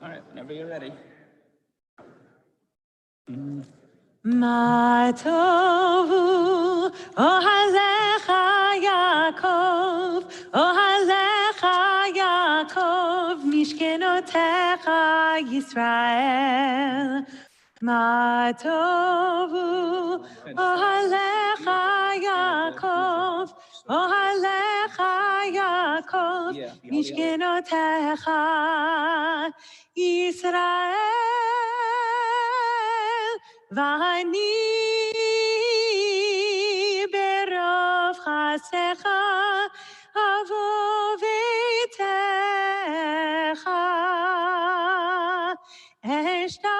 All right, whenever you're ready. Ma tovu ohalecha Yaakov, ohalecha Yaakov, mishkenotecha Yisrael. Ma tovu ohalecha Yaakov, ohalecha Yaakov, mishkenotecha Yisrael. Vani berov chasecha avovetecha eshtachave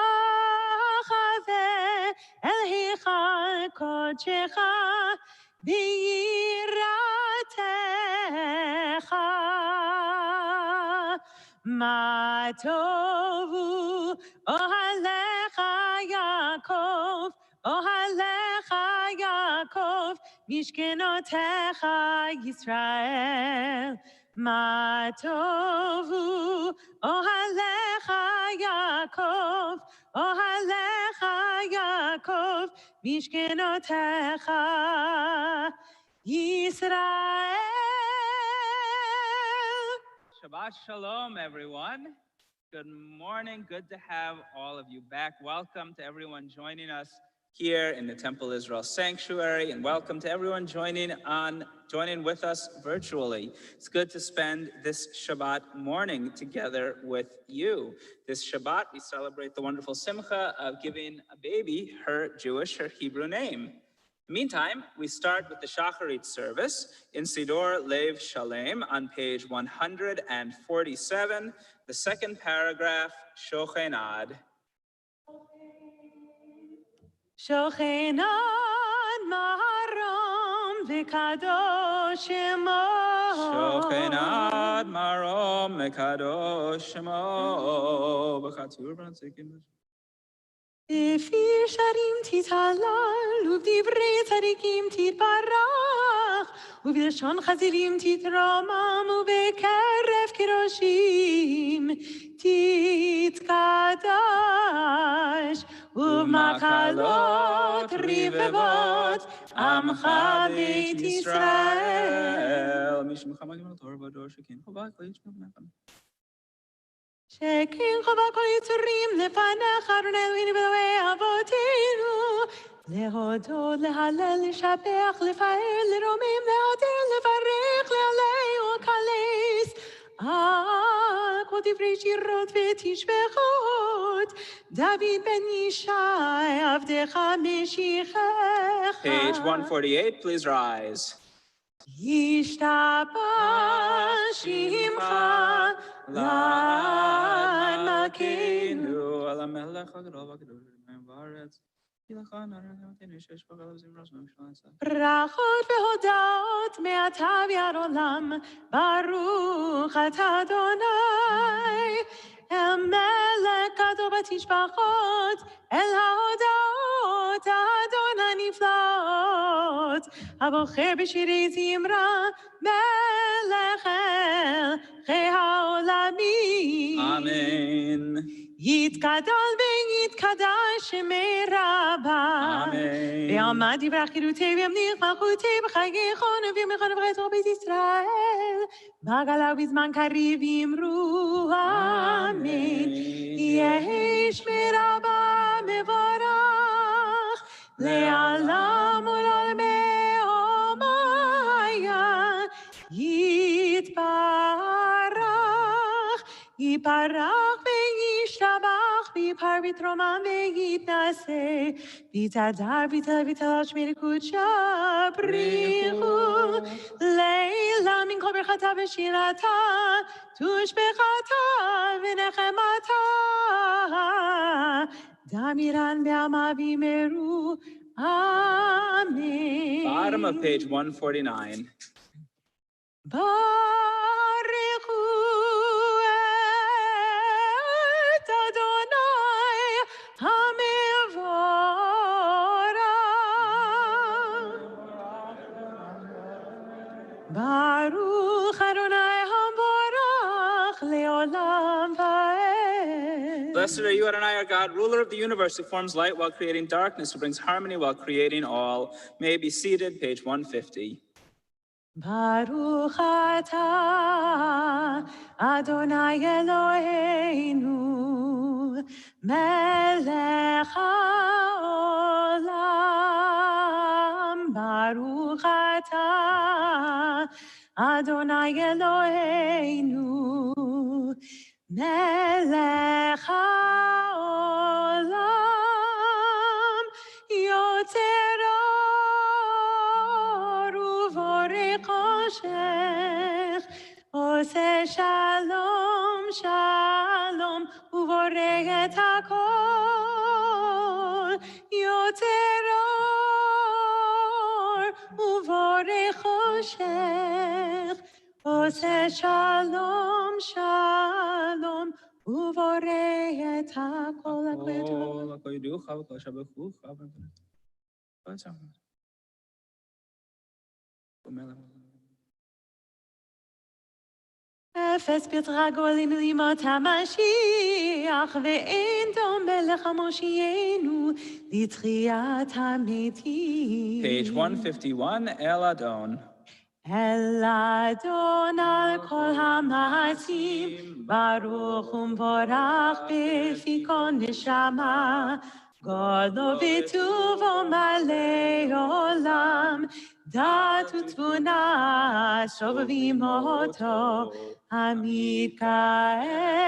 el hichal kodecha b'yiratecha ma tovu ohalecha Yaakov, ohalecha Yaakov, mishkenotecha Yisrael. Ma tovu, ohalecha Yaakov, ohalecha Yaakov, mishkenotecha Yisrael. Shabbat Shalom, everyone. Good morning. Good to have all of you back. Welcome to everyone joining us here in the Temple Israel Sanctuary, and welcome to everyone joining with us virtually. It's good to spend this Shabbat morning together with you. This Shabbat, we celebrate the wonderful simcha of giving a baby her Hebrew name. Meantime, we start with the Shacharit service in Sidor Lev Shalem on page 147, the second paragraph, Shochenad. Shochenad marom v'kadosh shemo. Shochenad marom v'kadosh shemo. B'chatzur b'natzikim. B'fir sharim titalal, u'b'divrei tzadikim titbarach, u'b'lashon chazirim titramam, u'b'kerev keroshim titkadash, u'b'makalot rivevot amcha beit Yisrael. Shekin chova kol yitzurim lefanecha Adonai Eloheinu v'Elokei avotenu lehodot, lehalel, לשבח, לפאר, לרומם, להדר, לברך, להלל ולקלס על כל דברי שירות ותשבחות דוד בן ישי עבדך משיחך. Page 148, please rise. ישתבח שמך לעד מלכנו. על המלך הגדול והקדוש בארץ. ברכות והודעות מעתה ועד עולם, ברוך אתה אדוני, אל מלך גדול בתשבחות, אל ההודעות האדון הנפלאות, הבריות, הבוחר בשירי זמרה, מלך מלכי העולמים. Amen. יתגדל ויתקדש שמי רבה. Amen. ועמד יברך חירותי וימליך מלכותי בחיי חון וימלכון ובחי בית ישראל. בגלה ובזמן קריב אמרו אמן. יהי שמי רבה מבורך לעולם ולעולמי עולמיה. יתברך וישתבח ויפר ויתרומם ויתנשא ויתהדר ויתהלל שמי קודשה בריחו לילה מן כל ברכתה ושירתה תושבחתה ונחמתה דמירן בעמה וימרו אמן. Bottom of page 149. ברכו את אדוני המבורך. ברוך אדוני המבורך לעולם ועד. Blessed are you, Adonai, our God, ruler of the universe, who forms light while creating darkness, who brings harmony while creating all. May be seated, page 150. ברוך אתה, אדוני אלוהינו, מלך העולם. ברוך אתה, אדוני אלוהינו, מלך העולם. יוצר אור ובורא חושך, עושה שלום שלום ובורא את הכל. יוצר אור ובורא חושך, עושה שלום שלום ובורא את הכל. אפס פתחה גולים לימות המשיח, ואין דומה לך מושיענו לתחיית המתים. Page 151, El Adon. אל אדון על כל המעשים, ברוך ומבורך בפי כל נשמה, גודלו וטובו מלא עולם, דת ותבונה סובבים אותו, המתגאה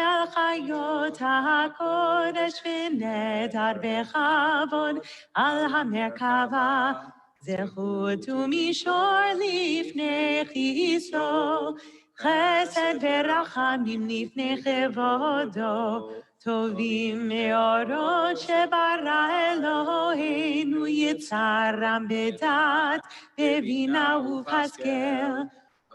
על חיות הקודש ונדר בכבוד על המרכבה. זכות ומישור לפני כיסו, חסד ורחמים לפני כבודו, טובים מאורות שברא אלוהינו, יצרם בדעת, בבינה ובהשכל.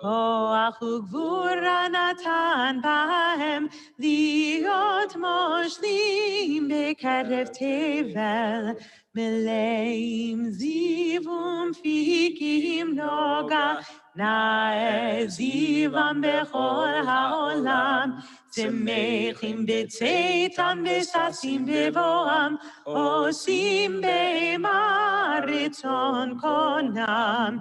כוח וגבורה נתן בהם, להיות מושלים בקרב תבל. מלאים זיו ומפיקים נוגה, נאה זיוום בכל העולם. שמחים בצאתם וששים בבואם, עושים בהמה רצון קונם.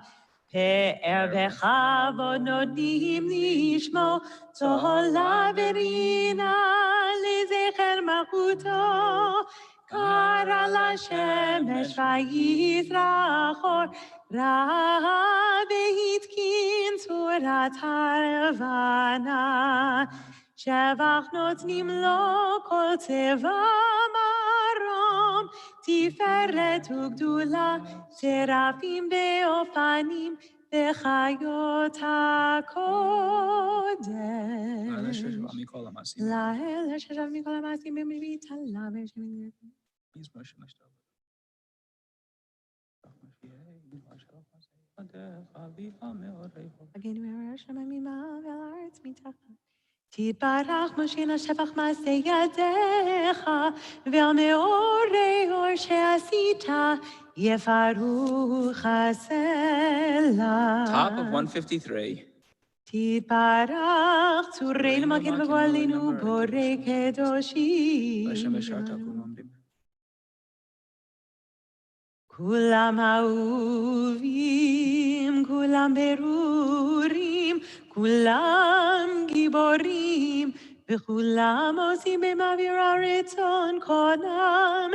פאר וכבוד נותנים לשמו, צהלה ורינה לזכר מלכותו. קרא לשמש ויזרח אור, ראה והתקין צורת הלבנה. שבח נותנים לו כל צבע מרום, תפארת וגדולה, שרפים ואופנים, וחיות הקודש. לאל ששבע מכל המעשים. לאל ששבע מכל המעשים במביט עליו. מזמור שנשתו. הגנו מהר השמיים ממעל ועל הארץ מתחת. תתברך משה לשבח מעשה ידיך, ועל מאורי אור שעשית, יפרוך הסלע. Top of 153. תתברך צורנו מגן וגואלנו בורא Hashem קדושים. Esharta Kulam Dim. כולם אהובים, כולם ברורים, כולם גיבורים, וכולם עושים במעביר הרצון קונם,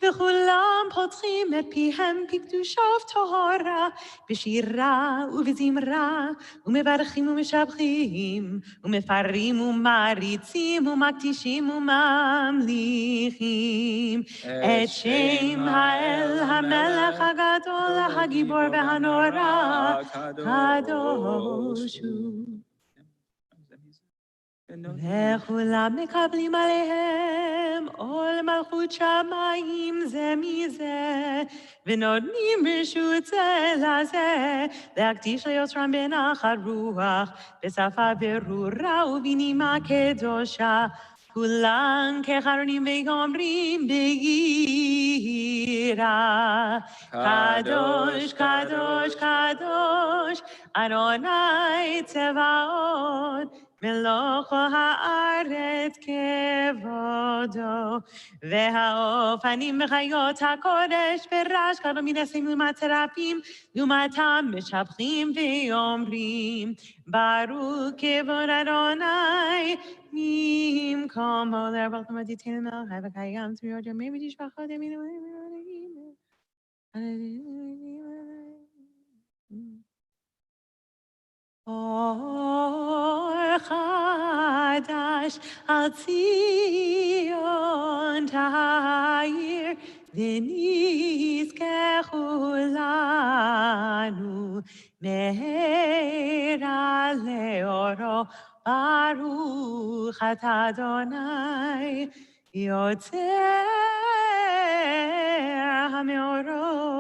וכולם פותחים את פיהם בקדושה ובטהרה, בשירה ובזמרה, ומברכים ומשבחים, ומפרים ומעריצים, ומקדישים וממליכים, את שם האל המלך הגדול, הגיבור והנורא, קדוש הוא. וכולם מקבלים עליהם עול מלכות שמיים זה מזה, ונותנים רשות זה לזה, להקדיש ליוצרם בנחת רוח, בשפה ברורה ובנימה קדושה, כולם כחרונים ואומרים ביראה, קדוש, קדוש, קדוש, אדוני צבאות, מלוך הארץ כבודו, והאופנים וחיות הקודש ברעש גדול מנסים ומצרפים, לעומתם משבחים ואומרים, ברוך כבוד אדוני, ממקומו לרבות למדיתנו מלך חי וקיים, צביעות ימי ותשבחות ימינו אור חדש על ציון תאיר, ונזכה כולנו מהרה לאורו, ברוך אתה אדוני יוצר המאורות.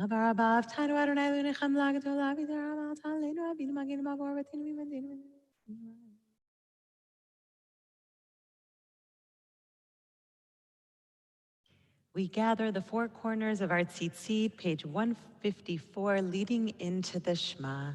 אבר אבא אבתנו אדוני אלוהיכם לגדולה ותרחמת עלינו, אבינו מגן בעבור בתינו ממדינו. We gather the four corners of our tzitzit, page 154, leading into the Shema.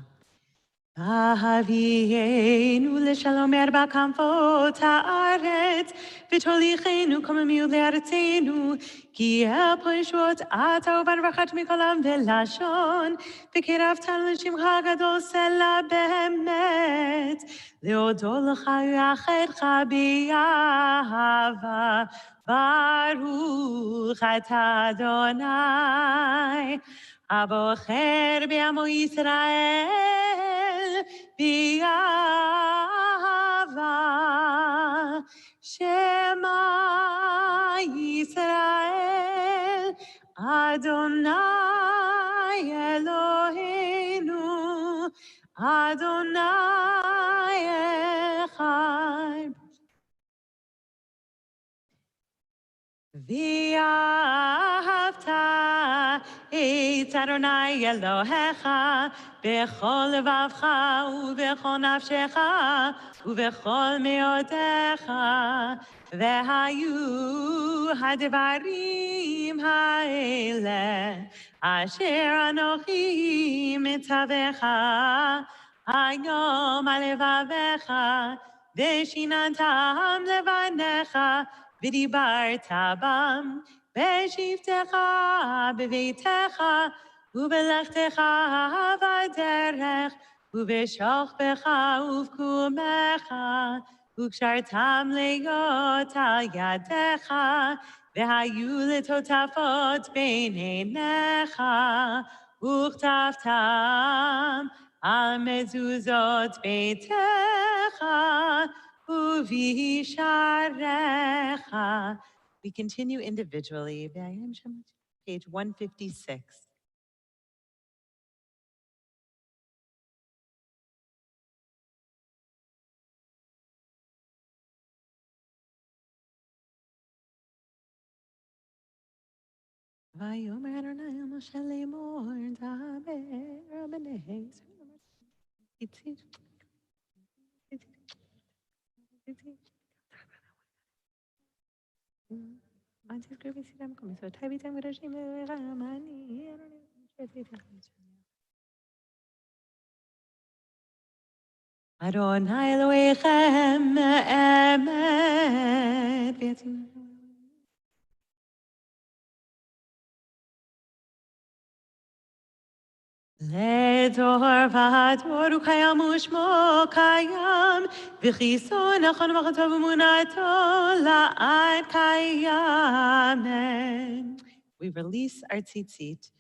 אהבינו לשלום ארבע כנפות הארץ, ותוליכנו קוממיות לארצנו, כי הפרשות אתה וברכת מכל עם ולשון, וקרבתנו לשמך הגדול סלע באמת, להודות לך ולאחדך באהבה, ברוך אתה אדוני, הבוחר בעמו ישראל, באהבה, שמע ישראל, אדוני אלוהינו, אדוני אחד. ואהבת את אדוני אלוהיך בכל לבבך ובכל נפשך ובכל מאודך, והיו הדברים האלה אשר אנוכי מצווך היום על לבביך, ושיננתם לבניך, ודיברת בם בשבתך בביתך ובלכתך בדרך ובשוכבך ובקומך, וקשרתם להיות על ידיך, והיו לטוטפות בין עיניך, וכתבתם על מזוזות ביתך ובשעריך. We continue individually. Page 156. ויאמר אדוני אל משה לאמור, דבר בני ישראל Adonai Elohechem emet. לדור ודור הוא קיים ושמו קיים, וכיסו נכון וכתוב אמונתו לעד קיים. We release our tzitzit.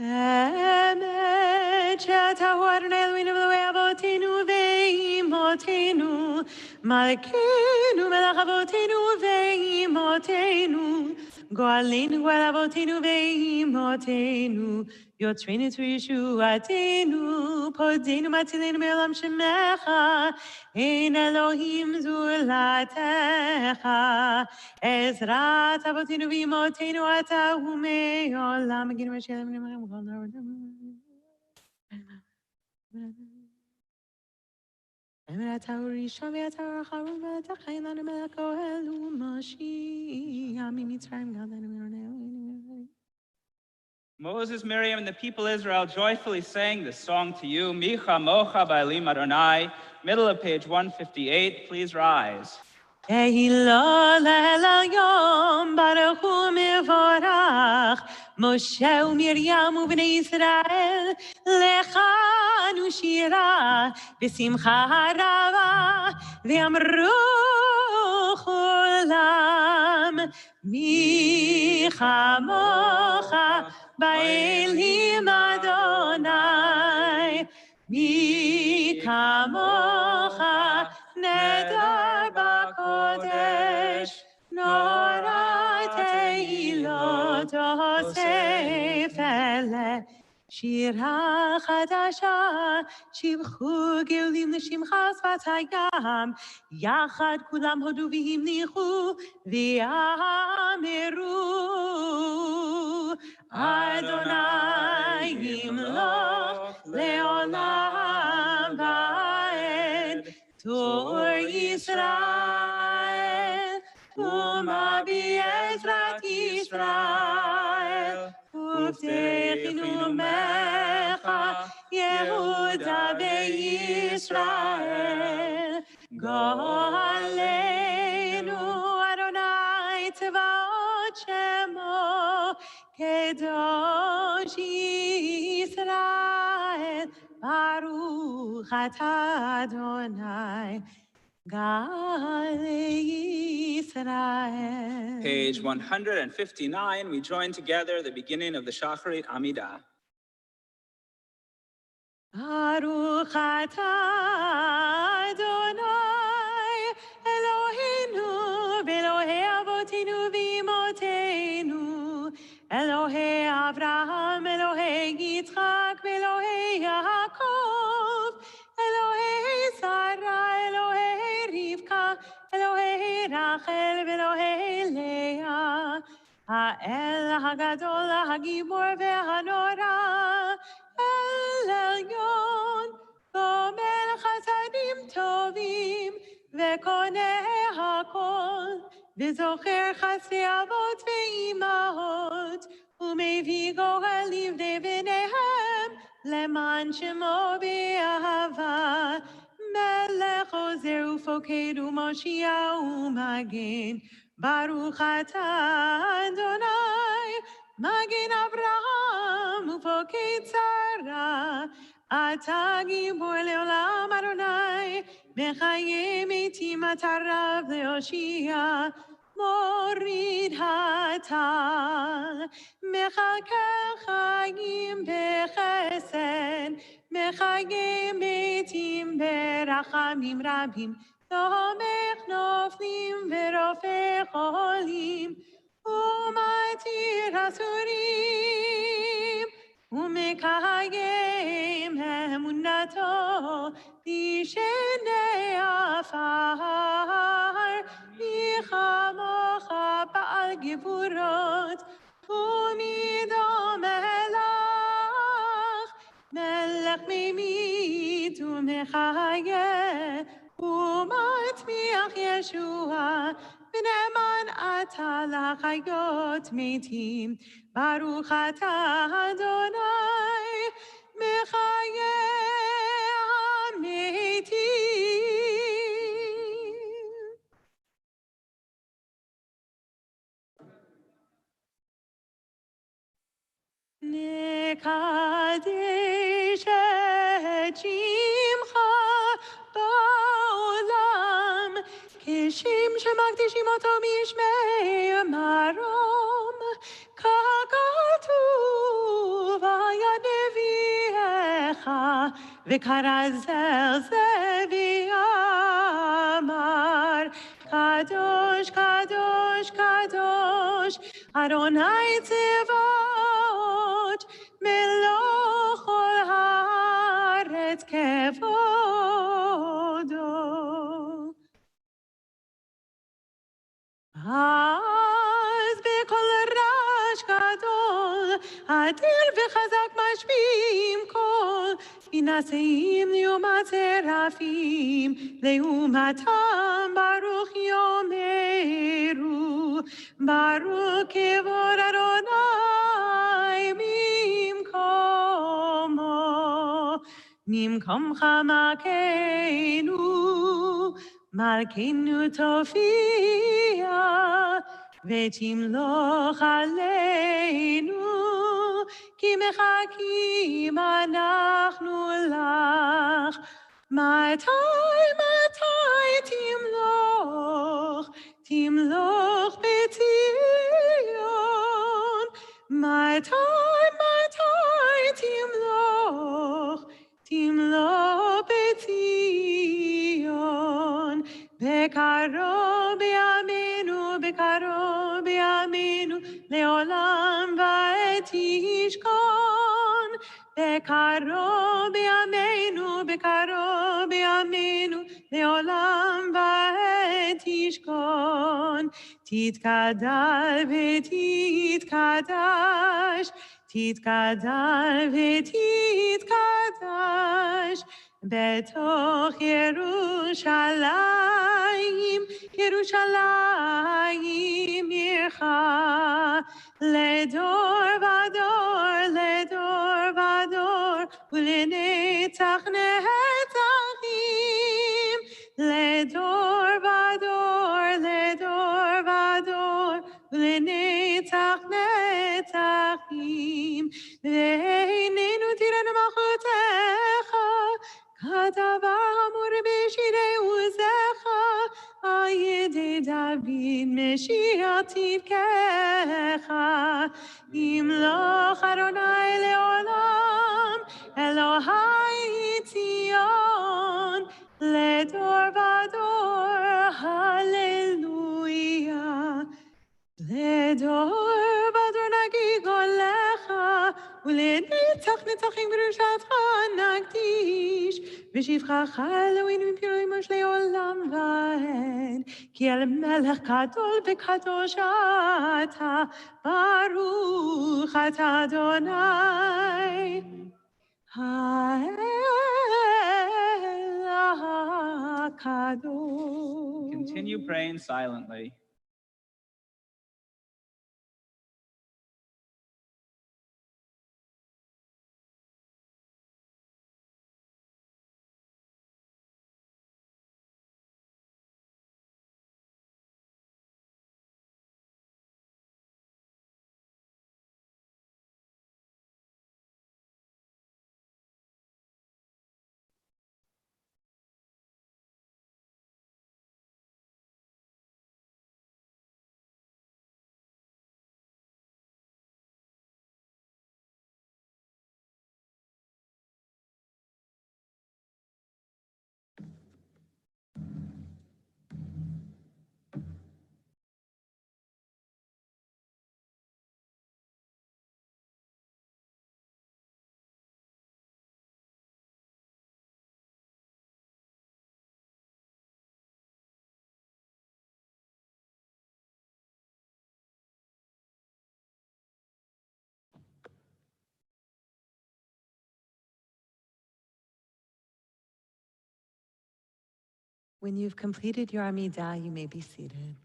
אמת שאתה הוא אדוני אלוהינו ואלוהי אבותינו ואימותינו, מלכנו מלך אבותינו ואימותינו, גואלנו גואל אבותינו ואימותינו, יוצרנו וישועתנו, פודנו מצילנו מעולם שמך, אין אלוהים זולתך, עזרת אבותינו ואימותינו אתה ומעולם מגינו ושלם אתה הוא ראשון ואתה הוא אחרון ואתה חי לנו מלך אוהל ומשיח ממצרים גאלנו מארוננו. Moses, Miriam, and the people Israel joyfully sang this song to you, Micha Mocha Ba'elim Adonai, middle of page 158. Please rise. Ehilol Elyon Baruch Hu Mevorach Moshe uMiriam uBnei Yisrael Lechanu Shira B'simcha rava V'amru Cholam Micha Mocha Ba'elim Adonai Mi kamocha nedar b'kodesh Nora teilot osef ele Shira chadasha shivchu geulim l'shimcha sfat hayam Yachad kulam hodu v'himnichu v'yameru Adonai yimloch leolam va'ed Tor Yisrael Uma b'ezrat Yisrael Uvtechinu mecha Yehuda ve'Yisrael Go'aleinu Adonai Tzevaot Shemo Kedosh Yisrael Baruch atah Adonai Galei Yisrael. Page 159, we join together the beginning of the Shacharit Amidah. Baruch atah Adonai Eloheinu v'Elohei avotinu v'imotenu Elohei Avraham, Elohei Yitzchak, Elohei Yaakov Elohei Sarah, Elohei Rivka, Elohei Rachel, Elohei Leah Ha'el HaGadol, HaGibor ve'Hanora El Elyon, Gomer Chasadim Tovim, Vekoneh HaKol, V'zocher Chasdei Avot ve'imahot, U'mevii Goel livnei b'neihem, Leman Shemo be'ahava, Melech Ozer u'foked u'moshiach u'magen, Baruch atah Adonai, Magen Avraham u'foked Sarah, Atah gibor leolam Adonai, Mechaye metim atah rav le'oshia, Morid hatal, Mechakel chayim bechesed, Mechaye metim berachamim rabim, Tomech noflim verofech cholim, Umatir hasurim, Umekayem emunato b'shenei afar, Micha mocha ba'al gevurot, Umi מחיה ומטמיח ישוע, ונאמן אתה לחיות מתים. ברוך אתה אדוני מחיה המתים. נקדש את שמך בעולם, כשם שמקדישים אותו משמי מרום, ככתוב היה נביאך, וקרא זה ואמר, קדוש, קדוש, קדוש, אדוני צבאות, מלוא כל הארץ כבודו. אז בקול רעש גדול, אדיר וחזק משמיעים קול, מנשאים לעומת שרפים, לעומתם ברוך יאמרו, ברוך כבוד אדוני ממקומו, ממקום חמקנו, מלכנו תופיע, ותמלוך עלינו, כי מחכים אנחנו לך. מתי תמלוך, תמלוך בציון, מתי תמלוך, תמלוך בציון. בקרוב בימינו, בקרוב בימינו, לעולם ועד תשכון. בקרוב בימינו, בקרוב בימינו, לעולם ועד תשכון. תתקדש ותתקדש, תתקדש ותתקדש, בתוך ירושלים, ירושלים עירך, לדור ודור, לדור ודור, ולנצח נצחים, לדור ודור, לדור ודור, ולנצח נצחים. והננו תירנו מלכותך, כדבר אמור בשירי עוזך, על ידי דוד משיח צדקך. ימלוך אדוני לעולם, אלוהי ציון, לדור ודור, הללויה. לדור ודור נגיד גולך, ולנצח נצחים קדושתך נקדיש, ושבחך אלוהינו מפירי מוש לעולם ועד, כי אל מלך גדול וקדוש אתה, ברוך אתה אדוני. האל הקדוש. Continue praying silently. When you've completed your Amidah, you may be seated.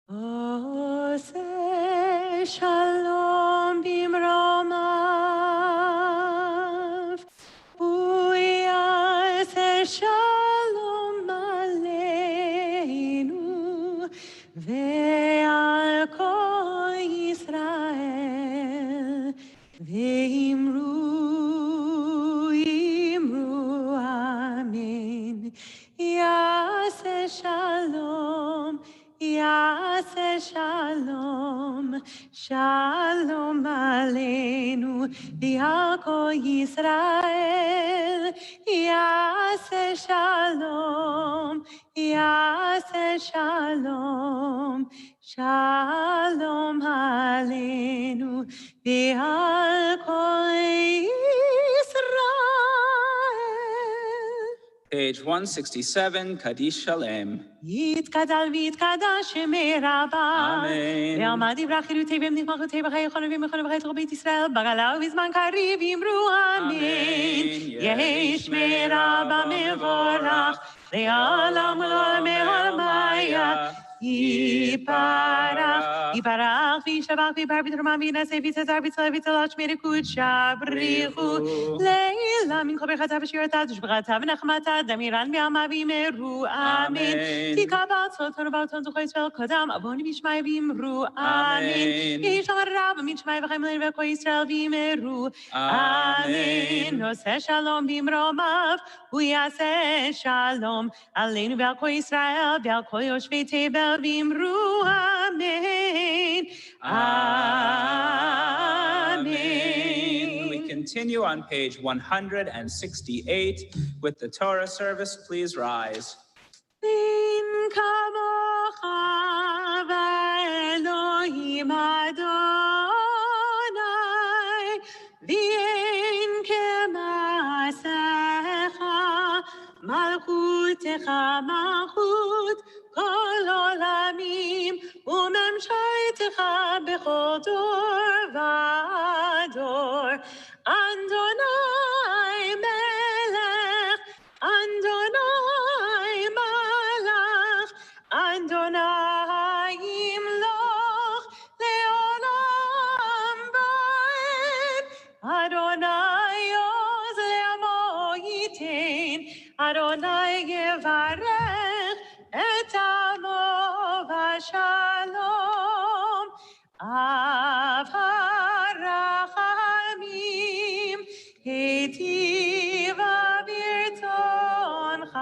Ose shalom bimromav, uyase shalom aleinu, ve'al kol Yisrael, ve'imru amen. Yase shalom. Yase shalom, shalom aleinu, v'yako Yisrael. Yase shalom, yase shalom, shalom aleinu, v'yako Yisrael. Page 167, Kaddish Shalem. יתגדל ויתקדש שמי רבה. אמן. ועמד יברח חירותי ונכמחותי בחיי חונן ומכונן בחיי תוך בית ישראל, בגלה ובזמן קריב יאמרו אמן. יהי שמי רבה מבורך, לעולם ולעולמי עולמיה. יפרח, יפרח וישתבח ויפאר בתרומה וינשא ויצער ויצלע ויצלע שמי קודשה בריחו. לעילה מן כל ברכתה ושירתה תשבחתה ונחמתה דמירן בעלמא ויאמרו אמן. תקבע צלתנו ובעלתנו זוכי ישראל קדם אבוני וישמעי ויאמרו אמן. יהי שלום רב מן שמעי וחיים אלינו וכל ישראל ויאמרו אמן. עושה שלום במרומיו הוא יעשה שלום עלינו ועל כל ישראל ועל כל יושבי תבל ויאמרו אמן. We continue on page 168 with the Torah service. Please rise. אין כמוך ואלוהים אדוני, ואין כמעשיך, מלכותך מלכות כל עולמים, וממשלתך בכל דור ודור. אדוני מלך, אדוני מלך, אדוני ימלוך לעולם ועד. אדוני עוז לעמו ייתן, אדוני יברך את עמו בשלום. אב הרחמים, היטיב ברצונך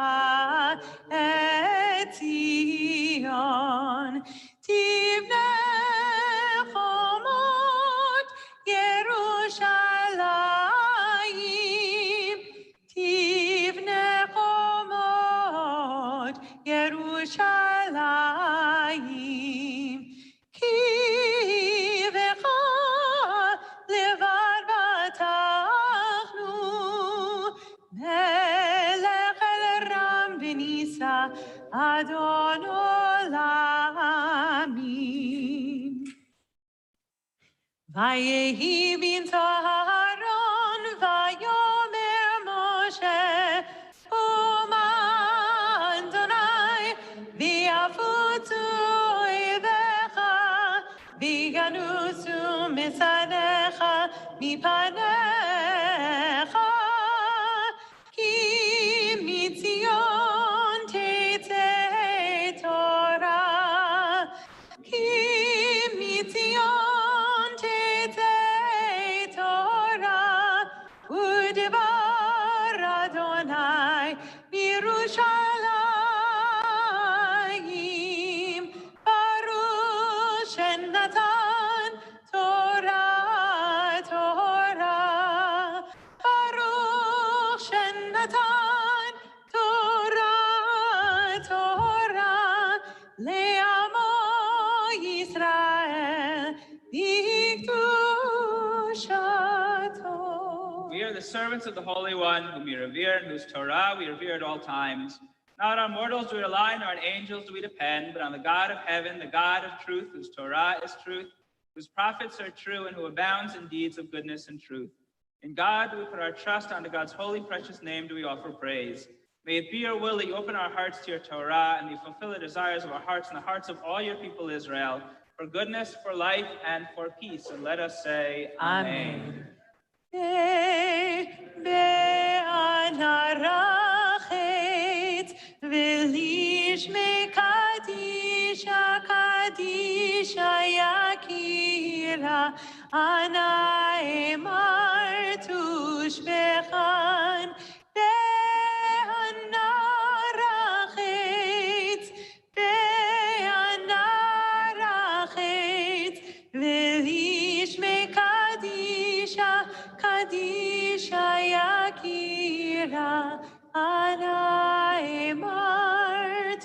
את ציון. תבנה חומות ירושלים, תבנה חומות ירושלים. כי בך לבד בטחנו, מלך אל רם ונישא, אדון עולמים. ויהי בנצו אהרון ויאמר משה, קומה אדוני, ויפוצו אויביך, ויגנוזו משנאיך מפניך. כי מציון תצא תורה, כי מציון תצא תורה, ודבר אדוני בירושלים. ברוך שנתן תורה, תורה, ברוך שנתן תורה, תורה, לעמו ישראל בקדושתו. We are the servants of the Holy One, whom we revere and whose Torah we revere at all times. Not on mortals do we rely, nor on angels do we depend, but on the God of heaven, the God of truth, whose Torah is truth, whose prophets are true, and who abounds in deeds of goodness and truth. In God do we put our trust, unto God's holy, precious name do we offer praise. May it be your will that you open our hearts to your Torah, and you fulfill the desires of our hearts and the hearts of all your people Israel, for goodness, for life, and for peace. And let us say, Amen. Be'anarachet v'lishme kadisha kadisha yakira ana emartush bechan be'anarachet be'anarachet v'lishme kadisha kadisha yakira ana emartush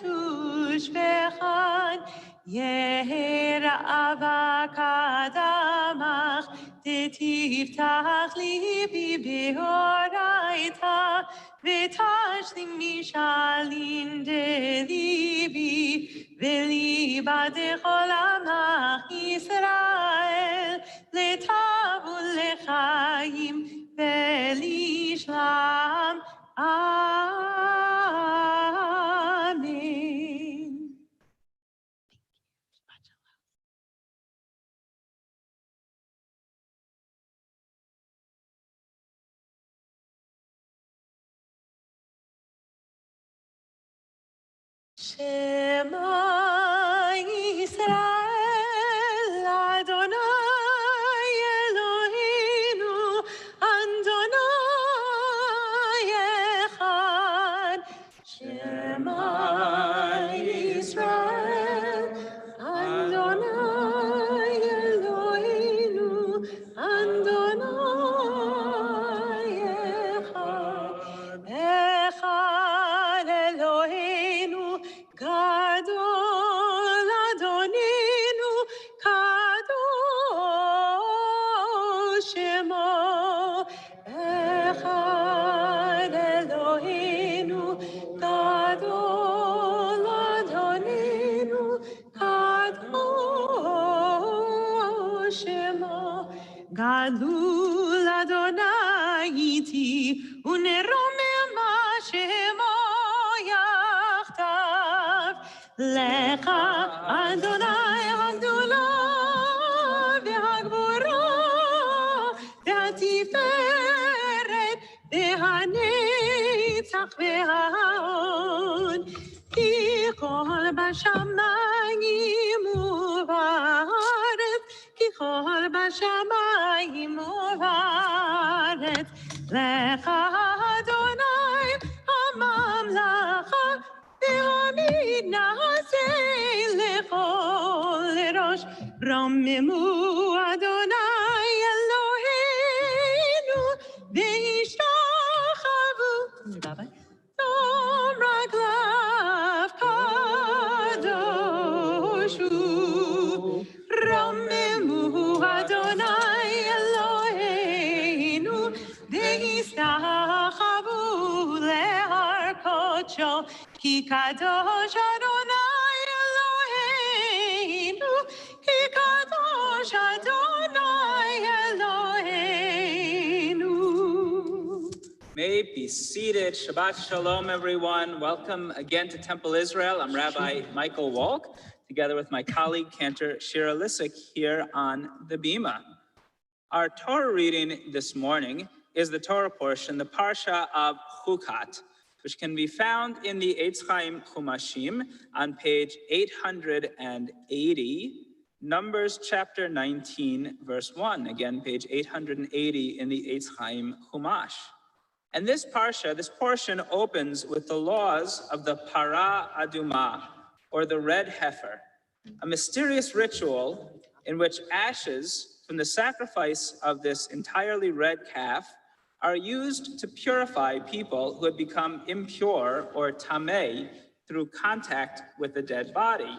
bechan yehera avakadamach tetiftach libi behoraita v'tashlim mishalin delibi v'liba dechol amach Yisrael letavu lechaim v'lishlam. Amen. Shema Yisrael Adonai Eloheinu Adonai Echad. Shema Yisrael Adonai Eloheinu Adonai Echad. Echad Eloheinu Gadol Adonenu Kadosh Shemo. Echad Eloheinu Gadol Adonenu Kadosh Shemo. Gadol Adonai iti uneromem Shemo yachtav lecha Adonai Hagdolah v'hagvura v'hatiferet v'hanetzach v'hahod ki kol bashamayim u'ba'aretz ki kol bashamayim u'ba'aretz lecha Adonai הממלכה והעמיד נעשה לכל ראש רוממו אדוני אלוהינו והשתחוו דום רגליו קדוש הוא רוממו אדוני אלוהינו והשתחוו להרכותו כי קדוש אדוני אלוהינו כי קדוש אדוני אלוהינו. May be seated. Shabbat Shalom, everyone. Welcome again to Temple Israel. I'm Rabbi Michael Walk, together with my colleague, Cantor Shira Lissick, here on the Bima. Our Torah reading this morning is the Torah portion, the Parsha of Chukat, which can be found in the Eitz Chaim Chumashim on page 880, Numbers chapter 19, verse 1. Again, page 880 in the Eitz Chaim Chumash. And this Parsha, this portion opens with the laws of the Para Adumah, or the red heifer, a mysterious ritual in which ashes from the sacrifice of this entirely red calf are used to purify people who had become impure or tameh through contact with the dead body.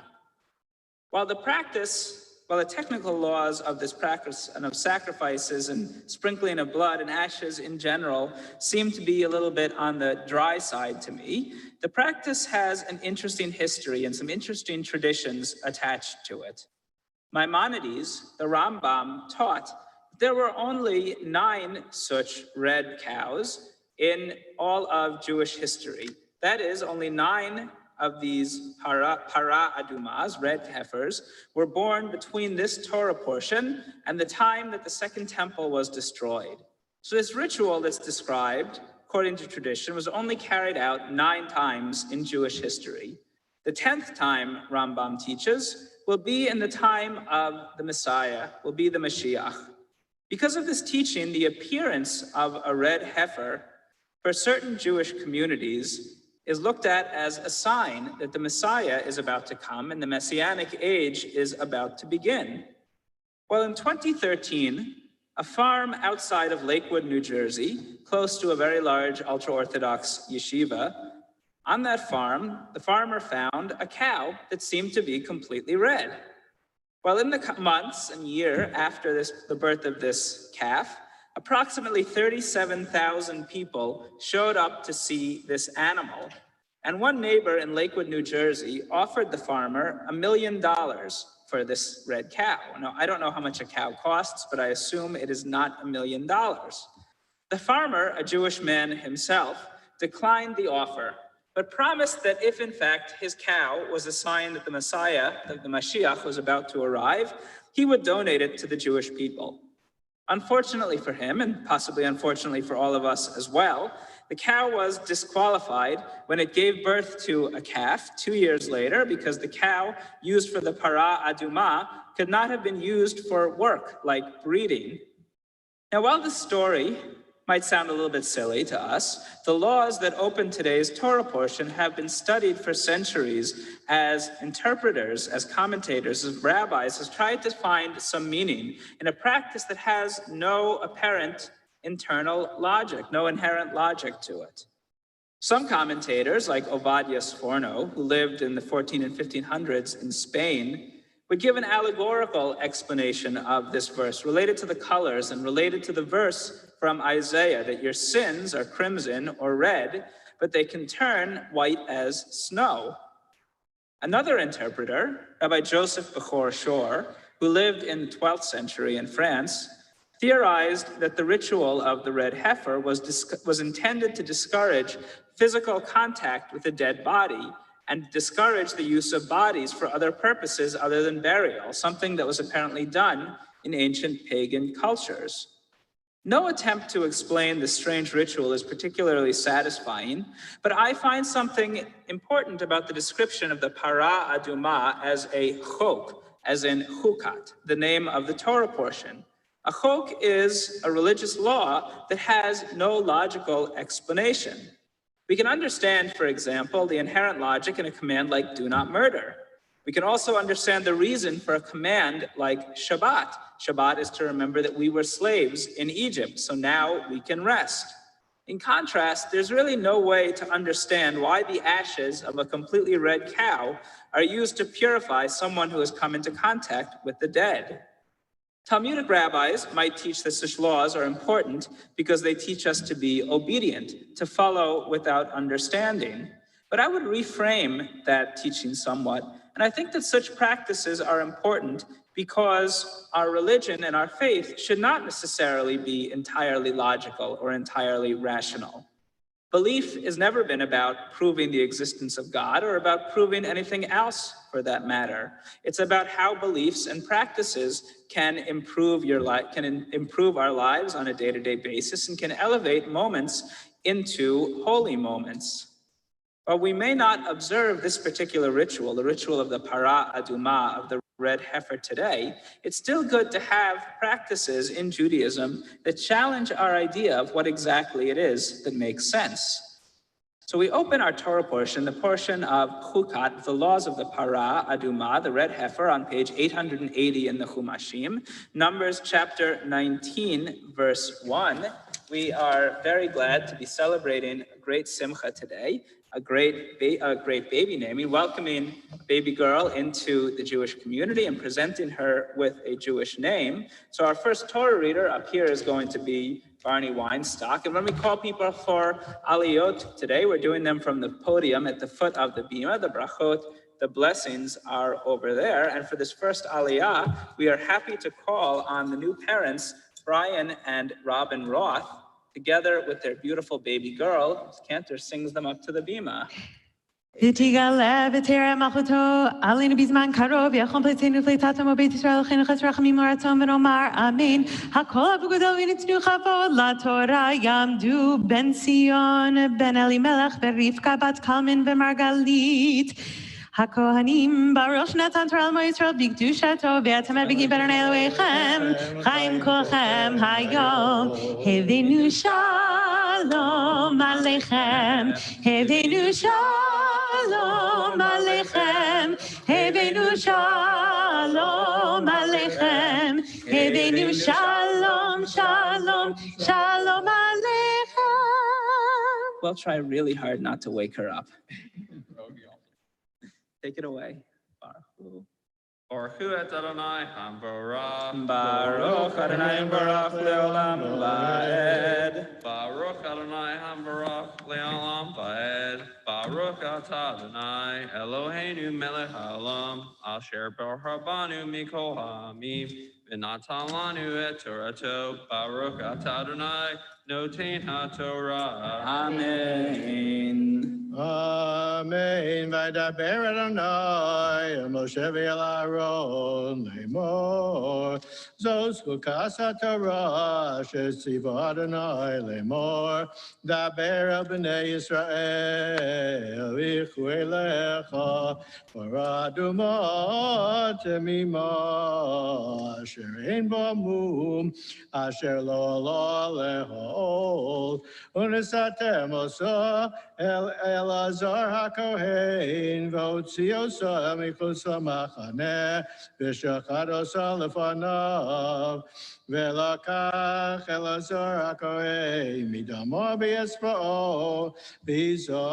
While the practice while the technical laws of this practice and of sacrifices and sprinkling of blood and ashes in general seem to be a little bit on the dry side to me, the practice has an interesting history and some interesting traditions attached to it. Maimonides, the Rambam, taught that there were only 9 such red cows in all of Jewish history. That is, only 9 of these para adumas, red heifers, were born between this Torah portion and the time that the Second Temple was destroyed. So this ritual that's described, according to tradition, was only carried out 9 times in Jewish history. The 10th time, Rambam teaches, will be in the time of the Messiah, will be the Mashiach. Because of this teaching, the appearance of a red heifer for certain Jewish communities is looked at as a sign that the Messiah is about to come and the Messianic age is about to begin. Well, in 2013, a farm outside of Lakewood, New Jersey, close to a very large ultra-Orthodox yeshiva, on that farm, the farmer found a cow that seemed to be completely red. Well, in the months and year after the birth of this calf, approximately 37,000 people showed up to see this animal. And one neighbor in Lakewood, New Jersey, offered the farmer $1 million for this red cow. Now, I don't know how much a cow costs, but I assume it is not $1 million. The farmer, a Jewish man himself, declined the offer, but promised that if in fact his cow was a sign that the Messiah, that the Mashiach was about to arrive, he would donate it to the Jewish people. Unfortunately for him, and possibly unfortunately for all of us as well, the cow was disqualified when it gave birth to a calf 2 years later, because the cow used for the para aduma could not have been used for work like breeding. Now, while this story might sound a little bit silly to us, the laws that open today's Torah portion have been studied for centuries as interpreters, as commentators, as rabbis, has tried to find some meaning in a practice that has no apparent internal logic, no inherent logic to it. Some commentators, like Obadiah Sforno, who lived in the 14 and 1500s in Spain, would give an allegorical explanation of this verse related to the colors and related to the verse from Isaiah that your sins are crimson or red, but they can turn white as snow. Another interpreter, Rabbi Joseph Bechor Shor, who lived in the 12th century in France, theorized that the ritual of the red heifer was intended to discourage physical contact with a dead body and discourage the use of bodies for other purposes other than burial, something that was apparently done in ancient pagan cultures. No attempt to explain this strange ritual is particularly satisfying, but I find something important about the description of the para aduma as a chok, as in chukat, the name of the Torah portion. A chok is a religious law that has no logical explanation. We can understand, for example, the inherent logic in a command like do not murder. We can also understand the reason for a command like Shabbat. Shabbat is to remember that we were slaves in Egypt, so now we can rest. In contrast, there's really no way to understand why the ashes of a completely red cow are used to purify someone who has come into contact with the dead. Talmudic rabbis might teach that such laws are important because they teach us to be obedient, to follow without understanding. But I would reframe that teaching somewhat, and I think that such practices are important because our religion and our faith should not necessarily be entirely logical or entirely rational. Belief has never been about proving the existence of God or about proving anything else for that matter. It's about how beliefs and practices can improve improve our lives on a day-to-day basis and can elevate moments into holy moments. While we may not observe this particular ritual, the ritual of the para aduma, of the red heifer today, it's still good to have practices in Judaism that challenge our idea of what exactly it is that makes sense. So we open our Torah portion, the portion of Chukat, the laws of the para aduma, the red heifer, on page 880 in the Chumashim, Numbers chapter 19, verse 1. We are very glad to be celebrating a great simcha today, a great baby naming, welcoming a baby girl into the Jewish community and presenting her with a Jewish name. So our first Torah reader up here is going to be Barney Weinstock. And when we call people for aliyot today, we're doing them from the podium at the foot of the bima. The brachot, the blessings are over there. And for this first aliyah, we are happy to call on the new parents, Brian and Robin Roth, together with their beautiful baby girl. Cantor sings them up to the bima. ותגלה ותראה מלכותו עלינו בזמן קרוב, יחום פליטינו פליטתנו בית ישראל, חינוך רחמים ורצון ונאמר אמן. הכל אבו גדול ונתנו כבוד לתורה, יעמדו בן ציון, בן אלימלך, ורבקה בת קלמן ומרגלית. הכהנים בראש נתן תורה לעמו ישראל בקדושתו, ואתם מביאים בין אלוהיכם, חיים כולכם היום. הבאנו שלום עליכם, הבאנו שלום עליכם, הבאנו שלום עליכם, הבאנו שלום, שלום, שלום עליכם. We'll try really hard not to wake her up. Take it away. Baruch et Adonai Hamvarach. Baruch Adonai Baruch Leolam Vaed. Baruch Adonai Hamvarach Leolam Vaed. Baruch atah Adonai Eloheinu melech haolam asher barabanu mikol ha'amim v'natan lanu et Torato. Baruch atah Adonai noten haTorah. Amen. Amen. Vaydaber Adonai Moshe v'Aaron lemor. Zos chukas haTorah asher tziva Adonai lemor. Daber el bnei Yisrael v'chu elecha parah adumah temimah asher ein bo mum asher lo lehold unesatem osa el Elazar HaKohen v'otziyosa michutz hamachaneh v'shachadosa lefanav v'lakach Elazar HaKohen midamo b'yesva'o v'zo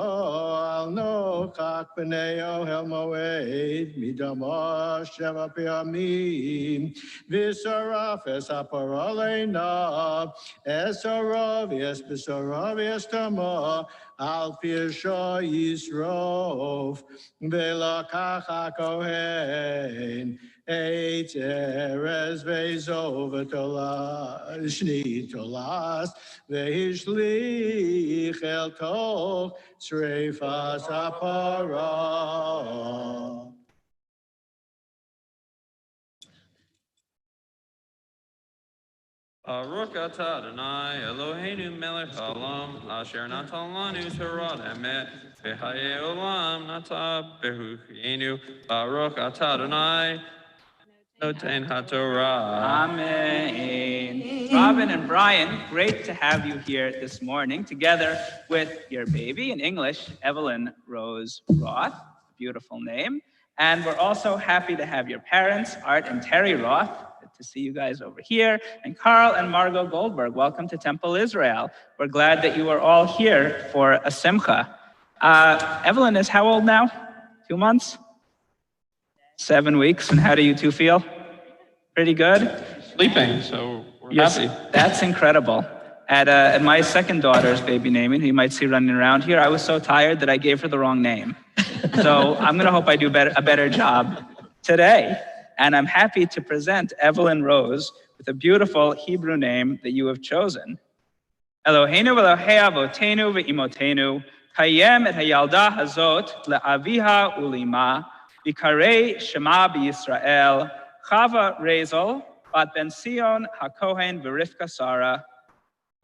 al nochach b'nei ohel moed midamo sheva piyamim v'soraf es hapara leinav esarav es b'sarav es tamah Al Pirsha Yisrof, Velakach HaKohen, Eit Erez Vezo Shni Tolas, Veishlich El Toch, Sreifas HaParah. Baruch atah Adonai Eloheinu melech haolam asher natan lanu Torah emet v'chayei olam nata behuchenu. Baruch atah Adonai noten haTorah. Amen. Robin and Brian, great to have you here this morning, together with your baby in English, Evelyn Rose Roth, beautiful name. And we're also happy to have your parents, Art and Terry Roth. Good to see you guys over here. And Carl and Margot Goldberg, welcome to Temple Israel. We're glad that you are all here for a simcha. Evelyn is how old now? 2 months? 7 weeks. And how do you two feel? Pretty good? Sleeping, so we're happy. That's incredible. At my second daughter's baby naming, who you might see running around here, I was so tired that I gave her the wrong name. So I'm going to hope I do a better job today. And I'm happy to present Evelyn Rose with a beautiful Hebrew name that you have chosen. Eloheinu v'Elohei avotenu v'imotenu, kayem et hayalda hazot le'aviha ulima, v'karei shema b'Yisrael, Chava Rezel, bat ben Sion haKohen v'Rivka Sarah,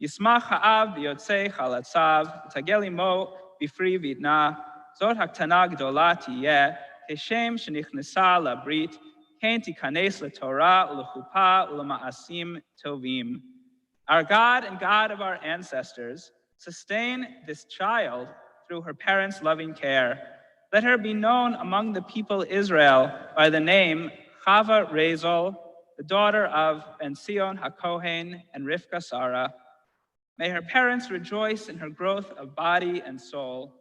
Yismach ha'av v'yotzei chalatzav, tagel imo b'fri v'itna, zot haktana gdola tiyeh, keshem shenichnesa labrit, ken tikanes leTorah u'lechupa u'lema'asim tovim. Our God and God of our ancestors, sustain this child through her parents' loving care. Let her be known among the people Israel by the name Chava Rezel, the daughter of Ben Sion HaKohen and Rivka Sarah. May her parents rejoice in her growth of body and soul.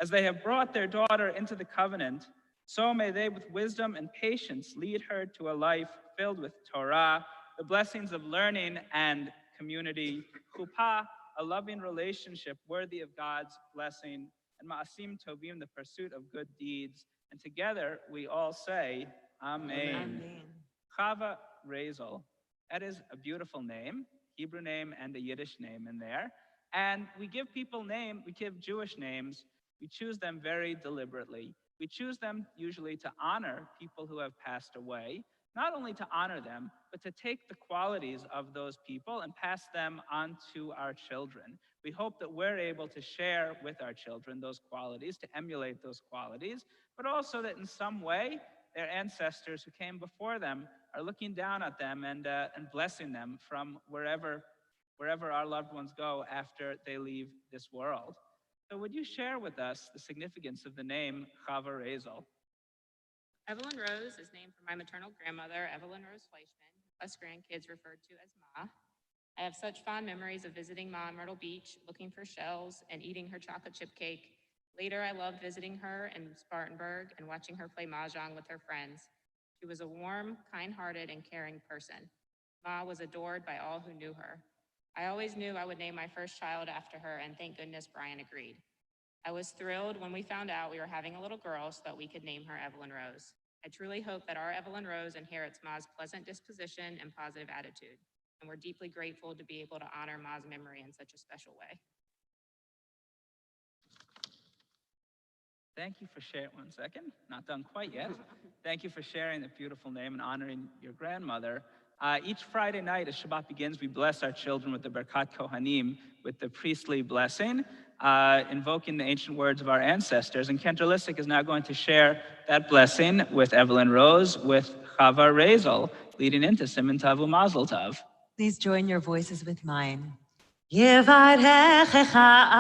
As they have brought their daughter into the covenant, so may they with wisdom and patience lead her to a life filled with Torah, the blessings of learning and community, chuppah, a loving relationship worthy of God's blessing, and ma'asim tovim, the pursuit of good deeds. And together we all say, Amen. Chava Rezel. That is a beautiful name, Hebrew name and a Yiddish name in there. And we give Jewish names, we choose them very deliberately. We choose them usually to honor people who have passed away, not only to honor them, but to take the qualities of those people and pass them on to our children. We hope that we're able to share with our children those qualities, to emulate those qualities, but also that in some way, their ancestors who came before them are looking down at them and blessing them from wherever our loved ones go after they leave this world. So would you share with us the significance of the name Chava Rezel? Evelyn Rose is named for my maternal grandmother, Evelyn Rose Fleischman, who us grandkids referred to as Ma. I have such fond memories of visiting Ma in Myrtle Beach, looking for shells, and eating her chocolate chip cake. Later, I loved visiting her in Spartanburg and watching her play mahjong with her friends. She was a warm, kind-hearted, and caring person. Ma was adored by all who knew her. I always knew I would name my first child after her, and thank goodness Brian agreed. I was thrilled when we found out we were having a little girl so that we could name her Evelyn Rose. I truly hope that our Evelyn Rose inherits Ma's pleasant disposition and positive attitude, and we're deeply grateful to be able to honor Ma's memory in such a special way. Thank you for sharing, one second, not done quite yet. Thank you for sharing the beautiful name and honoring your grandmother. Each Friday night as Shabbat begins, we bless our children with the Berkat Kohanim, with the priestly blessing, invoking the ancient words of our ancestors. And Cantor Lissick is now going to share that blessing with Evelyn Rose, with Chava Rezel, leading into Siman Tov Mazel Tov. Please join your voices with mine. Yevarechecha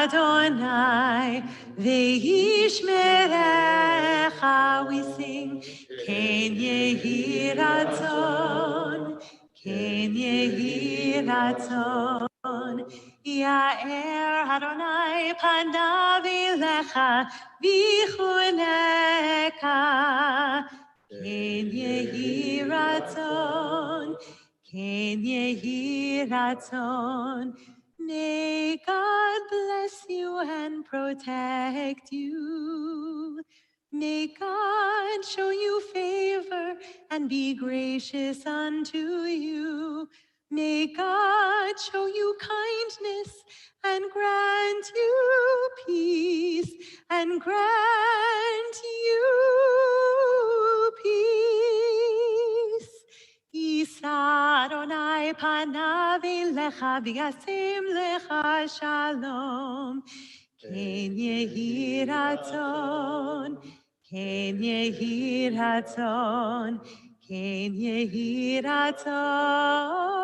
Adonai ve'yishmerecha. We sing Ken yehi ratzon, Ken yehi ratzon. Ya'er Adonai panav elecha v'chuneka. Ken yehi ratzon, Ken yehi ratzon. May God bless you and protect you. May God show you favor and be gracious unto you. May God show you kindness and grant you peace, and grant you peace. Yisa Adonai panav elecha v'yasem lecha shalom. Ken yehi ratzon, Ken yehi ratzon, Ken yehi ratzon,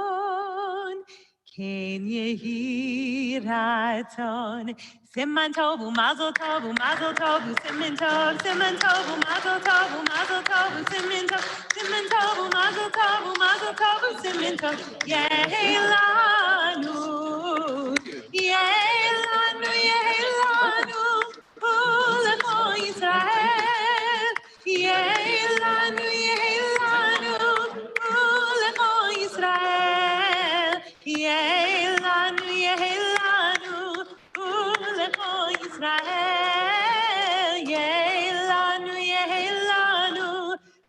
Ken yehi ratzon. Siman tov u'mazel tov u'mazel tov u'siman tov, siman tov u'mazel tov u'mazel tov u'siman tov, siman tov u'mazel tov u'mazel tov u'siman tov. Yehi lanu, yehi lanu, yehi lanu, u'lecho Yisrael. Yehi lanu, u'lecho Yisrael. Yehi lanu, u'lecho Yisrael. Yehi lanu,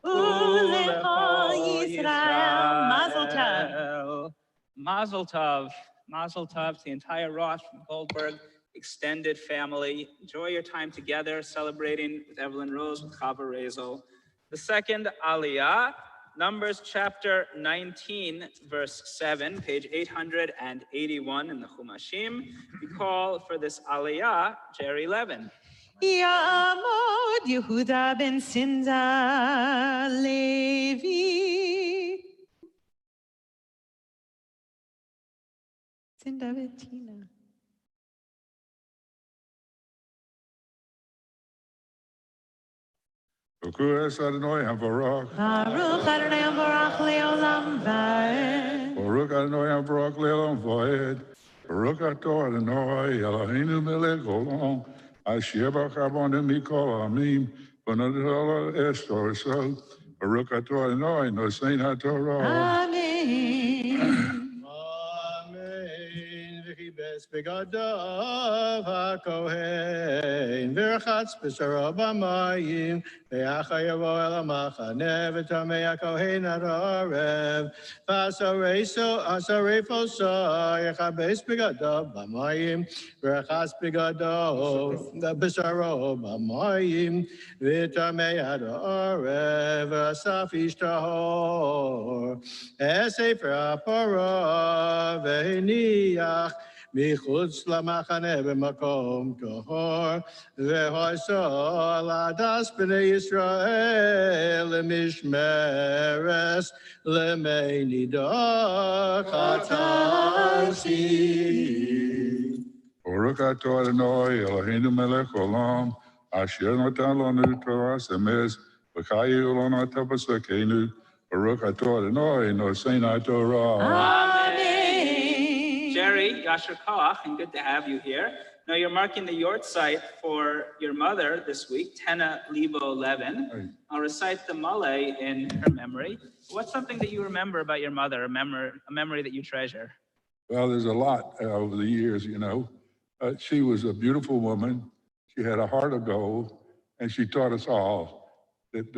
u'lecho Yisrael. Mazel tov. Mazel Tov. Mazel Tov to the entire Rosh from Goldberg extended family. Enjoy your time together, celebrating with Evelyn Rose, with Chava Rezel. The second Aliyah, Numbers chapter 19, verse 7, page 881 in the Chumashim. We call for this Aliyah, Jerry Levin. Yamod Yehuda ben Sinza Levi. Sinda Bettina. Baruch Adonai HaBarak. Baruch Adonai Baruch Leolam Vaed. Baruch Adonai HaBarak Le'olam Vaed. Baruch Atah Adonai Eloheinu melech olam. Asher b'chavonu mikol amim, v'nadol estor so, Baruch atah Adonai nosein haTorah. Amen. Amen. V'chibes begadav hakohen, v'rchatz b'saro b'mayim, v'yacha yavo el hamachane, v'tamei hakohen ad ha'arev, v'asarei foso, yachabes begadav b'mayim, v'rchatz begadav b'saro b'mayim, v'tamei ad ha'arev, v'asaf ish tahor, sefer ha'parah, v'heniach מחוץ למחנה במקום טהור, והעשו על הדס בני ישראל למשמרת למי נידח חטאתי. Baruch atah Adonai Eloheinu melech olam, asher natan lanu Torah emes, v'chayu lanu tavasakenu. Baruch atah Adonai nosein haTorah. Amen. Jerry, Yasher Koach, and good to have you here. Now you're marking the Yort site for your mother this week, Tena Libo 11. Right. I'll recite the Malay in her memory. What's something that you remember about your mother, a memory that you treasure? Well, there's a lot over the years, you know. She was a beautiful woman. She had a heart of gold, and she taught us all that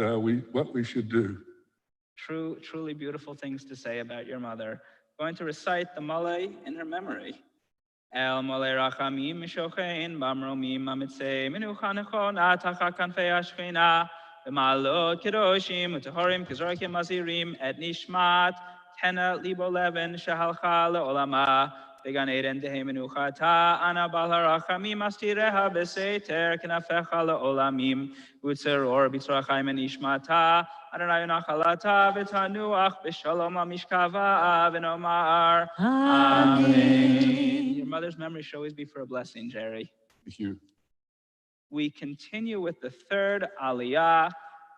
what we should do. Truly beautiful things to say about your mother. Going to recite the Malay in her memory. El Malay Rachamim Mishochein Bamromim Mamitzei Minuchanechon Atacha Kanfei Ashchina B'malot Kedoshim Utehorim Kizorkim Mazirim Et Nishmat Tena Libo Leven Shahalcha Le'olama Began Eden Dehe Menuchata Ana Bal HaRachamim Astireha Beseiter Kenafecha Le'olamim Utzeror B'tzorachayim Nishmata Adonai Nachalata V'tanuach B'shalom Amishkava V'nomar Amen. Your mother's memory should always be for a blessing, Jerry. Thank you. We continue with the third Aliyah,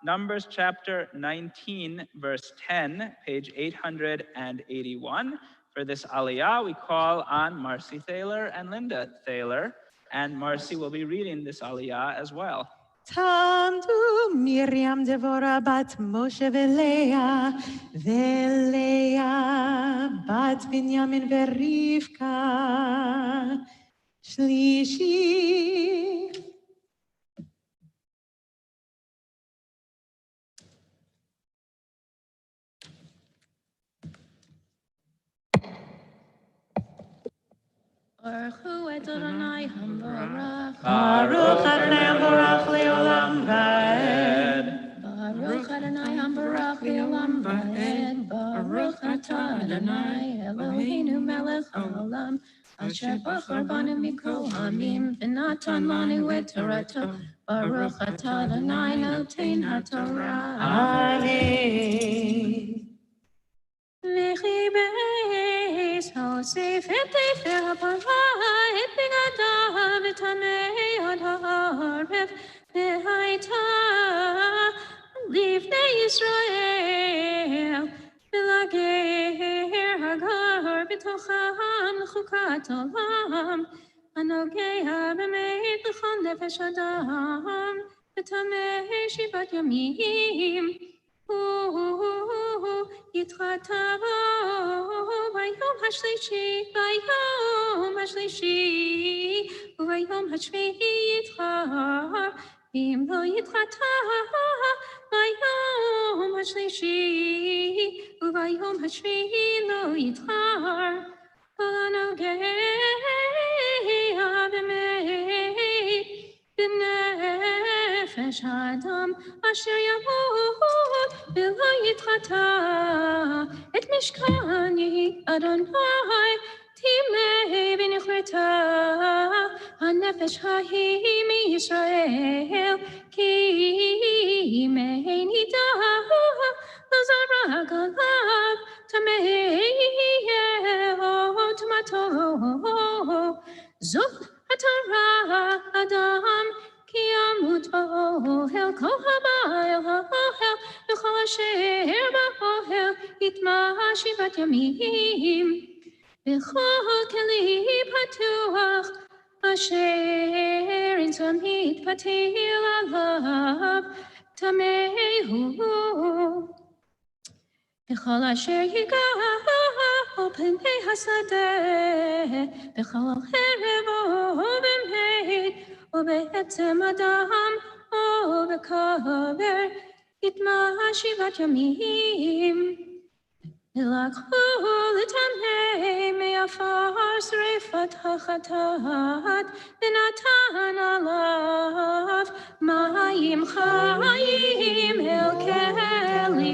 Numbers chapter 19, verse 10, page 881. For this Aliyah, we call on Marcy Thaler and Linda Thaler, and Marcy will be reading this Aliyah as well. Tamdu Miriam Devora bat Moshe Velea bat Binyamin Verivka Shlishi. Baruch hu Adonai Hambarach. Baruch Adonai Hambarach Leolam Vaed. Baruch Adonai Hambarach Leolam Vaed. Baruch atah Adonai Eloheinu melech haolam. Asher bachar banu mikol hamim v'natan lanu et Torato. Baruch atah Adonai noten haTorah. Amen. V'chibes hosef et tefer ha'parah et begadav v'tamei ad ha'arev v'haita livnei Yisrael v'lager hagar b'tocham l'chukat olam הנוגע באמת בכל נפש אדם וטמא שבעת ימים יתחתו ביום השלישי וביום השביעי יתחר ואם לא יתחתו ביום השלישי וביום השביעי לא יתחר כל הנוגע באמת בנפש האדם אשר ימות ולא יתחתא את משכני אדוני טימא ונכרתה הנפש ההיא מישראל כי מנידה לא זרק עליו טמא יהיה טמאתו זאת התורה אדם כי ימות באוהל כל הבעל האוהל וכל אשר באוהל יטמא שבעת ימים וכל כלי פתוח asher in tamid patil alav tamehu. B'chol asher yigav pnei hasadeh, b'chol cherev u'b'meit, u'be'etzem adam u'b'kaver, yitma shivat yamim. V'lakchu l'tamei me'afar sreifat hachatat, v'natan alav mayim chayim el keli.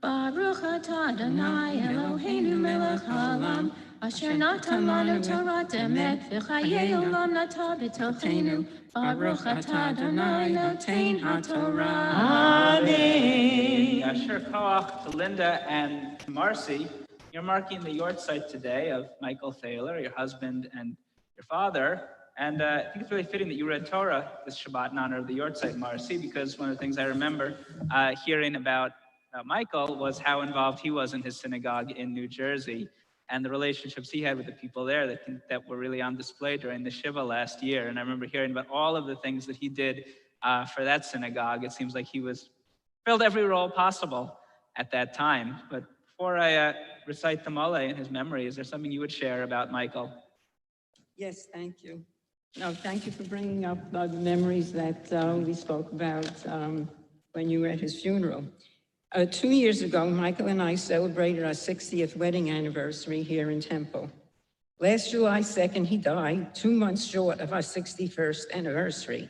Baruch atah Adonai Eloheinu melech haolam, asher natan lanu Torah emet v'chayei olam nata b'tochenu. Baruch atah Adonai noten haTorah. Amen. Yasher Koach to Linda and to Marcy. You're marking the yortzeit today of Michael Thaler, your husband and your father. And I think it's really fitting that you read Torah this Shabbat in honor of the yortzeit, Marcy, because one of the things I remember hearing about Michael was how involved he was in his synagogue in New Jersey and the relationships he had with the people there that were really on display during the Shiva last year. And I remember hearing about all of the things that he did for that synagogue. It seems like he filled every role possible at that time. But before I recite the Mole in his memory, is there something you would share about Michael? Yes, thank you. No, thank you for bringing up the memories that we spoke about when you were at his funeral. 2 years ago, Michael and I celebrated our 60th wedding anniversary here in Temple. Last July 2nd, he died 2 months short of our 61st anniversary.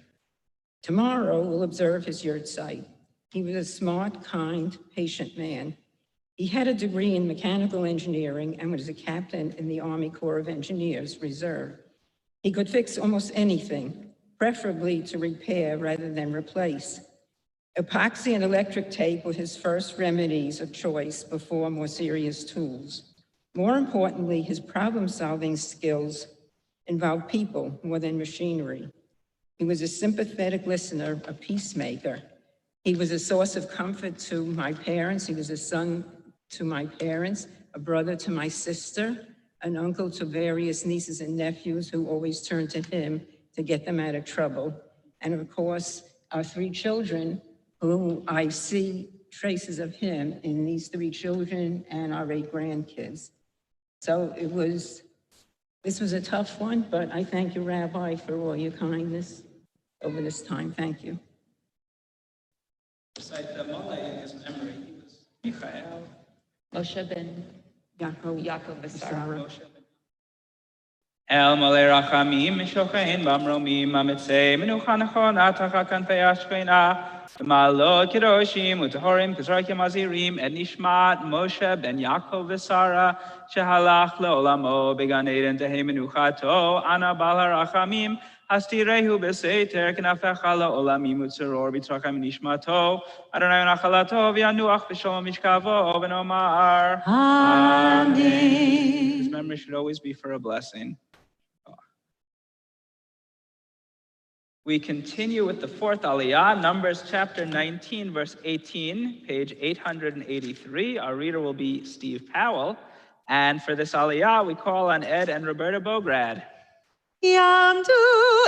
Tomorrow, we'll observe his yurtzeit. He was a smart, kind, patient man. He had a degree in mechanical engineering and was a captain in the Army Corps of Engineers Reserve. He could fix almost anything, preferably to repair rather than replace. Epoxy and electric tape were his first remedies of choice before more serious tools. More importantly, his problem-solving skills involved people more than machinery. He was a sympathetic listener, a peacemaker. He was a source of comfort to my parents. He was a son to my parents, a brother to my sister, an uncle to various nieces and nephews who always turned to him to get them out of trouble. And of course, our 3 children, who I see traces of him in these 3 children and our 8 grandkids. So this was a tough one, but I thank you, Rabbi, for all your kindness over this time. Thank you. Recite the Mole in his memory. He was Michael. Moshe ben Yaakov Basara. El Mole Rachamim, Mishochein, Bamromim, Mamitzei, Minuchanachon, Atacha Kanfei Ashkeina, Malot Kedoshim, Utahorim, Kazrakim Azirim, and Nishmat, Moshe ben Yaakov Vesara, Shehalach Leolamo, Began Eden Tehe Minuchato, Ana Bala Rachamim, Hastirehu Beseter, Knafecha Leolamim, Utzeror, Bitracham Nishmato, Adonai Nachalato, Vianuach, Vishom Mishkavo, Benomar. Amen. His memory should always be for a blessing. We continue with the 4th Aliyah, Numbers chapter 19, verse 18, page 883. Our reader will be Steve Powell. And for this Aliyah, we call on Ed and Roberta Bograd. Yamdu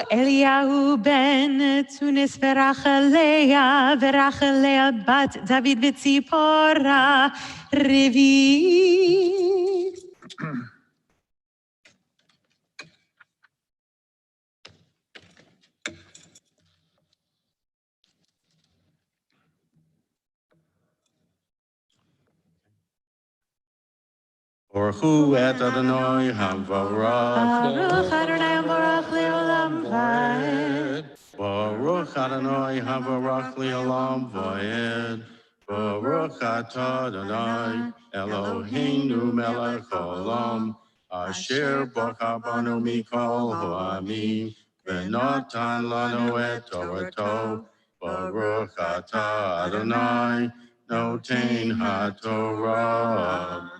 Eliyahu ben Tunis Verachelea bat David v'Tzipora Revi. Baruch et Adonai Havarach. Baruch Adonai Baruch Leolam Vaed. Baruch Adonai Havarach Leolam Vaed. Baruch atah Adonai Eloheinu melech haolam, asher baka banu mikol ha'amim, v'natan lanu et Torato. Baruch atah Adonai noten haTorah.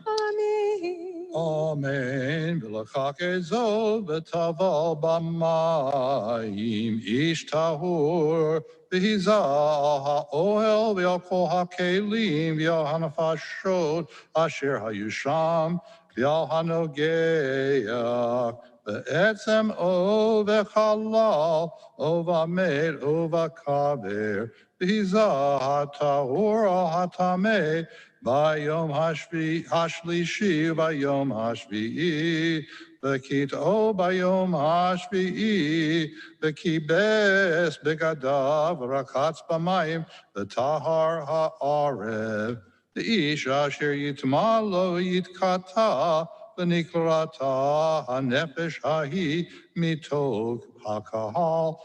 Amen. V'lachake zo v'taval b'mayim ish tahur v'hizah ha'ohel v'yal ha'kelim v'yal hanafashot asher hayusham v'yal hanogeach v'etzem o v'chalal o v'amed o v'kaver v'hizah ha'tahur ha'tameh Bayom Hashlishi, Bayom Hashvi'i, Bekito Bayom Hashvi'i, Bekibes Begadav, Rakatz Bamayim, the Tahar Ha'arev, the Ish Asher Yitmalo Yitkata, the Nikrata, Hanefesh Hahi, Mitok Hakahal,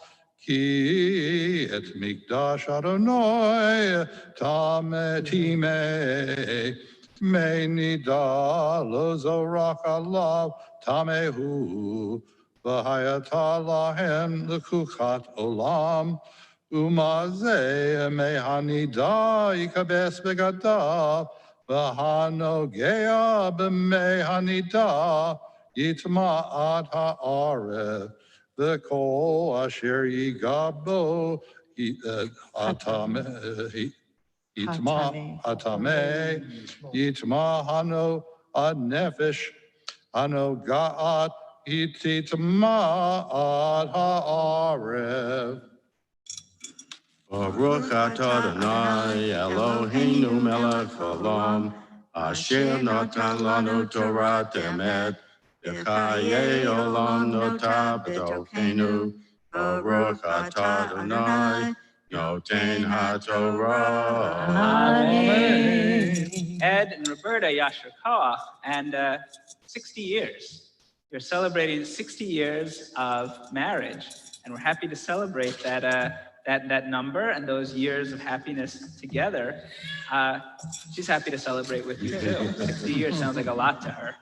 Ki et mikdash Adonai time nida lo zorak alav tamehu v'hayata lahem l'kuchat olam umazeh mehanida yikabes begadav v'hanogea b'mehanida yitma'at ha'aref the kol asher yigabo atame itma atame yitma hano ad nefesh hano ga'at ititma ad ha'arev. Baruch atah Adonai Eloheinu melech haolam, asher natan lanu Torah emet, v'chayei olam notah b'dorkeinu. Baruch atah Adonai noten haTorah. Amen. Ed and Roberta Yasher Koach, and 60 years. You're celebrating 60 years of marriage, and we're happy to celebrate that number and those years of happiness together. She's happy to celebrate with you too. 60 years sounds like a lot to her.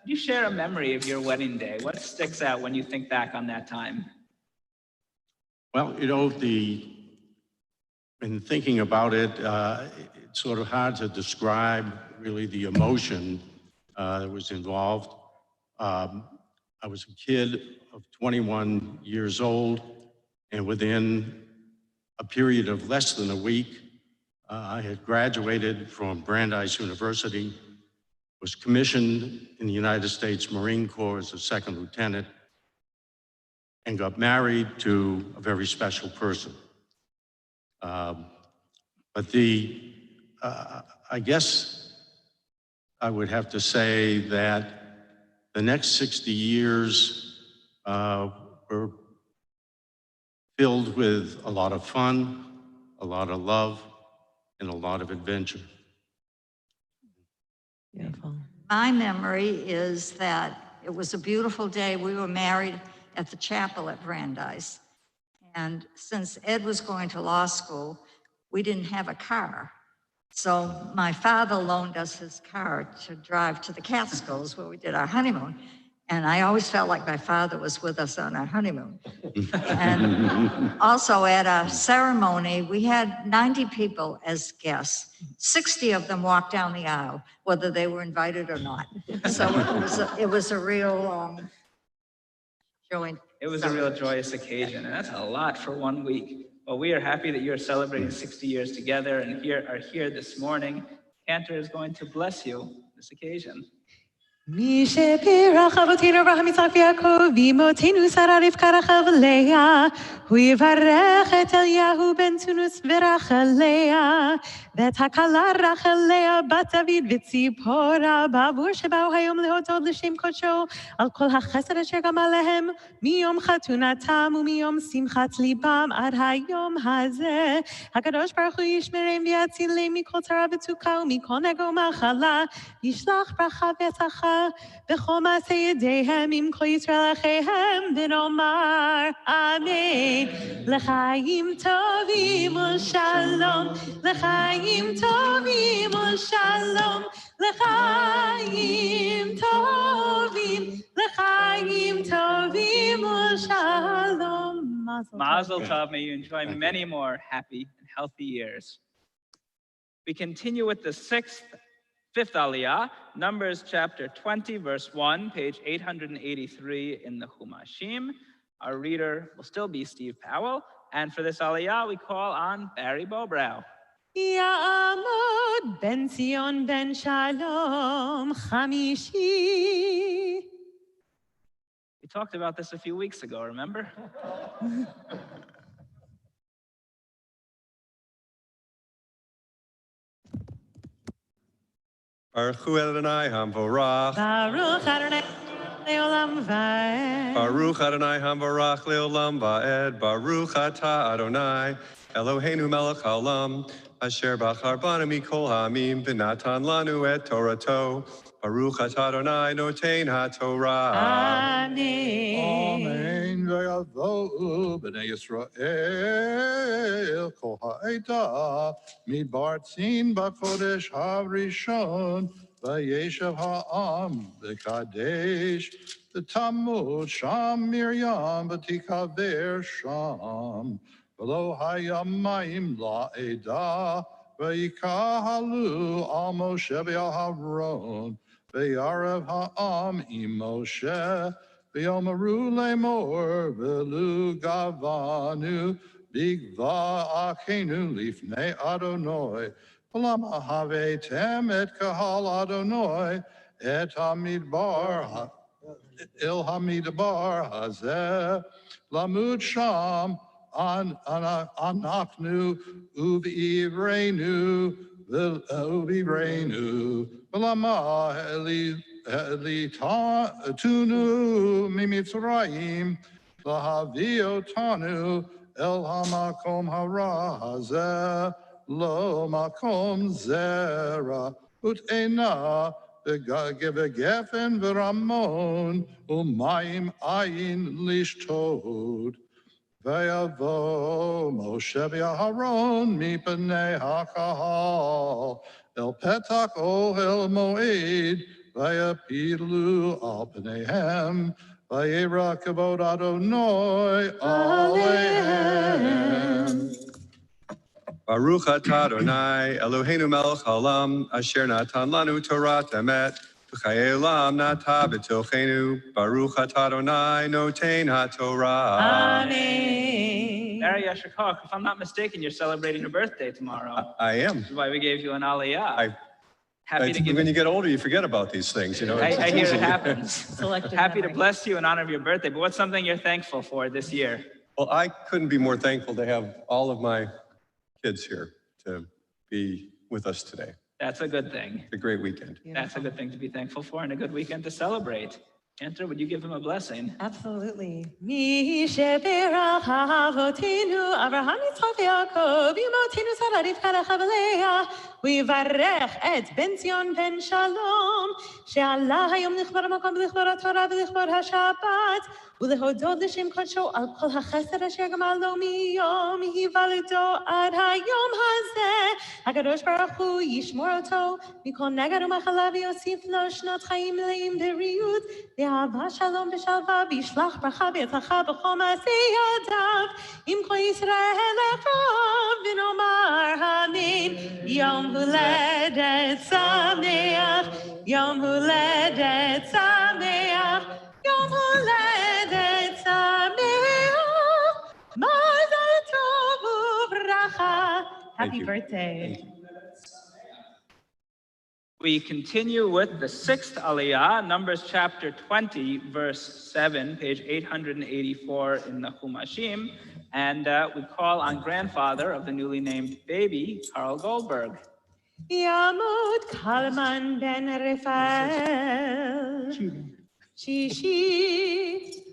You share a memory of your wedding day? What sticks out when you think back on that time? Well, you know, in thinking about it, it's sort of hard to describe really the emotion that was involved. I was a kid of 21 years old, and within a period of less than a week, I had graduated from Brandeis University, was commissioned in the United States Marine Corps as a second lieutenant, and got married to a very special person. But I guess I would have to say that the next 60 years were filled with a lot of fun, a lot of love, and a lot of adventure. Beautiful. My memory is that it was a beautiful day. We were married at the chapel at Brandeis. And since Ed was going to law school, we didn't have a car. So my father loaned us his car to drive to the Catskills where we did our honeymoon. And I always felt like my father was with us on our honeymoon. And also at our ceremony, we had 90 people as guests. 60 of them walked down the aisle, whether they were invited or not. So it was a real joint. It was a real joyous occasion, and that's a lot for 1 week. Well, we are happy that you're celebrating 60 years together and are here this morning. Cantor is going to bless you this occasion. מי שבירך אבותינו אברהם יצחק ויעקב ואמותינו שרה רבקה רחל ולאה, הוא יברך את אליהו בן תונוס ורחליה, ואת הכלה רחליה בת דוד וציפורה בעבור שבאו היום להודות לשם קודשו על כל החסד אשר גם עליהם מיום חתונתם ומיום שמחת ליבם עד היום הזה. הקדוש ברוך הוא ישמרם ויצילם מכל צרה ותוקה ומכל נגע ומחלה, ישלח ברכה והצלחה בכל מעשה ידיהם עם כל ישראל אחיהם, ונאמר אמן. לחיים טובים ושלום, לחיים טובים ושלום, לחיים טובים, לחיים טובים ושלום. Mazel tov, may you enjoy many more happy and healthy years. We continue with the 6th Fifth Aliyah, Numbers chapter 20, verse 1, page 883 in the Humashim. Our reader will still be Steve Powell. And for this Aliyah, we call on Barry Bobrow. Ya'amod ben Zion ben Shalom Chamishi. We talked about this a few weeks ago, remember? Baruch Hu Adonai Hamvorach. Baruch Adonai Leolam Vaed. Baruch Adonai Hamvorach Leolam Vaed. Baruch Atah Adonai Eloheinu Melech Haolam. Asher Bachar Banu Mikol Hamim V'natan Lanu et Torato. Baruch Atah Adonai Notein HaTorah. Amen. Amen. V'yavo'u b'nei Yisrael kol ha'eta midbar tzin b'kodesh harishon v'yeshav ha'am v'kadesh v'tamud sham Miriam v'tikaver sham v'lo hayamayim la'eda v'yikahalu al Moshe v'Aharon v'yarev ha'am im Moshe V'yomaru lemor v'lu gavanu bigva akenu lifnei Adonai v'lama havetem et kahal Adonai et hamidbar il hamidbar hazeh lamud sham anachnu uvivrenu v'lama Tunu mimitzrayim lahaviotanu el hamakom hara hazeh lo makom zera ut'ena gefen v'ramon umayim ayin lishtod v'yavo Moshe v'Aharon mipnei hakahal el petak ohel moed Vayapilu al pneihem, vayera kavod Adonai alehem. Baruch Atah Adonai Eloheinu Melech Haolam. Asher Natan Lanu Torah Emet. V'chayei Olam Nata B'tochenu. Baruch Atah Adonai Notein HaTorah. Amen. Barry Yasher Koch, if I'm not mistaken, you're celebrating your birthday tomorrow. I am. That's why we gave you an Aliyah. Happy to give When you get older, you forget about these things, you know. I hear it happens. Selective Happy to memory. bless you in honor of your birthday, but what's something you're thankful for this year? Well, I couldn't be more thankful to have all of my kids here to be with us today. That's a good thing. It's a great weekend. That's a good thing to be thankful for and a good weekend to celebrate. Enter, would you give him a blessing? Absolutely. Mi sheberach avotenu Avraham Yitzchak Yaakov Imotenu Sarah Rivka Lecha v'Leah ויברך את בן ציון בן שלום שעלה היום לכבוד המקום ולכבוד התורה ולכבוד השבת ולהודות לשם קודשו על כל החסד אשר גמל לו מיום היוולדו עד היום הזה. הקדוש ברוך הוא ישמור אותו מכל נגע ומחלה ויוסיף לו שנות חיים מלאים בריאות ואהבה שלום ושלווה וישלח ברכה והצלחה בכל מעשי ידיו עם כל ישראל לחוב ונאמר אמן. יום הולדת שמח, יום הולדת שמח, יום הולדת שמח, מזל טוב וברכה. Happy birthday. We continue with the sixth Aliyah, Numbers chapter 20, verse 7, page 884 in the Humashim. And we call on grandfather of the newly named baby, Carl Goldberg. Yamud Kalman ben Rafael. Shishi.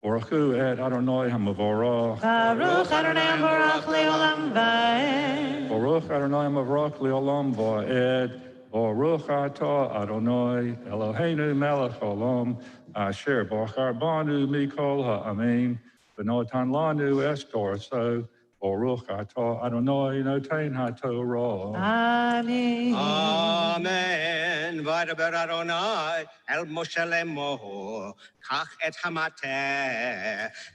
Baruch Hu et Adonai Hamavorach. Baruch Adonai Baruch Leolam Vaed. Baruch Adonai Hamavorach Leolam Vaed. Baruch Atah Adonai Eloheinu Melech Haolam. Asher Bachar Banu Mikol Ha'amim. V'notan Lanu Es Torah. Baruch atah Adonai noten haTorah. Amen. Amen. Vaydaber Adonai el Moshe לאמור, קח את המטה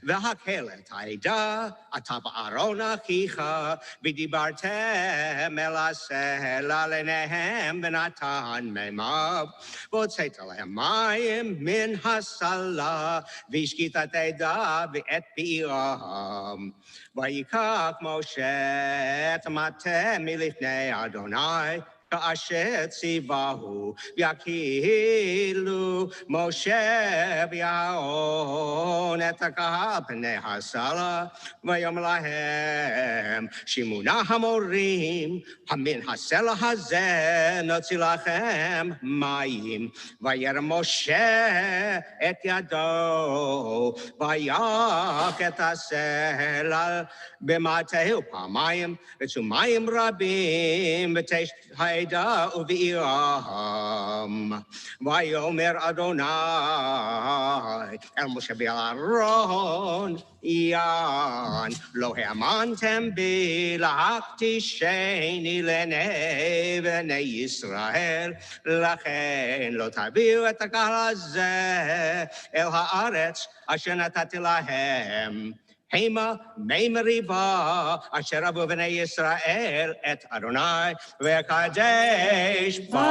והקל את העדה, אתה ואהרון אחיך, ודיברתם אל הסלע לעיניהם ונתן מימיו, והוצאת להם מים מן הסלע, והשקית את העדה ואת פעירם. ויקח משה את המטה מלפני אדוני, כאשר ציווהו, ויקהילו משה ואהרון את הקהל פני הסלע, ויאמר להם, שמונה המורים, מן הסלע הזה נוציא לכם מים. וירא משה את ידו, ויך את הסלע במטהו פעמיים, ויצאו מים רבים ותשת העדה ובעירם. ויאמר אדוני אל משה ואל אהרון, יען, לא האמנתם בי להכתישני לעיני בני ישראל, לכן לא תביאו את הקהל הזה אל הארץ אשר נתתי להם. המה מי מריבה אשר רבו בני ישראל את אדוני וקדש בם.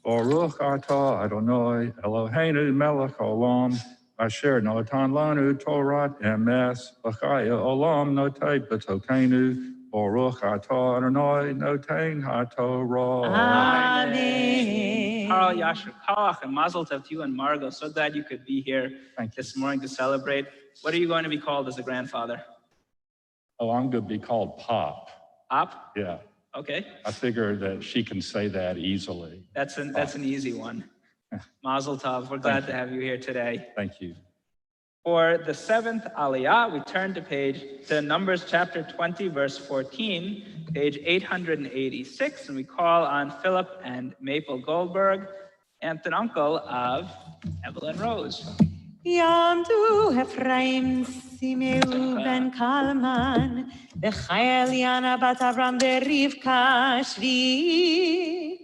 Baruch atah Adonai Eloheinu melech haolam, asher natan lanu Torat emes, v'chaya olam notei b'tokenu. Baruch atah Adonai noten haTorah. Amen. Carl, Yasher Koch, and Mazel Tov to you and Margot. So glad you could be here this morning to celebrate. What are you going to be called as a grandfather? Oh, I'm going to be called Pop. Pop? Yeah. Okay. I figure that she can say that easily. That's an easy one. Mazel Tov. We're glad to have you here today. Thank you. For the seventh Aliyah, we turn to Numbers chapter 20, verse 14, page 886, and we call on Philip and Maple Goldberg, aunt and uncle of Evelyn Rose. יעמדו אפרים שימאו בן קלמן, וחייל ינה בת אברהם ורבקה שבי.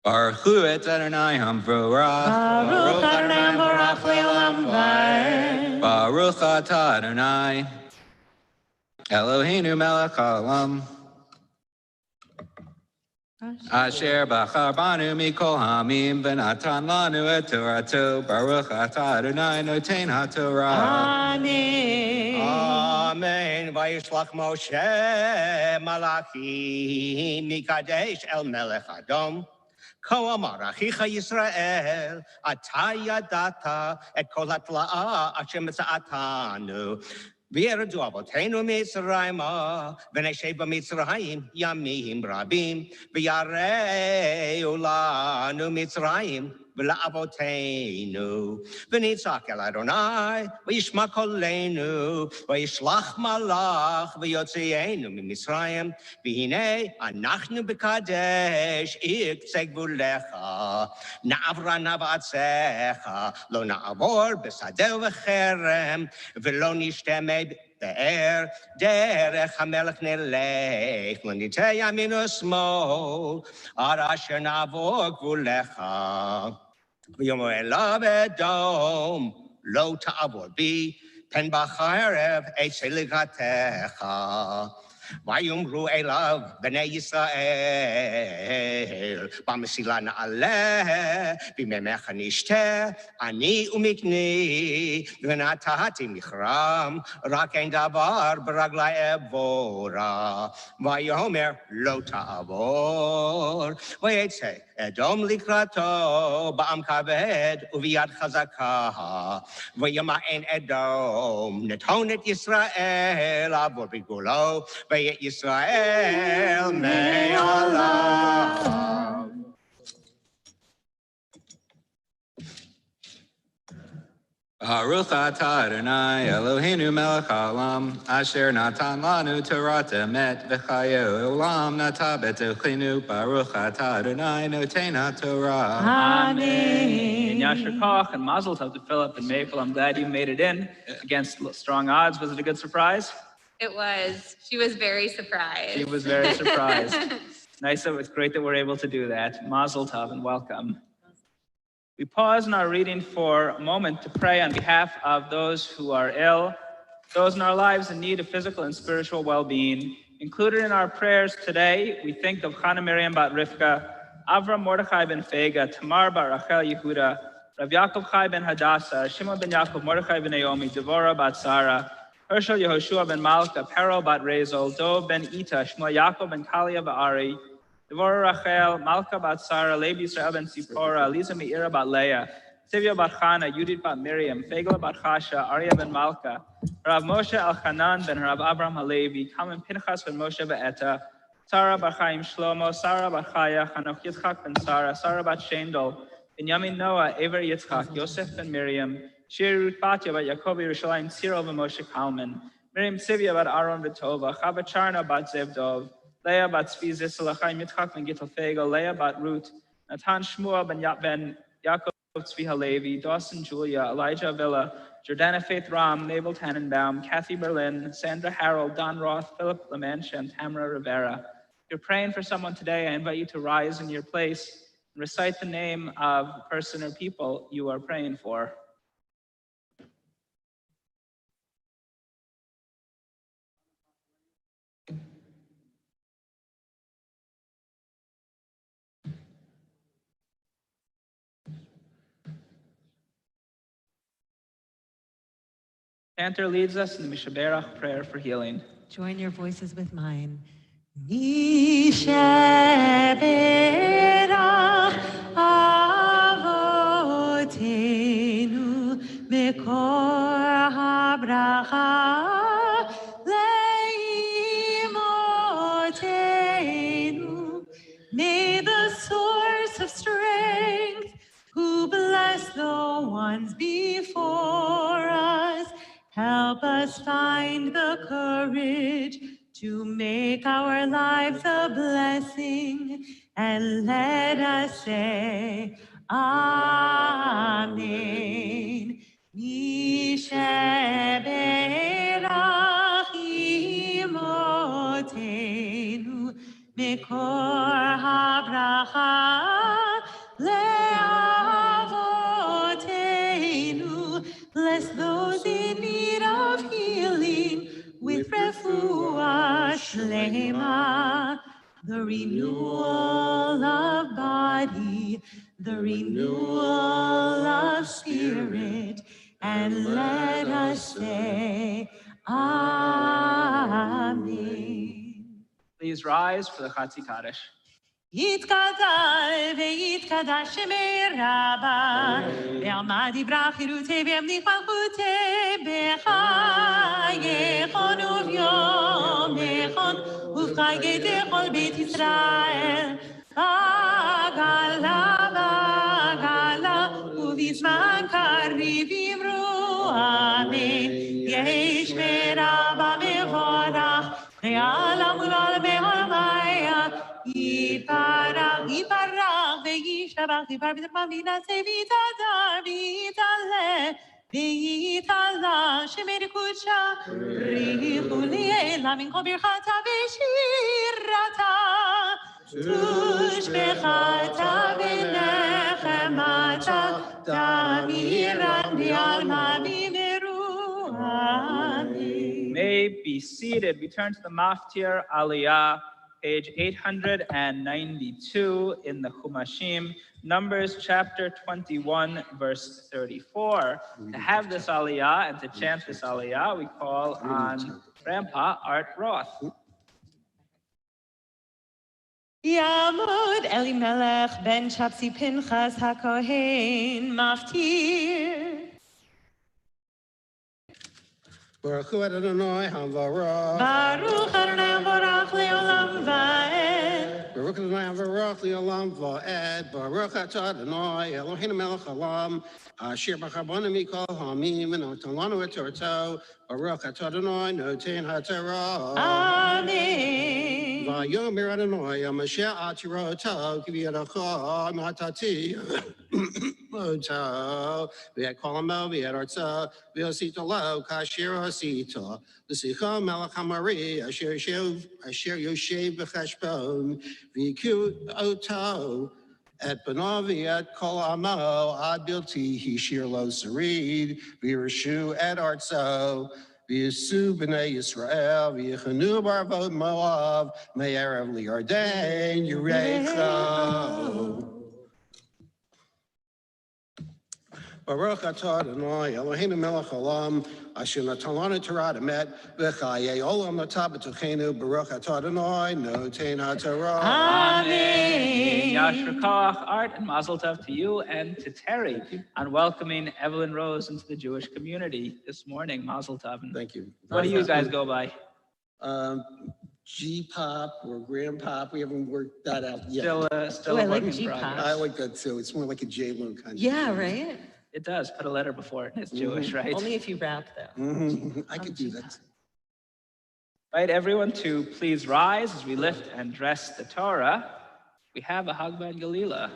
Baruch et Adonai hamvorach. ברוך אדוני המבורך לעולם ועד. Baruch atah Adonai Eloheinu melech haolam, asher bachar banu mikol hamim v'natan lanu et torato. Baruch atah Adonai noten haTorah. Amen. Amen. Vayishlach Moshe Malachi Mikadesh El Melech Adom. Ko amar achicha Yisrael, ata yadata et kol hatla'a asher mitza'atanu. V'yerdu avotenu mitzrayma, v'nesheb b'mitzrayim yamim rabim, v'yareu lanu mitzrayim, v'la'avotenu. V'nitzak el Adonai, v'yishma kolenu, v'yishlach malach, v'yotzienu mitzrayim, v'hinei anachnu b'kadesh iktzeg v'ulecha, na'avra na'vatzecha, lo na'avor b'sadeh v'cherem, v'lo nishteme באר דרך המלך נלך, לא ניטה ימין ושמאל, עד אשר נעבור גבולך. ויאמר אליו אדום, לא תעבור בי, פן בחרב אצא לקראתך. ויאמרו אליו בני ישראל, במסילה נעלה, במימיך נשתה, אני ומקני, ונתתי מכרם, רק אין דבר ברגלי אבורה. ויאמר לא תעבור, ויצא אדום לקראתו, בעם כבד וביד חזקה, וימאן אדום, נתון את ישראל עבור בגבולו, ואת ישראל מעליו. Baruch atah Adonai Eloheinu melech haolam asher natan lanu Torah emet v'chaye olam nata b'tochenu Baruch atah Adonai noten haTorah. Amen. Yasher Koch and Mazel Tov to Philip and Maple. I'm glad you made it in against strong odds. Was it a good surprise? It was. She was very surprised. She was very surprised. Nice. It's great that we're able to do that. Mazel Tov and welcome. We pause in our reading for a moment to pray on behalf of those who are ill, those in our lives in need of physical and spiritual well-being. Included in our prayers today, we think of Chana Miriam bat Rivka, Avram Mordechai ben Fega, Tamar bat Rachel Yehuda, Rav Yaakov Chai ben Hadassah, Shimon ben Yaakov, Mordechai ben Naomi, Devorah bat Sarah, Hershel Yehoshua ben Malka, Perel bat Rezel, Dov ben Ita, Shmuel Yaakov ben Kalia ba'Ari, Devorah Rachel, Malka bat Sarah, Levi Israel ben Sipora, Lisa Meira bat Leah, Tivya bat Chana, Yudit bat Miriam, Fegla bat Chasha, Arya ben Malka, Rav Moshe Elchanan ben Rav Abraham Halevi, Kamen Pinchas ben Moshe be'eta, Sarah bat Chaim Shlomo, Sarah bat Chaya, Chanoch Yitzchak ben Sarah bat Shendel, Binyamin Noah, Ever Yitzchak, Yosef ben Miriam, Shir Ruth Batya bat Yaakov Yerushalayim, Cyril ben Moshe Kalman, Miriam Tzivya bat Aaron Vitova, Chava Charna bat Zevdov, Leah bat Tzvi Zisla, Chaim Yitzchak ben Gittel Fegel, Leah bat Ruth, Natan Shmuel ben Yaakov Tzvi Halevi, Dawson Julia, Elijah Villa, Jordana Faith Ram, Mabel Tannenbaum, Kathy Berlin, Sandra Harold, Don Roth, Philip Lamanche, and Tamara Rivera. If you're praying for someone today, I invite you to rise in your place and recite the name of the person or people you are praying for. Cantor leads us in the Mishaberach prayer for healing. Join your voices with mine. Mishaberach avotenu mekor habracha leimotenu. May the source of strength, who bless the ones before us, help us find the courage to make our lives a blessing, and let us say, Amen. Mishaberach imotenu mekor habracha leavotenu. Bless those in need of healing with refuah shlema, the renewal of body, the renewal of spirit, and let us say, Amen. Please rise for the Chatzi Kaddish. יתגדל ויתקדש שמי רבה, ועמד יברח חירותי וימליך מלכותי בחייכון וביומכון ובחגי כל בית ישראל, בעגלה ובזמן קריב אמרו אמן. יש מרבה מבורך ועלם ולעלם העלמיה, יפרח וישתבח יפר בתרמם וינשא ויתהדר ויתעלה ויתעלה שמי קודשה בריחו לעילה מן כל ברכתה ושירתה תושבחתה ונחמתה תמירן בעלמא במהרו אמן. May be seated. We turn to the Maftir Aliyah, page 892 in the Chumashim, Numbers chapter 21, verse 34. To have this Aliyah and to chant this Aliyah, we call on Grandpa Art Roth. Yamud Elimelech ben Chapsi Pinchas HaKohen Maftir. Baruch Adonai Hamvarah. Baruch Adonai Borach Leolam Vaed. Baruch Adonai Baruch Le'olam Va'ed Baruch Atah Adonai Eloheinu Melech Haolam Asher B'charbonim Mikol Ha'amim V'noten Lanu Et Torto Baruch Atah Adonai Noten HaTorah. Amen. Vayomer Adonai Mashiach Atiroto Kiviyadacha Matati Moto V'Kolamo V'Artza V'Osita Lo Kasher Osita L'Sicha Melech Hamari Asher Yoshev B'Cheshbon V'Ku Oto at Banavi at Kol Amo Ad Bilti Hishir Lo Sarid V'Yishu at Artzo V'Yisu B'nai Yisrael V'Yichanu Barvot Moav Me'erev Li'Ardain Yerecho. Baruch atah Adonai Eloheinu melech haolam asher natan lanu Torah emet v'chayei olam nata b'tochenu Baruch atah Adonai noten haTorah. Amen. Yashar Koach, Art, and Mazel Tov to you and to Terry on welcoming Evelyn Rose into the Jewish community this morning. Mazel Tov. Thank you. What do you guys go by? G-pop or grandpop. We haven't worked that out yet. Still I a like work in G-pop. progress. I like that too. It's more like a J-Lo kind of Yeah, thing. right? It does. Put a letter before it. It's Jewish, right? Only if you rap, though. I could do that. Invite everyone to please rise as we lift and dress the Torah. We have a Hagba and Galila.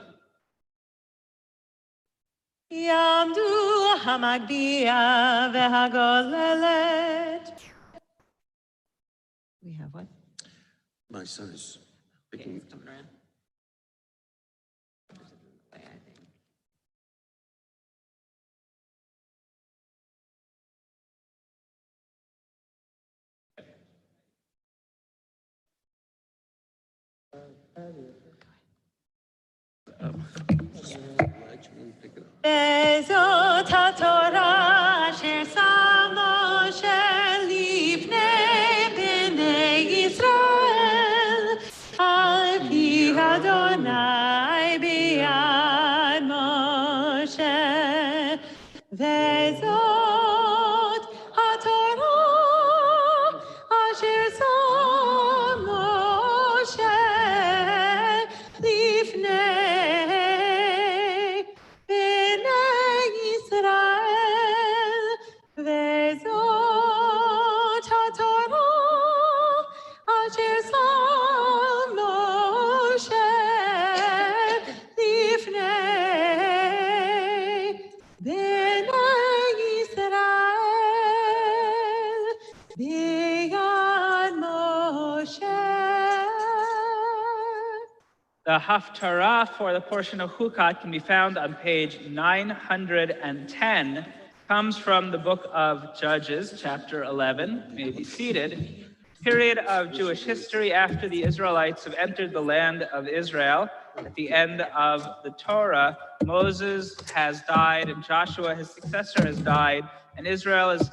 Yamdu hamagbiya v'hagolelet. We have what? My son is picking. Coming around. Bezot HaTorah asher sam Moshe lifnei bnei Yisrael al pi Adonai biyad Moshe. Bezot HaTorah asher sam Moshe lifnei וזאת התורה אשר שם משה לפני בני ישראל ביד משה. The Haftarah for the portion of Chukat can be found on page 910. Comes from the book of Judges, chapter 11. You may be seated. Period of Jewish history after the Israelites have entered the land of Israel. At the end of the Torah, Moses has died and Joshua, his successor, has died. And Israel is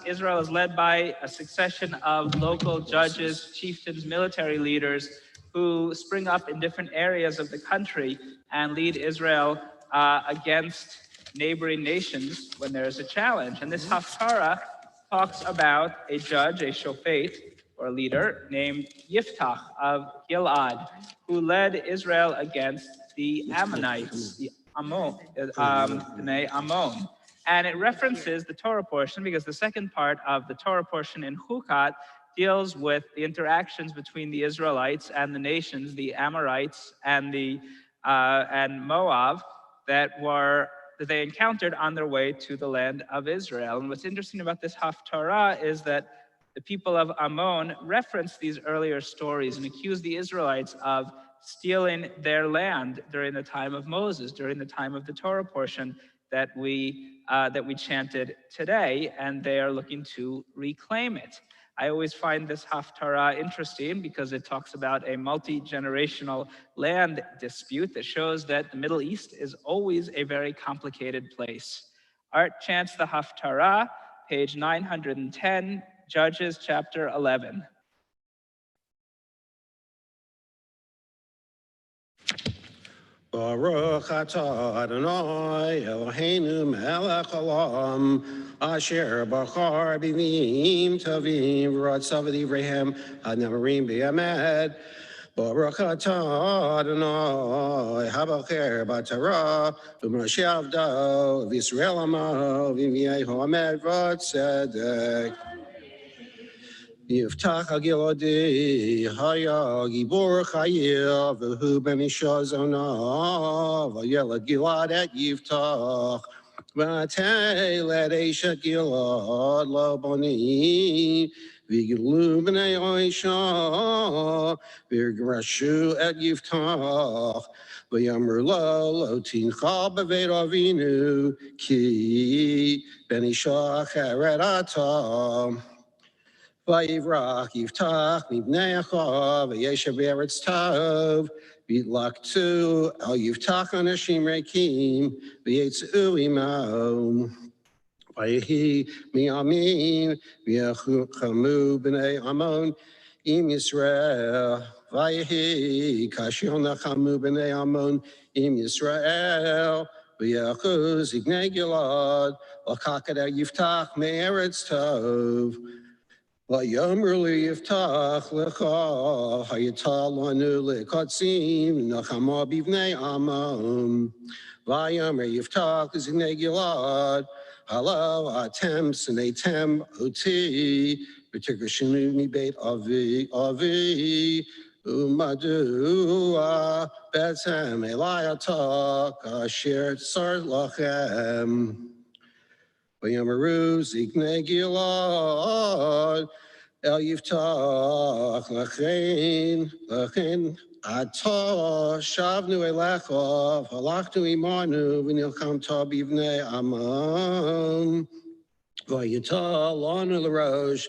led by a succession of local judges, chieftains, military leaders who spring up in different areas of the country and lead Israel against neighboring nations when there is a challenge. And this Haftarah talks about a judge, a shofet, or a leader named Yiftach of Gilad, who led Israel against the Ammonites, the Ammon. And it references the Torah portion because the second part of the Torah portion in Chukat deals with the interactions between the Israelites and the nations, the Amorites and Moab, that they encountered on their way to the land of Israel. And what's interesting about this Haftarah is that the people of Ammon reference these earlier stories and accuse the Israelites of stealing their land during the time of Moses, during the time of the Torah portion that we chanted today, and they are looking to reclaim it. I always find this Haftarah interesting because it talks about a multi-generational land dispute that shows that the Middle East is always a very complicated place. Art chants the Haftarah, page 910, Judges chapter 11. Baruch atah Adonai Eloheinu melech haolam asher bachar b'nim tovim v'ratzav v'divreihem hanemarim b'yamed Baruch atah Adonai, habacher b'Torah, u'mashiach do, v'Yisrael amo, v'yimei ha'amed v'tzedek. Yiftach ha'giladi, haya gibor chayil, v'hu ben isha zona, v'yelad gilad et Yiftach. V'atei led Esha Gilad lo boni, v'gilu b'nei Oisha, v'yirgrashu et Yiftach, v'yamru lo tincha b'veit avinu, ki ben Isha acheret atah. Vayivrach Yiftach mibnei Achav v'yeshav be'eretz tov v'yitlaktu al Yiftach anashim reikim v'yitz'u imo Vayihi miyamin v'yachamu b'nei Ammon im Yisrael Vayihi kashil nachamu b'nei Ammon im Yisrael v'yachu zignei Gilad l'kaket Yiftach me'eretz tov Vayomer li yiftach lecha hayita lanu lekatzim nachama bivnei Ammon. Vayomer yiftach zignei Gilad halo atem senetem oti v'tigrashinu mi beit avi umadua betzem eliatak asher tsar lachem. Vayomeru zignei Gilad El Yiftach Lachen Atah Shavnu Elecha Halachnu Imanu V'nilcham Bivnei Ammon Vayita Lanu L'Rosh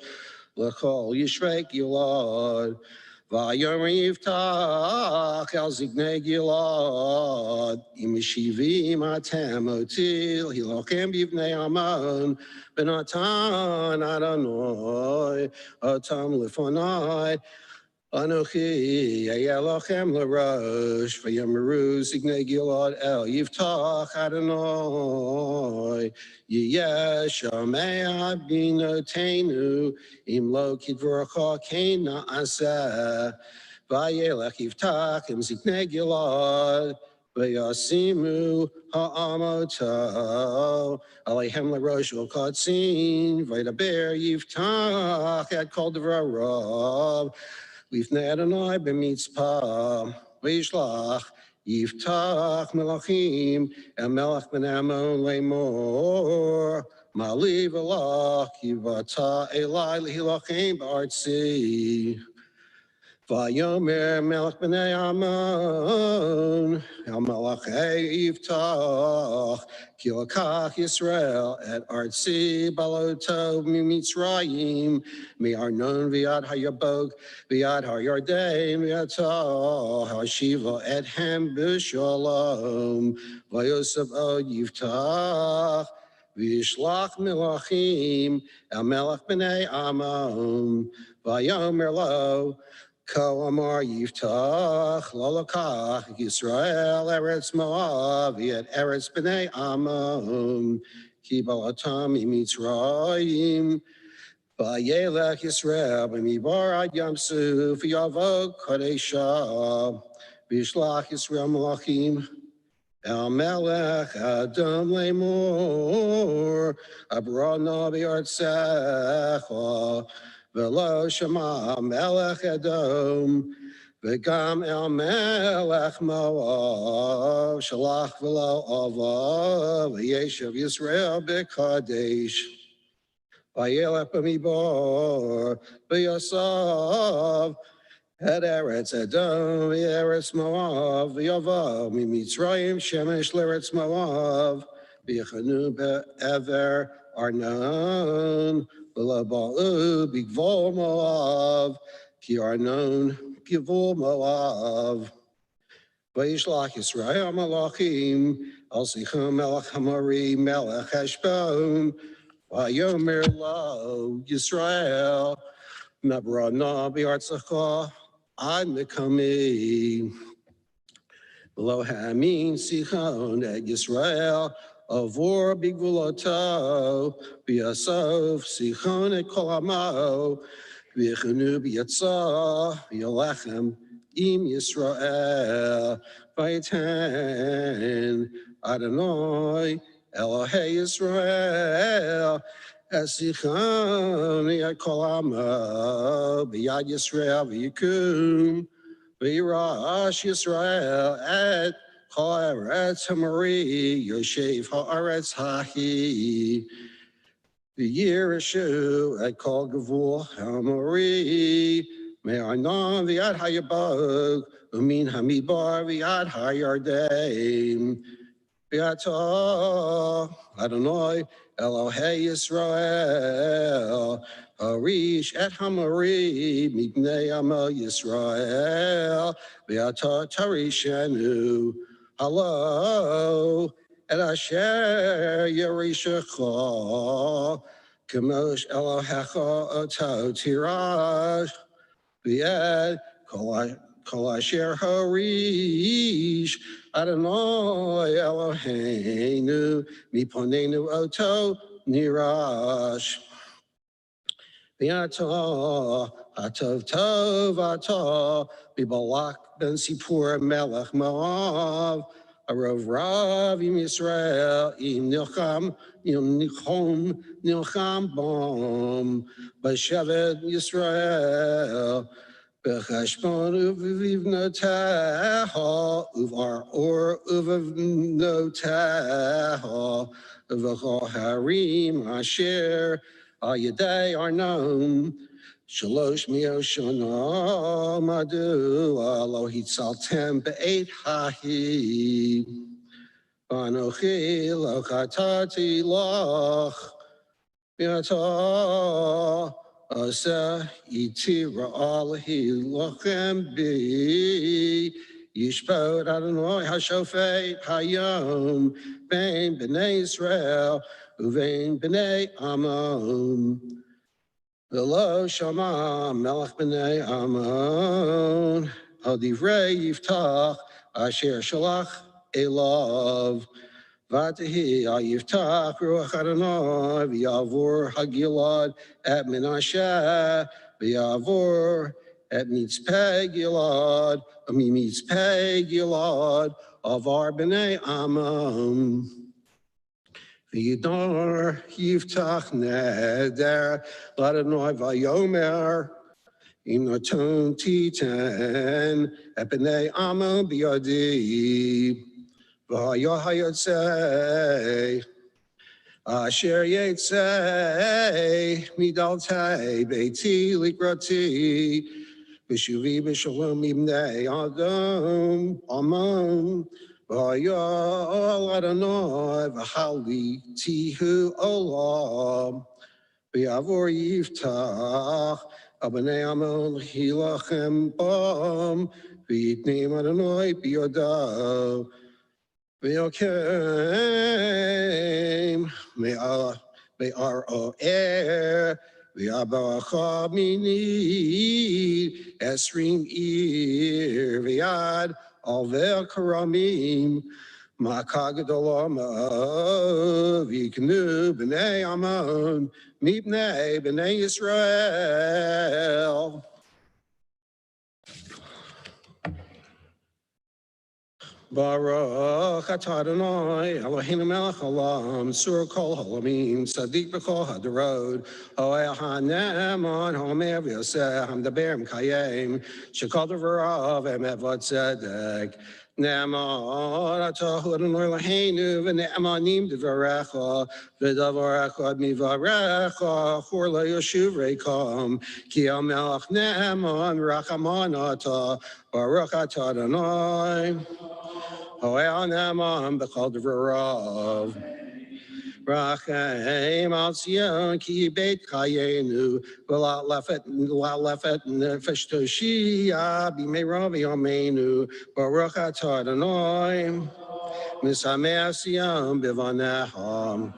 L'Chol Yishrek Gilad Vayomer Yiftach El Zignei Gilad Im Yishivim Atem Otil Hilochem Bivnei Ammon Benatan Adonai Atam Lefonai Anochi Yelochem L'Rosh Vayomeru Zignei Gilad El Yiftach Adonai Yesh Amei Binotenu Im Lo Kidvorcha Kein Na'aseh Vayelech Yiftach Im Zignei Gilad Vayasimu Ha'amoto Alehem L'Rosh V'Katzin Vaydaber Yiftach Et Kol Devarav Lifnei Adonai b'mitzpah v'yishlach Yiftach melachim el melech ben Ammon le'mor ma'ali v'lach yivata elai l'hilachim b'artzi Vayomer melech b'nei Ammon el melachei Yiftach ki lakach Yisrael et artzi balotov mitzrayim mi'arnon v'yad hayabok v'yad hayarden v'yatah hashiva et hem b'shalom v'yosef od Yiftach v'yishlach melachim el melech b'nei Ammon vayomer lo Ko amar Yiftach lo lakach Yisrael eretz Moav et eretz b'nei Ammon ki balatam mitzrayim vayelech Yisrael b'midbar ad Yam Suf yavog kadesha v'yishlach Yisrael malachim El melech Adam le'mor abrana b'artzecha V'lo shema melech Edom, v'gam el melech Moav, shalach v'lo ava, v'yeshav Yisrael b'kadesh. V'yelech b'midbar, v'yasav, et eretz Edom, v'eretz Moav, v'yavav, mimitzrayim shemesh l'eretz Moav, v'yechanu be'ever Arnon, V'laba'u b'gvol Moav, ki Arnon givol Moav. V'yishlach Yisrael malachim, al Sichon melech Hamori melech Heshbon, v'yomer lo Yisrael, nabrana b'artzecha ad mekami. V'lo ha'amin Sichon et Yisrael, Avor bigvuloto, v'yasov Sichon et kol hamo, v'yechanu b'yatzah, v'yalechem Im Yisrael, Vayten Adonai, Elohei Yisrael, Esicham Yad Kol Amo, B'Yad Yisrael V'Yikum, V'Yirash Yisrael et Kol Eretz Hamari, Yoshev Haaretz Hahi, V'Yirashu et Kol Gavul Hamari, Me'anon V'Yad Hayabog, Umin Hamidbar V'Yad Hayardeim, V'Yata Adonai Elohei Yisrael, Harish et Hamari, Mipnei Amo Yisrael, V'Yata Tarishenu, Halo, et Asher Yerishecha, Kemosh Elohecha Oto Tirash, V'Yed Kol Asher Harish, Adonai Eloheinu, Miponenu Oto Nirash. V'yata Hatov Tov Ata, Bibalak Ben Sipur Melech Moav, Arov Rav Im Yisrael, Im Nilcham Bom, B'Shevet Yisrael, B'chashbon uvivnoteha, uvar or uvivnoteha, uvachol harim asher ayadei arnon, shalosh mioshana madu alo hitzaltem be'et hahi, vanochi lo chatati loch, Yata Asa Itira Alahi Lochem Bi Yishpot Adonai Hashofet Hayom Ben Bnei Israel Uvein Bnei Ammon V'lo Shama Melech Bnei Ammon Hadivrei Yiftach Asher Shalach Elav Vatahi Yiftach Ruach Adonai V'yavor Hagilad at Menashe V'yavor at Mitzpeh Gilad Mitzpeh Gilad Avar B'nei Ammon V'yidor Yiftach Neder L'Adonai V'yomer Im Naton Titan at B'nei Ammon B'yadi V'hayotzei, Asher yetzei, midaltei, beiti likrati, v'shuvi b'shalom ibnei Adam, Amen. V'hayol Adonai, v'hali tihu olam, v'yavor yiftach, abnei Ammon hilachem bam, v'yitneim Adonai b'yodav. V'yokem me'ar v'yabacha mini esrim ir v'yad alvel karamim ma'kagadolama v'yiknu b'nei Ammon mipnei b'nei Yisrael. Baruch atah Adonai Eloheinu melech haolam, sur kol haolamim, tzaddik b'kol hadarod, ho'el ha'ne'eman ha'omer v'yoseh, ha'medaber m'kayim, shekol devarav emet v'tzedek. Ne'eman atahu Adonai Eloheinu, v'ne'emanim devarecha, v'davarecha mivarecha, chor lo yoshuv reikam, ki ha'melech ne'eman rachaman atah, baruch atah Adonai. Ho'el ne'eman b'chol devarav. Rachem al Zion ki beit chayenu v'la lefet nefesh toshia b'meira v'yameinu baruch atah Adonai misameach Zion b'vanecha.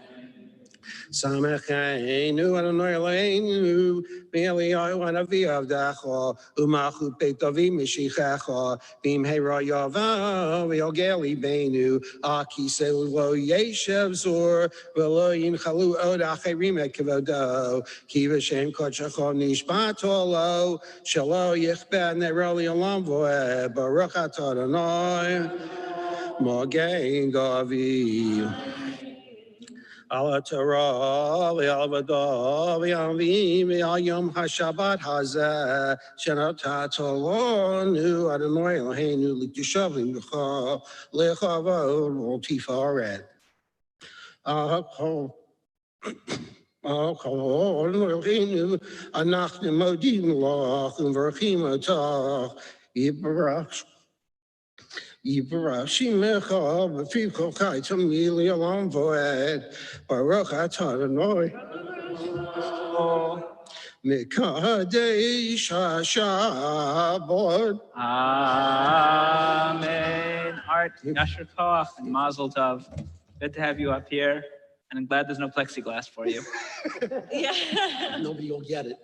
Samecheinu Adonai Eloheinu V'Eliyahu Hanavi Avdecha U'Malchut Beit David Mashiachecha V'Imheira Yava V'Yogel Libeinu Akiseu Lo Yeshev Zur V'Lo Yinchalu Od Acherim Ekevodo Ki V'Shem Kodshecha Nishbat Lo Shelo Yichbed Nero Li'olam Vo'ed Baruch Atah Adonai Magen David Ala Torah, Ve'al V'dah, Ve'al V'im, Ve'al Yom HaShabbat Hazeh, Shenata Tolonu, Adonai Eloheinu, L'Tishav L'Cha, L'Chavod, L'Tifaret. Adonai Eloheinu, Anachnu Modim Lach, U'Mverchim Otach, Yibarach Shimecha b'fi kol chai tamili olam voed Baruch atah Adonai Mikadesh HaShabbat. Amen. Art, Yasher Koach, and Mazel Tov. Good to have you up here, and I'm glad there's no plexiglass for you. Yeah. Nobody will get it.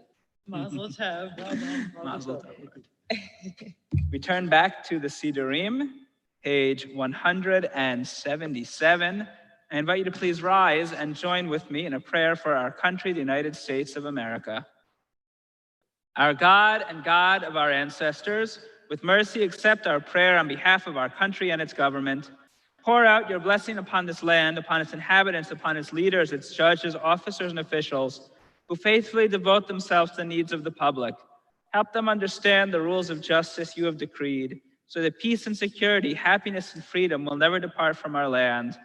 Mazel tov. Well done. Mazel Tov. We turn back to the Sidurim, page 177. I invite you to please rise and join with me in a prayer for our country, the United States of America. Our God and God of our ancestors, with mercy accept our prayer on behalf of our country and its government. Pour out your blessing upon this land, upon its inhabitants, upon its leaders, its judges, officers, and officials, who faithfully devote themselves to the needs of the public. Help them understand the rules of justice you have decreed, so that peace and security, happiness and freedom will never depart from our land.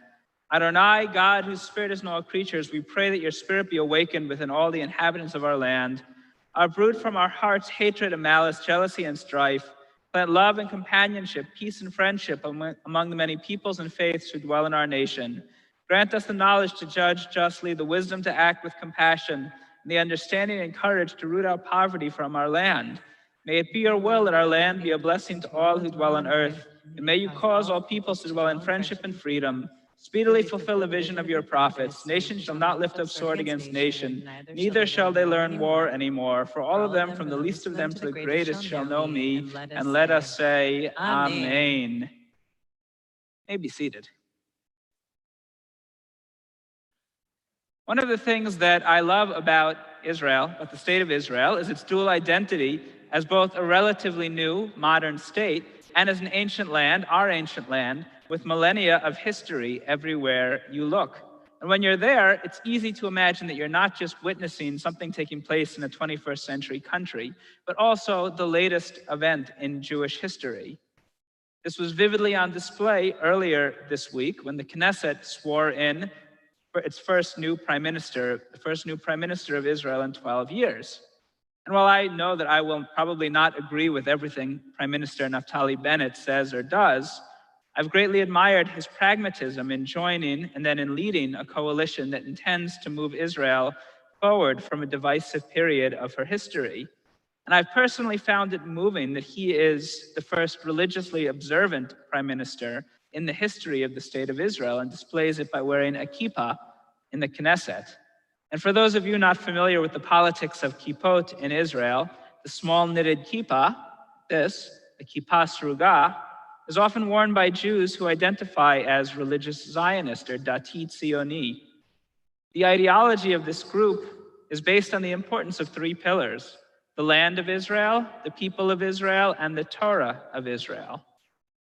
Adonai, God, whose spirit is in all creatures, we pray that your spirit be awakened within all the inhabitants of our land. Uproot from our hearts hatred and malice, jealousy and strife. Plant love and companionship, peace and friendship among the many peoples and faiths who dwell in our nation. Grant us the knowledge to judge justly, the wisdom to act with compassion, and the understanding and courage to root out poverty from our land. May it be your will that our land be a blessing to all who dwell on earth, and may you cause all peoples to dwell in friendship and freedom. Speedily fulfill the vision of your prophets. Nation shall not lift up sword against nation, neither shall they learn war anymore. For all of them, from the least of them to the greatest, shall know me. And let us say, Amen. May be seated. One of the things that I love about Israel, about the state of Israel, is its dual identity as both a relatively new, modern state and as an ancient land, our ancient land, with millennia of history everywhere you look. And when you're there, it's easy to imagine that you're not just witnessing something taking place in a 21st century country, but also the latest event in Jewish history. This was vividly on display earlier this week when the Knesset swore in for its first new prime minister, the first new prime minister of Israel in 12 years. And while I know that I will probably not agree with everything Prime Minister Naftali Bennett says or does, I've greatly admired his pragmatism in joining and then in leading a coalition that intends to move Israel forward from a divisive period of her history. And I've personally found it moving that he is the first religiously observant prime minister in the history of the state of Israel and displays it by wearing a kippah in the Knesset. And for those of you not familiar with the politics of kippot in Israel, the small knitted kippah, the kippah sruga, is often worn by Jews who identify as religious Zionist or Dati Tzioni. The ideology of this group is based on the importance of three pillars: the land of Israel, the people of Israel, and the Torah of Israel.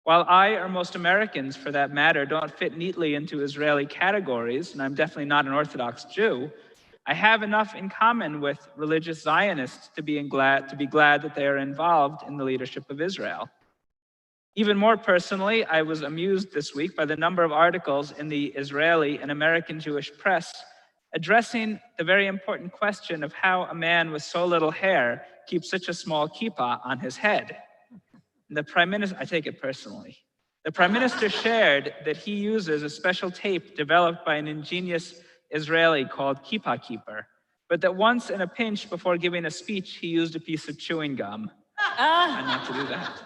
While I, or most Americans for that matter, don't fit neatly into Israeli categories, and I'm definitely not an Orthodox Jew, I have enough in common with religious Zionists to be glad that they are involved in the leadership of Israel. Even more personally, I was amused this week by the number of articles in the Israeli and American Jewish press addressing the very important question of how a man with so little hair keeps such a small kippah on his head. And the Prime Minister, I take it personally. The Prime Minister shared that he uses a special tape developed by an ingenious Israeli called Kippah Keeper, but that once in a pinch before giving a speech, he used a piece of chewing gum. Try not to do that.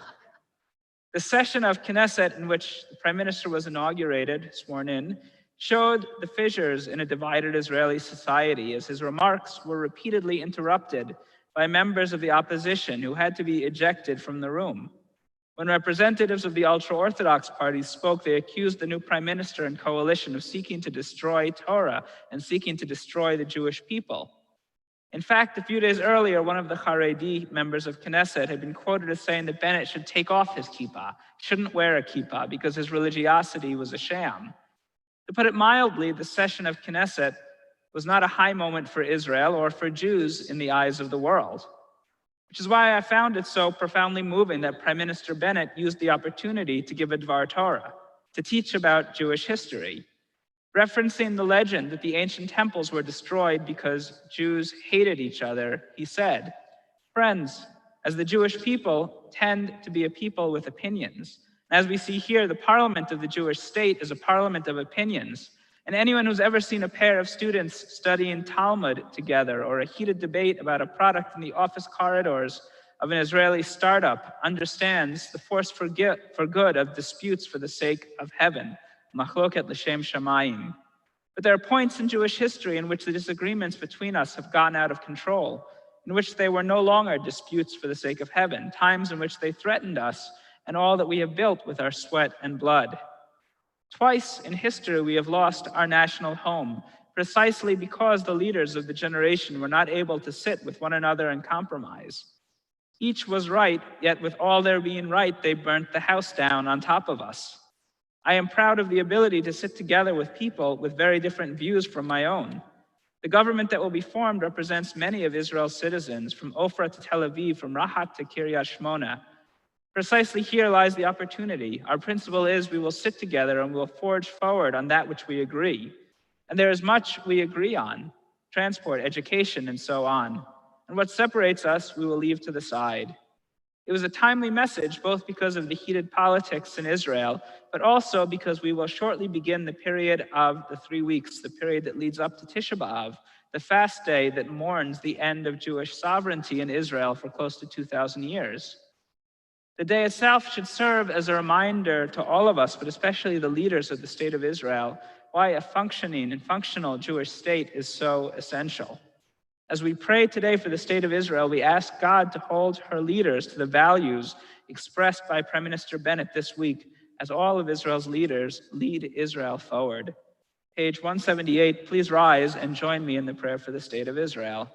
The session of Knesset in which the Prime Minister was inaugurated, sworn in, showed the fissures in a divided Israeli society as his remarks were repeatedly interrupted by members of the opposition who had to be ejected from the room. When representatives of the ultra-Orthodox parties spoke, they accused the new prime minister and coalition of seeking to destroy Torah and seeking to destroy the Jewish people. In fact, a few days earlier, one of the Haredi members of Knesset had been quoted as saying that Bennett should take off his kippah, shouldn't wear a kippah because his religiosity was a sham. To put it mildly, the session of Knesset was not a high moment for Israel or for Jews in the eyes of the world. Which is why I found it so profoundly moving that Prime Minister Bennett used the opportunity to give a Dvar Torah, to teach about Jewish history, referencing the legend that the ancient temples were destroyed because Jews hated each other. He said, "Friends, as the Jewish people tend to be a people with opinions, as we see here, the parliament of the Jewish state is a parliament of opinions. And anyone who's ever seen a pair of students studying Talmud together or a heated debate about a product in the office corridors of an Israeli startup understands the force for good of disputes for the sake of heaven, machloket l'shem shamayim. But there are points in Jewish history in which the disagreements between us have gotten out of control, in which they were no longer disputes for the sake of heaven, times in which they threatened us and all that we have built with our sweat and blood. Twice in history, we have lost our national home, precisely because the leaders of the generation were not able to sit with one another and compromise. Each was right, yet with all their being right, they burnt the house down on top of us. I am proud of the ability to sit together with people with very different views from my own. The government that will be formed represents many of Israel's citizens, from Ofra to Tel Aviv, from Rahat to Kiryat Shmona. Precisely here lies the opportunity. Our principle is we will sit together and we will forge forward on that which we agree. And there is much we agree on: transport, education, and so on. And what separates us, we will leave to the side. It was a timely message, both because of the heated politics in Israel, but also because we will shortly begin the period of the 3 weeks, the period that leads up to Tisha B'Av, the fast day that mourns the end of Jewish sovereignty in Israel for close to 2,000 years. The day itself should serve as a reminder to all of us, but especially the leaders of the state of Israel, why a functioning and functional Jewish state is so essential. As we pray today for the state of Israel, we ask God to hold her leaders to the values expressed by Prime Minister Bennett this week, as all of Israel's leaders lead Israel forward. Page 178, please rise and join me in the prayer for the state of Israel.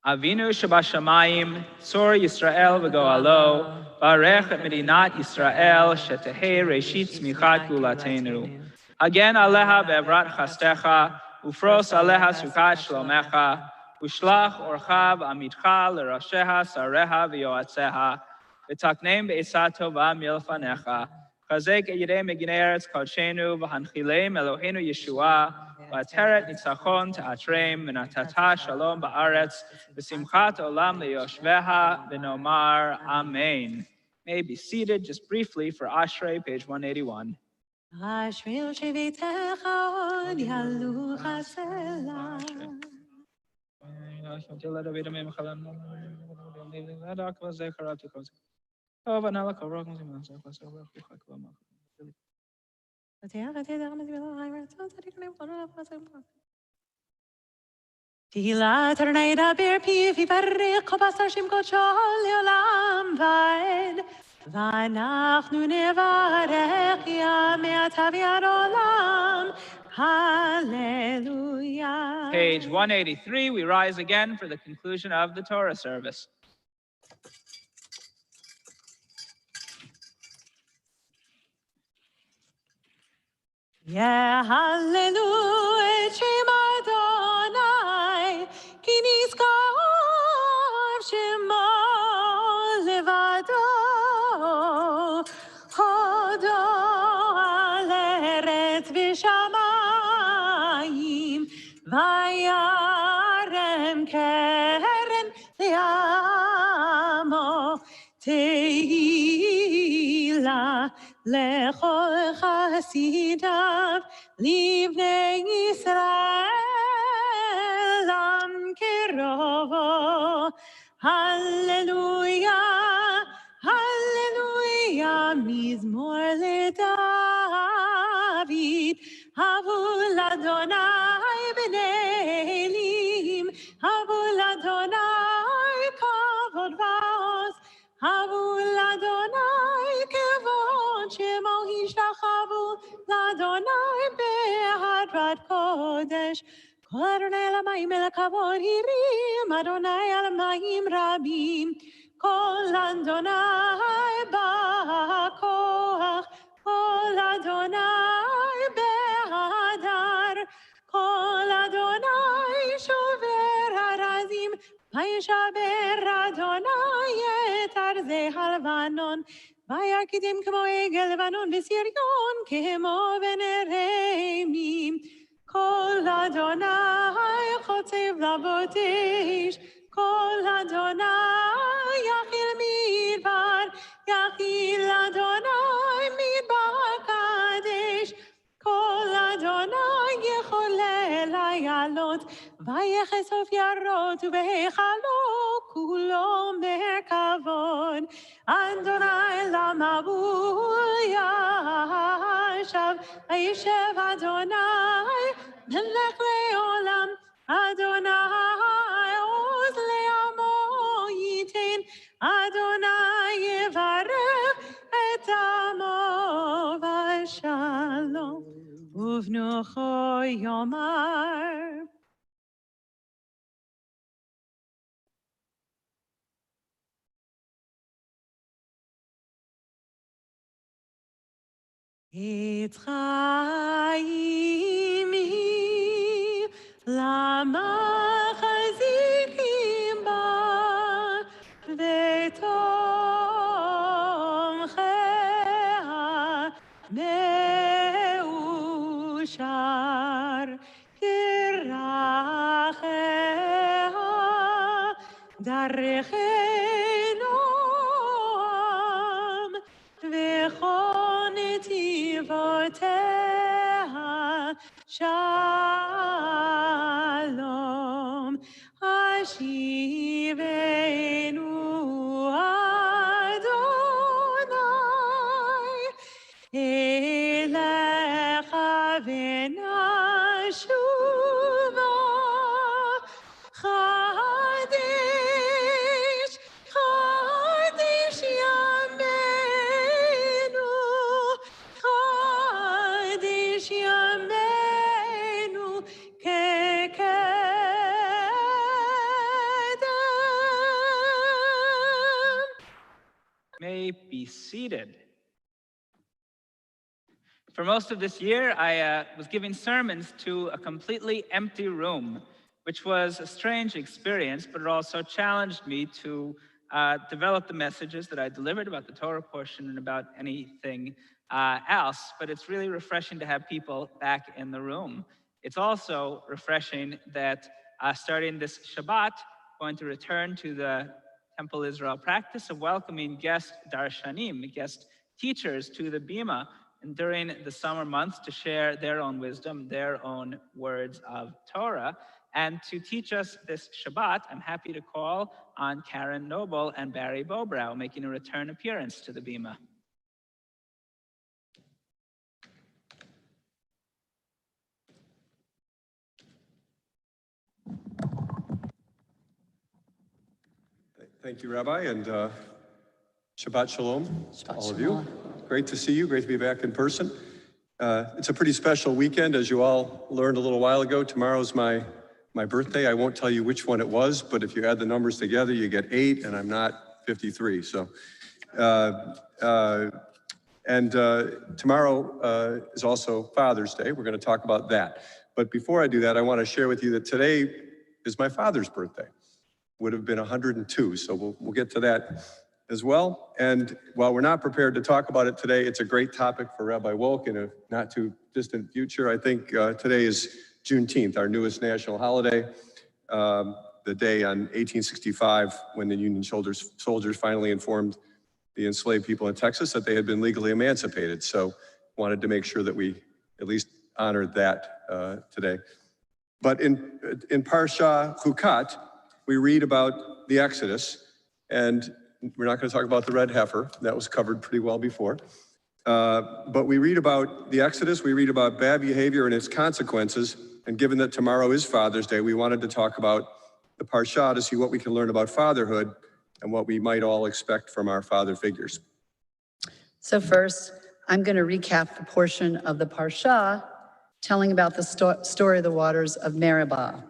Avinu Shabashamayim, Tzor Yisrael v'go'alo, Barech et Medinat Yisrael, Shetehei Reshit Tzmichat Gulatenu. Hagen Aleha be'evrat chastecha, Ufros Aleha Sukat Shlomecha, Ushlach Orcha v'amitcha l'rasheha sareha v'yoatzeha, V'taknem be'esat tova milfanecha, Chazek et yedei meginei eretz kodshenu, V'hanchilem Eloheinu Yeshua, V'ateret nitzachon ta'atrem, V'natata shalom ba'aretz, V'simchat olam le'yoshveha, V'nomar Amen. May be seated just briefly for Ashrei, page 181. Ashrei Shevitecha od yalu chasela. Tehillah Adonai daber pi v'yivarech kol basar shem kodsho le'olam va'ed. V'anachnu nevarech yamei atav yad olam. Hallelujah. Page 183, we rise again for the conclusion of the Torah service. Yeah, hallelujah, Shem Adonai, ki nizkar shemo levado, hodo al eretz v'shamayim, vayarem keren le'amo, tehillah lechol chasidav livnei Yisrael am kerovo. Hallelujah, hallelujah, mizmor leDavid. Shachrit, Havul Adonai B'Nelim, Havul Adonai Kavod Vaz, Havul Adonai Kevod Shemo Hishachavu, Adonai Behadrat Kodesh, Kol Adonai Alamayim El Kavod Hirim, Adonai Alamayim Rabim, Kol Adonai Ba'koach, Kol Adonai Behadar, Kol Adonai Shover Harazim, Vayishaber Adonai et Arzei Halvanon, Vayakidim Kemo Egel Levanon V'Sirion Kemo Veneremim, Kol Adonai Chotzev Labotesh, Kol Adonai Yachil Midbar, Yachil Adonai Midbar Kadesh, Kol Adonai Yecholel Ayalot, Vayechesof Yarot Uvehechalo Kulo Merkavod, Adonai Lamabul Yashav, Vayishev Adonai Melech Leolam, Adonai Oz Le'amo Yitain, Adonai Yevarech et Amo V'Shalom, Uvnucho Yomar. Et Chaim hi lama chazikim ba v'tomchea meushar kirachea darechenoam v'chon netivoteha shalom hashivenu Adonai elecha v'nashuva Chadesh, Chadesh Yameinu, Chadesh Yameinu, Kekedem. May be seated. For most of this year, I was giving sermons to a completely empty room, which was a strange experience, but it also challenged me to develop the messages that I delivered about the Torah portion and about anything else. But it's really refreshing to have people back in the room. It's also refreshing that starting this Shabbat, going to return to the Temple Israel practice of welcoming guest darshanim, guest teachers to the Bima, and during the summer months to share their own wisdom, their own words of Torah. And to teach us this Shabbat, I'm happy to call on Karen Noble and Barry Bobrow, making a return appearance to the Bima. Thank you, Rabbi, and Shabbat Shalom, all of you. Great to see you, great to be back in person. It's a pretty special weekend, as you all learned a little while ago. Tomorrow's my birthday. I won't tell you which one it was, but if you add the numbers together, you get 8, and I'm not 53. So, tomorrow is also Father's Day. We're going to talk about that. But before I do that, I want to share with you that today is my father's birthday. Would have been 102, so we'll get to that as well. And while we're not prepared to talk about it today, it's a great topic for Rabbi Wolk in a not too distant future. I think today is Juneteenth, our newest national holiday, the day on 1865 when the Union soldiers finally informed the enslaved people in Texas that they had been legally emancipated. So wanted to make sure that we at least honored that today. But in Parsha Chukat, we read about the Exodus, and we're not going to talk about the red heifer. That was covered pretty well before. But we read about the Exodus, we read about bad behavior and its consequences. And given that tomorrow is Father's Day, we wanted to talk about the Parsha to see what we can learn about fatherhood and what we might all expect from our father figures. So first, I'm going to recap the portion of the Parsha telling about the story of the waters of Meribah.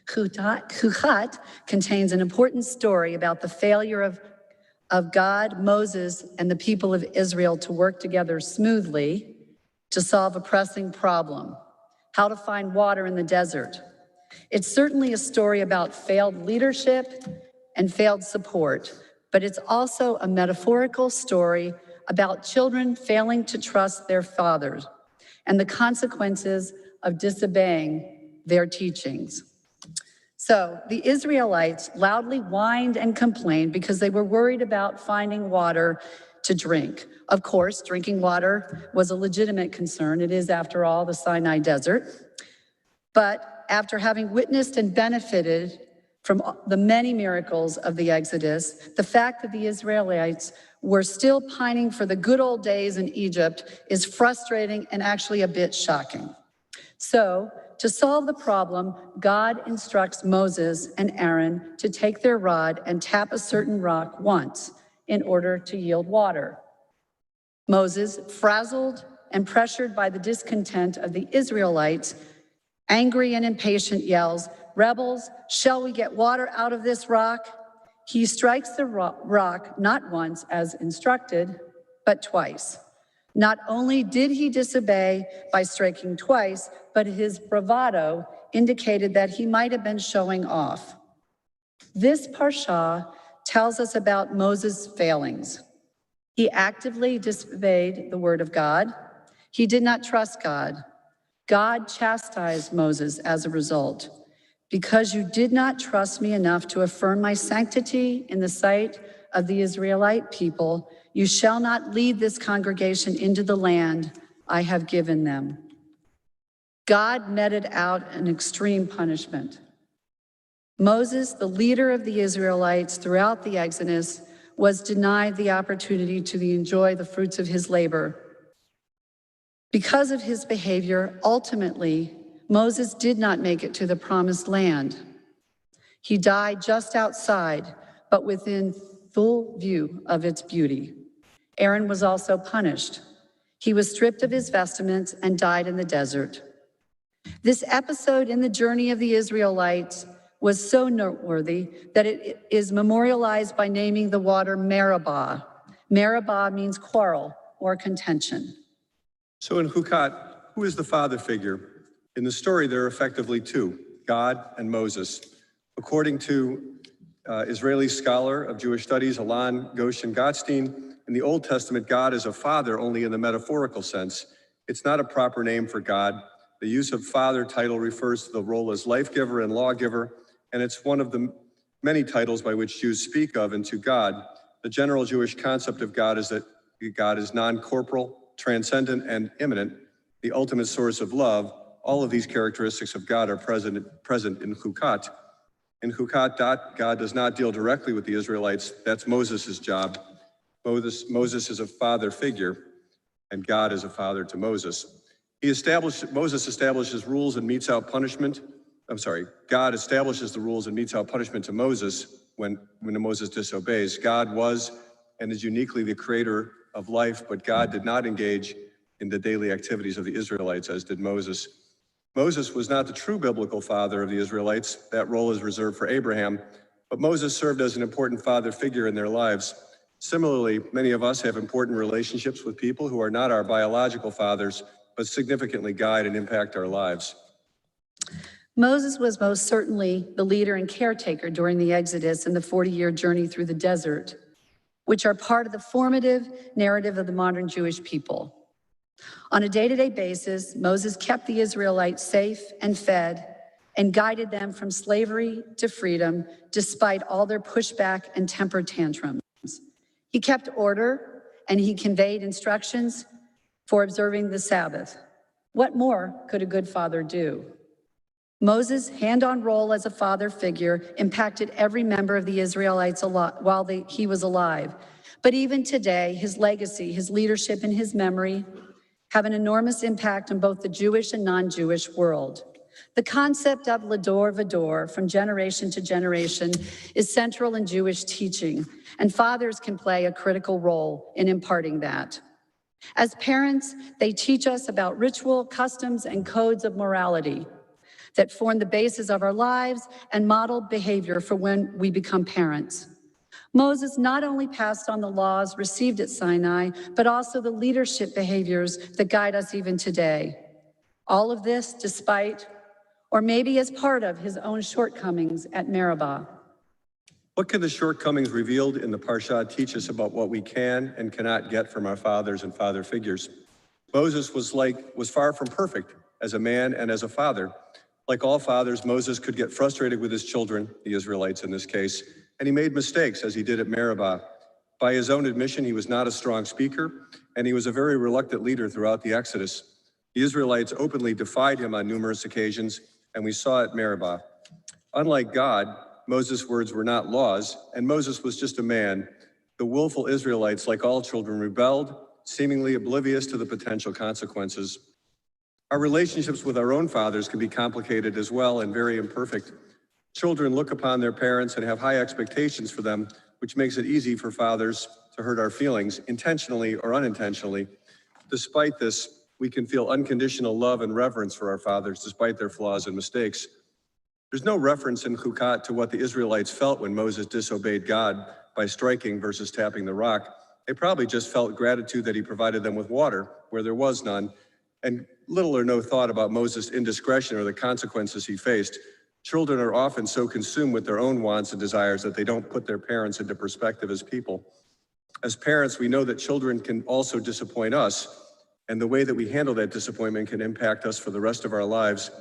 Chukat contains an important story about the failure of God, Moses, and the people of Israel to work together smoothly to solve a pressing problem, how to find water in the desert. It's certainly a story about failed leadership and failed support, but it's also a metaphorical story about children failing to trust their fathers and the consequences of disobeying their teachings. So the Israelites loudly whined and complained because they were worried about finding water to drink. Of course, drinking water was a legitimate concern. It is, after all, the Sinai Desert. But after having witnessed and benefited from the many miracles of the Exodus, the fact that the Israelites were still pining for the good old days in Egypt is frustrating and actually a bit shocking. So, to solve the problem, God instructs Moses and Aaron to take their rod and tap a certain rock once in order to yield water. Moses, frazzled and pressured by the discontent of the Israelites, angry and impatient, yells, "Rebels, shall we get water out of this rock?" He strikes the rock not once as instructed, but twice. Not only did he disobey by striking twice, but his bravado indicated that he might have been showing off. This Parsha tells us about Moses' failings. He actively disobeyed the word of God. He did not trust God. God chastised Moses as a result. Because you did not trust me enough to affirm my sanctity in the sight of the Israelite people, you shall not lead this congregation into the land I have given them. God meted out an extreme punishment. Moses, the leader of the Israelites throughout the Exodus, was denied the opportunity to enjoy the fruits of his labor. Because of his behavior, ultimately, Moses did not make it to the promised land. He died just outside, but within full view of its beauty. Aaron was also punished. He was stripped of his vestments and died in the desert. This episode in the journey of the Israelites was so noteworthy that it is memorialized by naming the water Meribah. Meribah means quarrel or contention. So in Chukat, who is the father figure? In the story, there are effectively two, God and Moses. According to Israeli scholar of Jewish studies, Alon Goshen Gottstein, in the Old Testament, God is a father only in the metaphorical sense. It's not a proper name for God. The use of father title refers to the role as life giver and lawgiver, and it's one of the many titles by which Jews speak of and to God. The general Jewish concept of God is that God is non-corporal, transcendent, and immanent, the ultimate source of love. All of these characteristics of God are present in Chukat. In Chukat, God does not deal directly with the Israelites. That's Moses' job. Moses is a father figure, and God is a father to Moses. Moses establishes rules and metes out punishment. God establishes the rules and metes out punishment to Moses when Moses disobeys. God was and is uniquely the creator of life, but God did not engage in the daily activities of the Israelites, as did Moses. Moses was not the true biblical father of the Israelites. That role is reserved for Abraham, but Moses served as an important father figure in their lives. Similarly, many of us have important relationships with people who are not our biological fathers, but significantly guide and impact our lives. Moses was most certainly the leader and caretaker during the Exodus and the 40-year journey through the desert, which are part of the formative narrative of the modern Jewish people. On a day-to-day basis, Moses kept the Israelites safe and fed and guided them from slavery to freedom, despite all their pushback and temper tantrums. He kept order and he conveyed instructions for observing the Sabbath. What more could a good father do? Moses' hand-on role as a father figure impacted every member of the Israelites while he was alive. But even today, his legacy, his leadership, and his memory have an enormous impact on both the Jewish and non-Jewish world. The concept of Lador Vador, from generation to generation, is central in Jewish teaching, and fathers can play a critical role in imparting that. As parents, they teach us about ritual, customs, and codes of morality that form the basis of our lives and model behavior for when we become parents. Moses not only passed on the laws received at Sinai, but also the leadership behaviors that guide us even today. All of this despite, or maybe as part of, his own shortcomings at Meribah. What can the shortcomings revealed in the Parsha teach us about what we can and cannot get from our fathers and father figures? Moses was far from perfect as a man and as a father. Like all fathers, Moses could get frustrated with his children, the Israelites in this case, and he made mistakes as he did at Meribah. By his own admission, he was not a strong speaker, and he was a very reluctant leader throughout the Exodus. The Israelites openly defied him on numerous occasions, and we saw it at Meribah. Unlike God, Moses' words were not laws, and Moses was just a man. The willful Israelites, like all children, rebelled, seemingly oblivious to the potential consequences. Our relationships with our own fathers can be complicated as well and very imperfect. Children look upon their parents and have high expectations for them, which makes it easy for fathers to hurt our feelings, intentionally or unintentionally. Despite this, we can feel unconditional love and reverence for our fathers, despite their flaws and mistakes. There's no reference in Chukat to what the Israelites felt when Moses disobeyed God by striking versus tapping the rock. They probably just felt gratitude that he provided them with water where there was none, and little or no thought about Moses' indiscretion or the consequences he faced. Children are often so consumed with their own wants and desires that they don't put their parents into perspective as people. As parents, we know that children can also disappoint us, and the way that we handle that disappointment can impact us for the rest of our lives.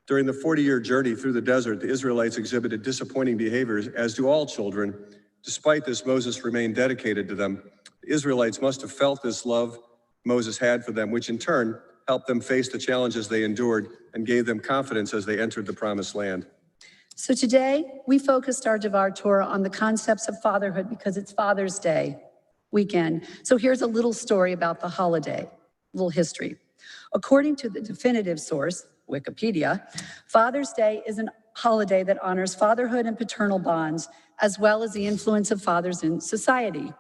During the 40-year journey through the desert, the Israelites exhibited disappointing behaviors, as do all children. Despite this, Moses remained dedicated to them. The Israelites must have felt this love Moses had for them, which in turn helped them face the challenges they endured and gave them confidence as they entered the promised land. So today, we focused our Devar Torah on the concepts of fatherhood because it's Father's Day weekend. So here's a little story about the holiday, a little history. According to the definitive source, Wikipedia, Father's Day is a holiday that honors fatherhood and paternal bonds, as well as the influence of fathers in society.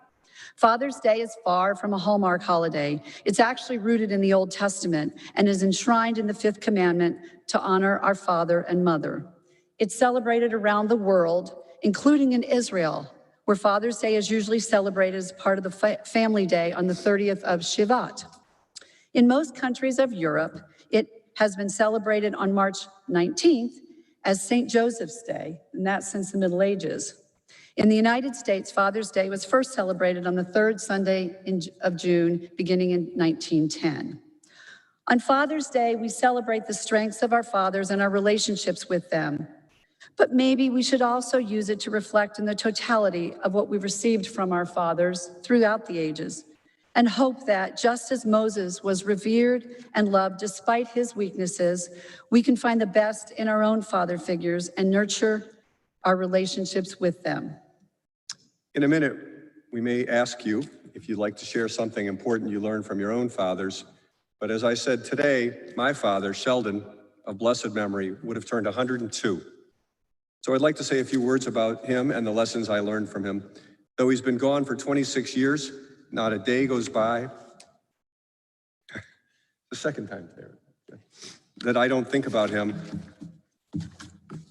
Father's Day is far from a Hallmark holiday. It's actually rooted in the Old Testament and is enshrined in the fifth commandment to honor our father and mother. It's celebrated around the world, including in Israel, where Father's Day is usually celebrated as part of the family day on the 30th of Shabbat. In most countries of Europe, it has been celebrated on March 19th as St. Joseph's Day, and that's since the Middle Ages. In the United States, Father's Day was first celebrated on the third Sunday of June, beginning in 1910. On Father's Day, we celebrate the strengths of our fathers and our relationships with them. But maybe we should also use it to reflect on the totality of what we've received from our fathers throughout the ages, and hope that just as Moses was revered and loved despite his weaknesses, we can find the best in our own father figures and nurture our relationships with them. In a minute, we may ask you if you'd like to share something important you learned from your own fathers. But as I said today, my father, Sheldon, of blessed memory, would have turned 102. So I'd like to say a few words about him and the lessons I learned from him. Though he's been gone for 26 years, not a day goes by, the second time there, that I don't think about him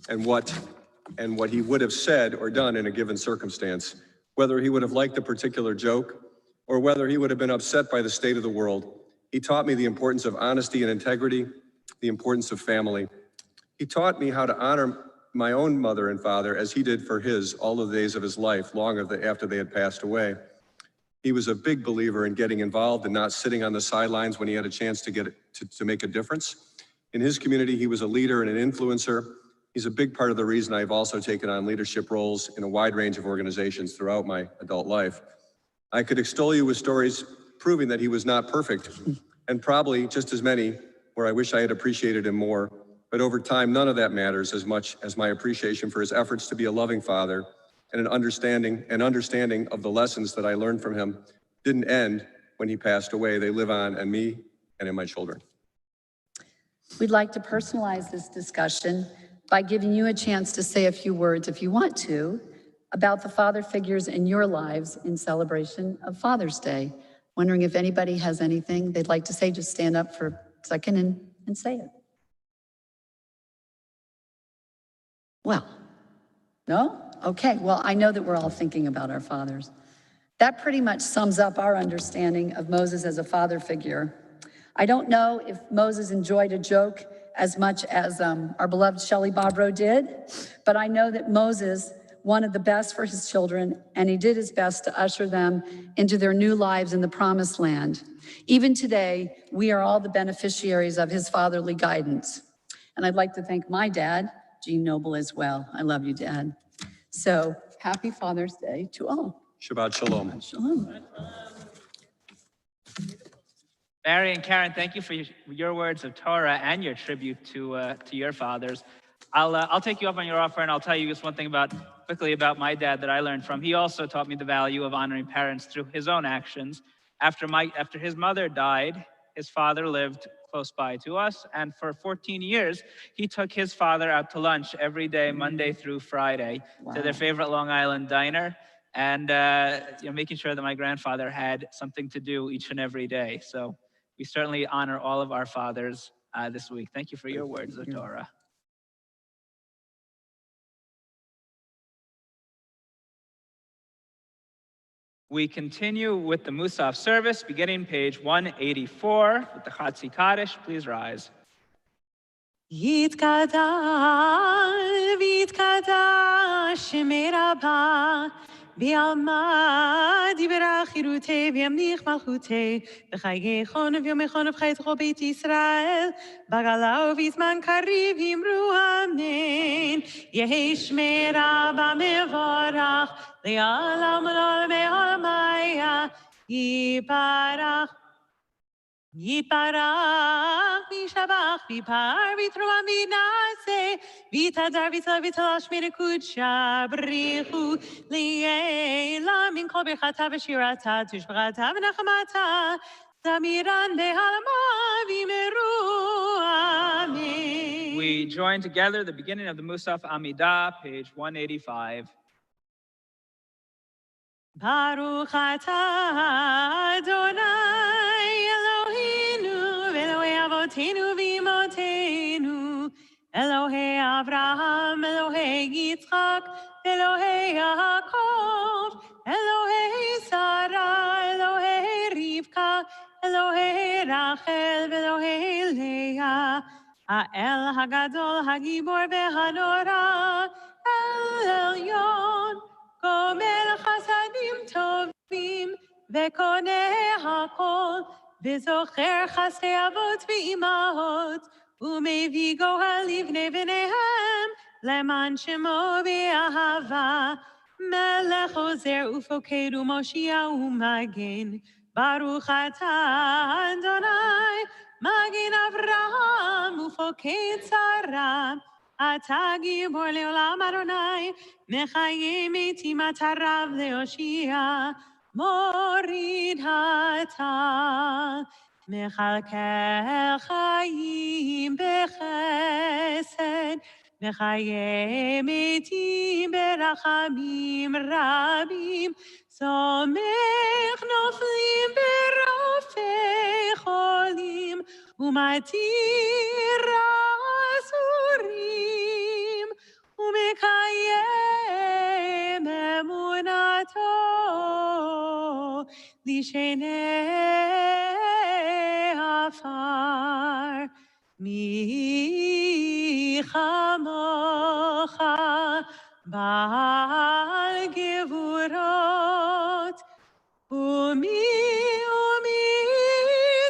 and what he would have said or done in a given circumstance, whether he would have liked a particular joke or whether he would have been upset by the state of the world. He taught me the importance of honesty and integrity, the importance of family. He taught me how to honor my own mother and father as he did for his all the days of his life, long after they had passed away. He was a big believer in getting involved and not sitting on the sidelines when he had a chance to make a difference. In his community, he was a leader and an influencer. He's a big part of the reason I've also taken on leadership roles in a wide range of organizations throughout my adult life. I could extol you with stories proving that he was not perfect, and probably just as many where I wish I had appreciated him more. But over time, none of that matters as much as my appreciation for his efforts to be a loving father, and an understanding of the lessons that I learned from him didn't end when he passed away. They live on in me and in my children. We'd like to personalize this discussion by giving you a chance to say a few words, if you want to, about the father figures in your lives in celebration of Father's Day. Wondering if anybody has anything they'd like to say, just stand up for a second and say it. Well, no? Okay, well, I know that we're all thinking about our fathers. That pretty much sums up our understanding of Moses as a father figure. I don't know if Moses enjoyed a joke as much as our beloved Shelley Bobrow did, but I know that Moses wanted the best for his children, and he did his best to usher them into their new lives in the promised land. Even today, we are all the beneficiaries of his fatherly guidance. And I'd like to thank my dad, Gene Noble, as well. I love you, Dad. So happy Father's Day to all. Shabbat Shalom. Shalom. Barry and Karen, thank you for your words of Torah and your tribute to your fathers. I'll take you up on your offer, and I'll tell you just one thing quickly about my dad that I learned from. He also taught me the value of honoring parents through his own actions. After his mother died, his father lived close by to us, and for 14 years, he took his father out to lunch every day, Monday through Friday, to their favorite Long Island diner, and making sure that my grandfather had something to do each and every day. So we certainly honor all of our fathers this week. Thank you for your words of Torah. We continue with the Musaf service, beginning page 184 with the Chatzi Kaddish. Please rise. Yitkadal v'yitkadash Shemei Rabbah B'alma divrei chirutei v'yamlich malchutei B'chayechon v'yomechon v'chaytecho Beit Yisrael B'gala v'zman kariv yimru amen Yehi Shemei Rabbah mevorach Le'olam le'olam haya Yiparach Yiparach, Vishabach, Vipar, Vitruam, Vinase, Vitadar, Vitalash, Medekucha, Brihu, Liela, Minko Bechata, Vashirata, Tushbrata, Nachamata, Damiran, Behalama, Vimeru, Amen. We join together the beginning of the Musaf Amidah, page 185. Baruch atah Adonai Eloheinu Elohei Avotenu v'imotenu Elohei Avraham Elohei Yitzchak Elohei Yaakov Elohei Sarah Elohei Rivka Elohei Rachel Elohei Leah Ha'el Hagadol Hagibor ve'hanora El Elyon Gomel chasadim tovim vekoneh hakol v'zocher chasdei avot v'imahot umevi gohal livnei b'neihem leman shemo b'ahava melech ozer ufoked umoshia umagen baruch atah Adonai magen Avraham ufoked Sarah אתה גיבור לעולם אדוני, מחיים איתי מטריו להושיע, מוריד הטל, מחלקי חיים בחסד, מחיים איתי ברחמים רבים, סומך נופלים ברופא חולים, ומתיר אסורים, ומקיים אמונתו לשני עפר. מי כמוך בעל גבורות, ומי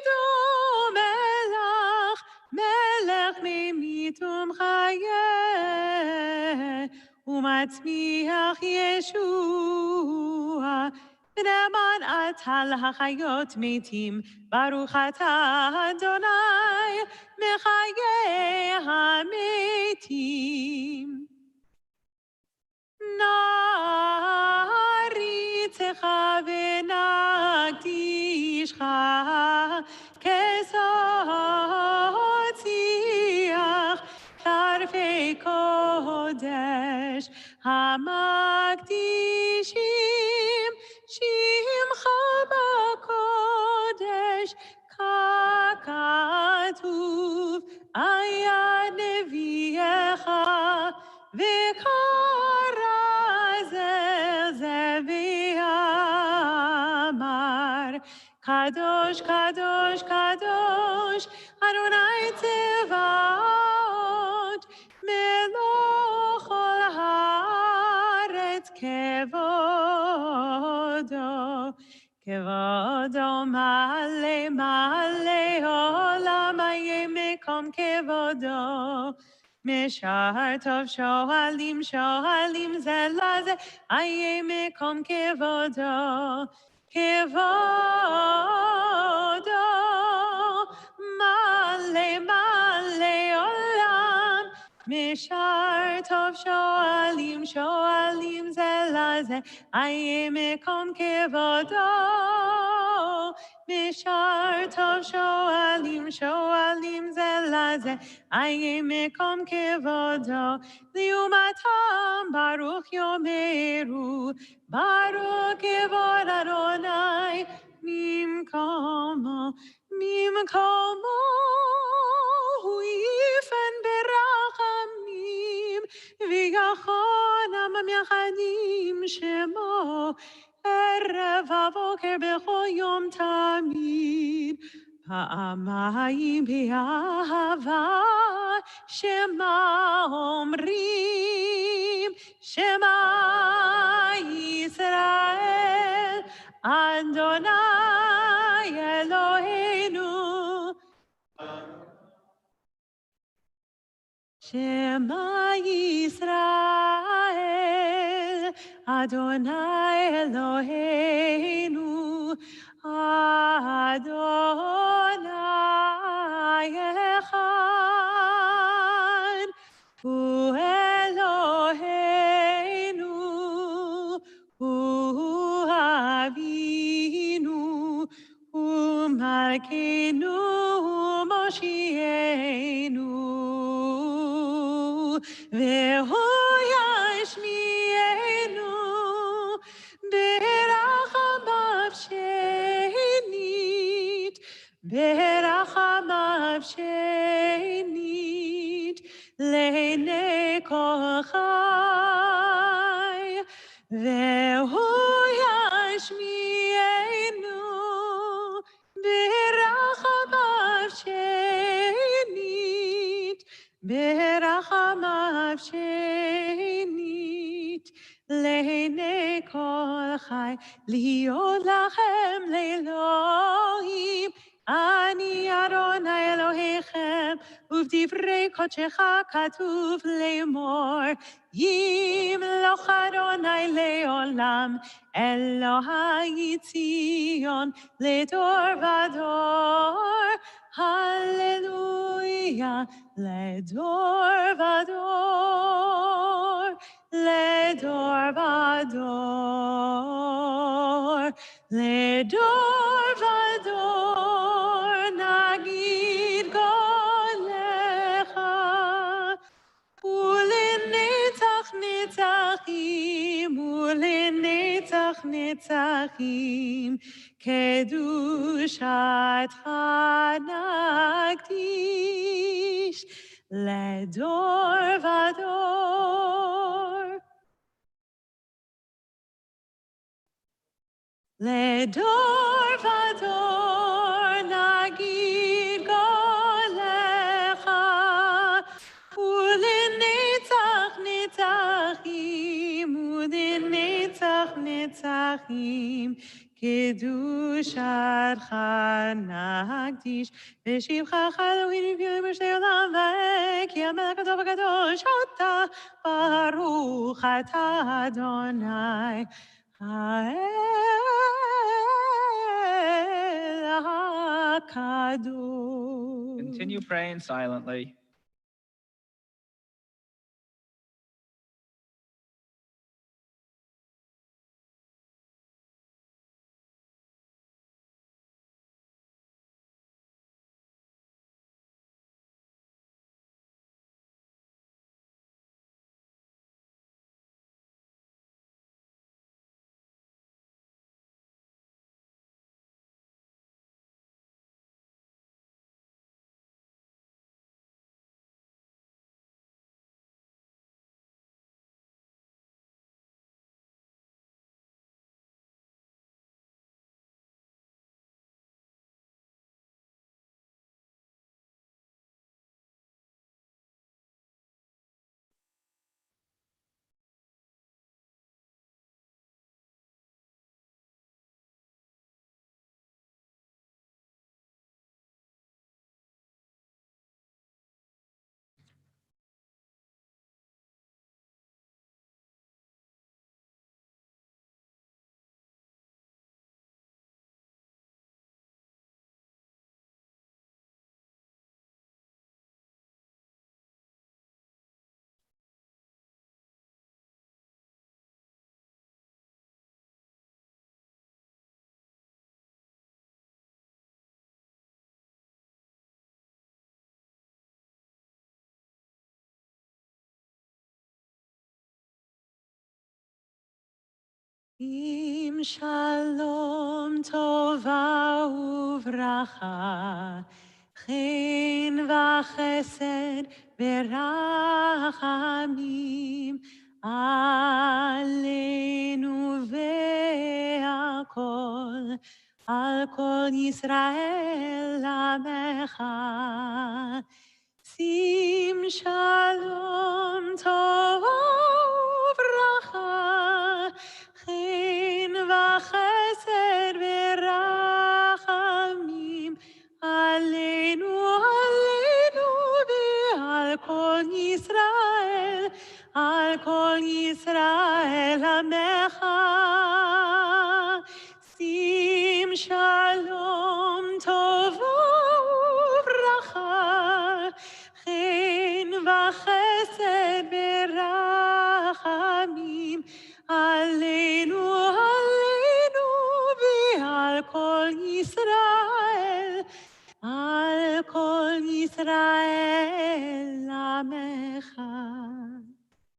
דומה לך, מלך ממית ומחיה, ומצמיח ישוע, ונאמן אתה להחיות מתים, ברוך אתה אדוני, מחיה המתים. נעריצך ונקדישך כסוציח כרפי קודש המקדישים שמך בקודש ככתוב היה נביאך וכרז ואמר קדוש קדוש קדוש אדוני צבאות מלוך כל הארץ כבודו כבודו מלא מלא עולם איה מקום כבודו משער טוב שואלים שואלים זה לזה איה מקום כבודו כבודו מלא מלא עולם משער טוב שואלים שואלים זה לזה איה מקום כבודו משער טוב שואלים שואלים זה לזה איה מקום כבודו לעומתם ברוך יאמרו ברוך כבוד אדוני ממקומו ממקומו הוא יפן ברחמים ויחונם המייחדים שמו ערב הבוקר בכל יום תמיד פעמיים באהבה שמה אומרים שמה ישראל אדוני אלוהינו שמה ישראל אדוני אלוהינו אדוני אחד הוא אלוהינו הוא אבינו הוא מלכנו הוא מושיענו והוא ישמיענו ברחמיו שנית ברחמיו שנית לעיני כל חי והוא ישמיענו ברחמיו שנית ברחמיו שנית לעיני כל חי להיות לכם לאלוהים אני אדוני אלוהיכם ובדברי קודשך כתוב לאמור ימלוך אדוני לעולם אלוהי ציון לדור ודור הללויה לדור ודור לדור ודור לדור ודור נגיד גולך ולנצח נצחים ולנצח נצחים קדושתך נקדיש לדור ודור לדור ודור נגיד גולך ולנצח נצחים ולנצח נצחים קדושתך נקדיש ושבחך אלוהים נביאים בשתי עולם ועד כי המלך הטוב הקדוש אתה ברוך אתה אדוני האל הקדוש. Continue praying silently. עם שלום טובה וברכה, חן וחסד ורחמים, עלינו ועל כל ישראל עמך. שים שלום טוב וברכה, חן וחסד ורחמים, עלינו ועל כל ישראל, על כל ישראל עמך. שים שלום טוב וברכה, חן וחסד ורחמים, עלינו ועל כל ישראל, על כל ישראל עמך.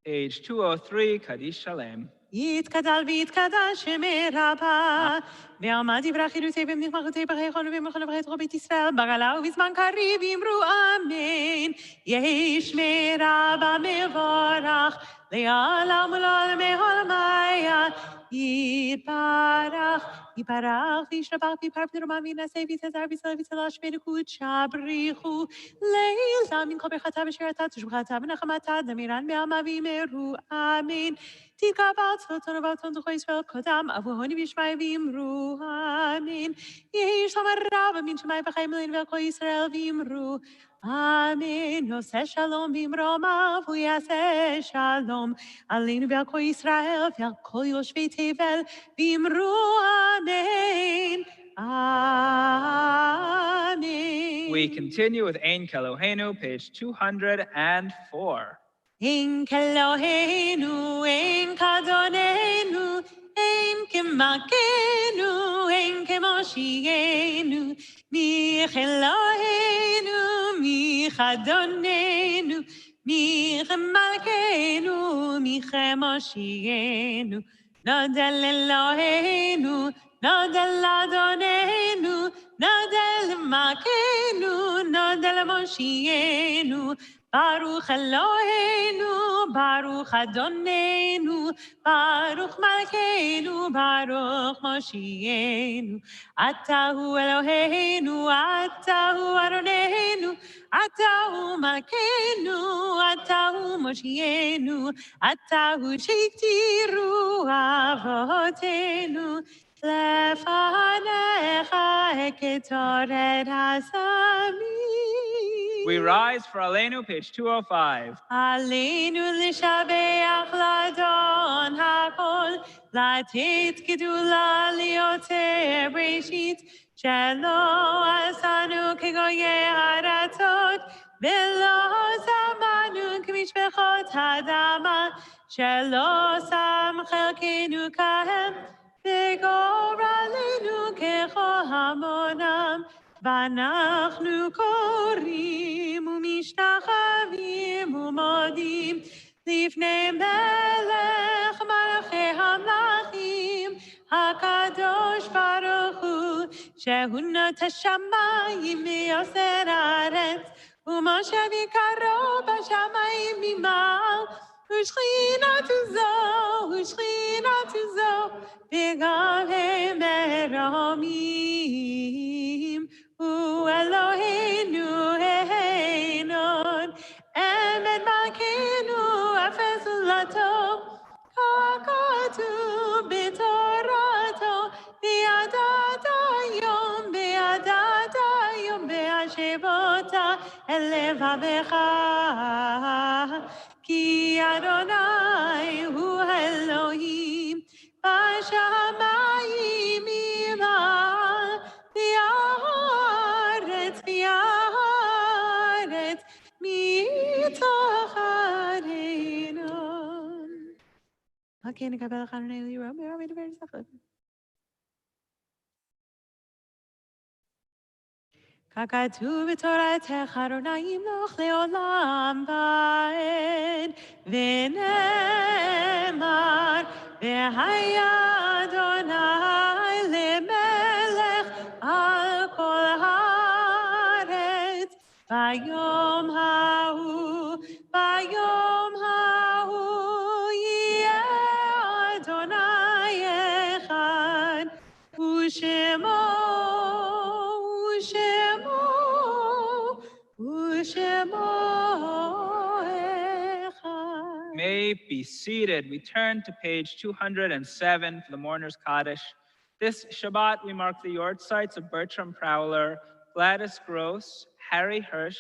Page 203, Kaddish Shalem. יתגדל ויתקדש שמי רבה, ועמד יברך חידושי ומנכמחותי בחיכון ובמכון ובחית כל בית ישראל, בגלה ובזמן קריב אמרו אמן. יהי שמי רבה מבורך, לעולם ולעולמי עולמיה, יתברך, יתברך וישתבח ויפאר ונרומם וינשא ויתעזר ויצלח ויצלח שמי קודשה בריחו, לעילם מן כל ברכתה ושירתה תשבחתה ונחמתה דמירן בעלמא ויאמרו אמן. תתגבר צלצון ובצון זכו ישראל קודם, אבוהוני וישמעי ואמרו אמן. יהי שלום הרב מן שמיים וחיים עלינו ועל כל ישראל ואמרו אמן. נושא שלום במרומיו הוא יעשה שלום עלינו ועל כל ישראל ועל כל יושבי תבל ואמרו אמן. Amen. We continue with Ein Kelohenu, page 204. אין כאלוהינו, אין כאדוננו, אין כמלכנו, אין כמושיענו, מי כאלוהינו, מי כאדוננו, מי כמלכנו, מי כמושיענו. נודה לאלוהינו, נודה לאדוננו, נודה למלכנו, נודה למושיענו. ברוך אלוהינו, ברוך אדוננו, ברוך מלכנו, ברוך מושיענו. אתה הוא אלוהינו, אתה הוא אדוננו, אתה הוא מלכנו, אתה הוא מושיענו, אתה הוא שהקדירו אבותינו. לפניך כתורת השמים. We rise for Aleinu, page 205. עלינו לשבח לאדון הכל, לתת גדולה ליוצר בראשית, שלא עשנו כגויי ארצות, ולא שמנו כמשפחות האדמה, שלא שם חלקנו כהם, וגורלנו ככל המונם. ואנחנו קוראים ומשתחווים ומודים לפני מלך מלכי המלכים, הקדוש ברוך הוא, שהוא נוטה שמיים ויוסר הארץ, ומשה יקרו בשמיים ממעל, ושכינתו זו, וגם הם מרומים. הוא אלוהינו העינון, אמת מלכנו אפס זולתו, ככתוב בתורתו, וידעת היום בהשבות אל לבבך, כי אדוני הוא אלוהים בשמיים ממעל, והארץ מתוך הארינון. כן, נקבל לך אדוני לירום, ורבי דבר סחלב. ככתוב בתורתך אדוני ימלוך לעולם ועד, ונאמר, והיה אדוני למלך על כל הארץ, ביום ההוא יהיה אדוני אחד, ושמו May be seated. We turn to page 207 for the Mourner's Kaddish. This Shabbat, we mark the yortzites of Bertram Prowler, Gladys Gross, Harry Hirsch,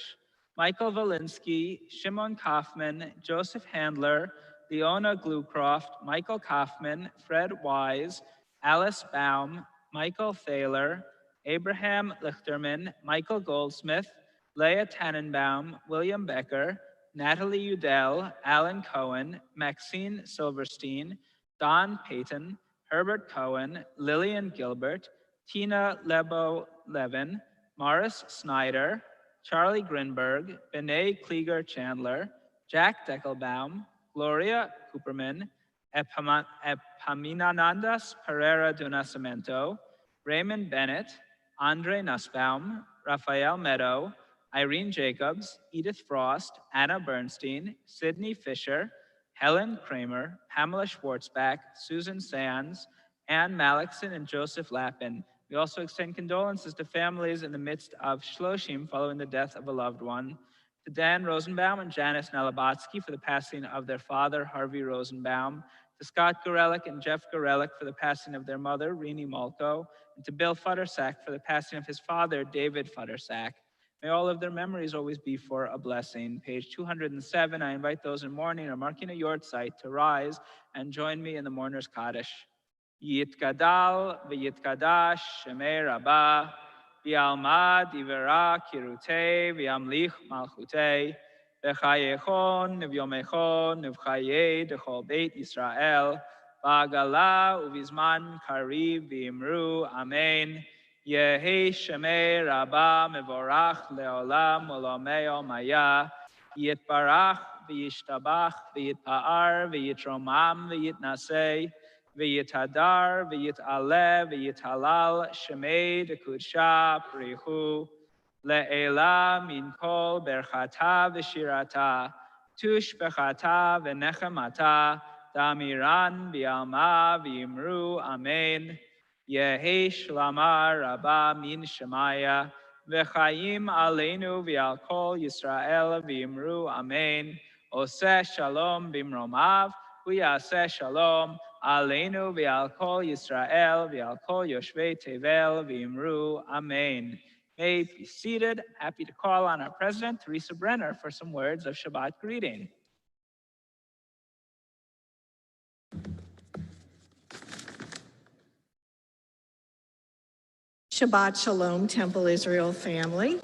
Michael Valinsky, Shimon Kaufman, Joseph Handler, Leona Glucroft, Michael Kaufman, Fred Wise, Alice Baum, Michael Thaler, Abraham Lichterman, Michael Goldsmith, Leah Tannenbaum, William Becker, Natalie Udell, Alan Cohen, Maxine Silverstein, Don Payton, Herbert Cohen, Lillian Gilbert, Tina Lebo-Levin, Morris Snyder, Charlie Grinberg, Benet Klieger Chandler, Jack Deckelbaum, Gloria Cooperman, Epaminondas Pereira do Nascimento, Raymond Bennett, Andre Nussbaum, Raphael Meadow, Irene Jacobs, Edith Frost, Anna Bernstein, Sydney Fisher, Helen Kramer, Pamela Schwartzbach, Susan Sands, Ann Malikson, and Joseph Lappin. We also extend condolences to families in the midst of Shloshim following the death of a loved one, to Dan Rosenbaum and Janice Nalabatsky for the passing of their father, Harvey Rosenbaum, to Scott Gorelick and Jeff Gorelick for the passing of their mother, Rini Malko, and to Bill Futtersack for the passing of his father, David Futtersack. May all of their memories always be for a blessing. Page 207, I invite those in mourning or marking a yortzeit to rise and join me in the Mourner's Kaddish. Yitgadal v'yitkadash shemei rabbah, v'yalma divera kirutei v'yamlich malchutei, v'chayechon v'yomechon v'chayei dechol beit Yisrael, v'agala u'vizman kariv v'imru amen. Yehi shemei rabbah mevorach leolam olameo maya, yitbarach v'yishtabach v'yitpa'ar v'yitromam v'yitnasei, v'yitadar v'yit'aleh v'yithalal shemei dekudsha prihu, le'ela min kol berchata v'shirata, tush bechata v'nechemata, damiran v'yalma v'yimru amen. Yehi shlama rabba min shemaya, v'chayim aleinu v'al kol Yisrael v'yimru amen. Oseh shalom b'mromav, v'yaseh shalom aleinu v'al kol Yisrael v'al kol yoshvei tevel v'yimru amen. May be seated. Happy to call on our president, Teresa Brenner, for some words of Shabbat greeting. Shabbat Shalom, Temple Israel family.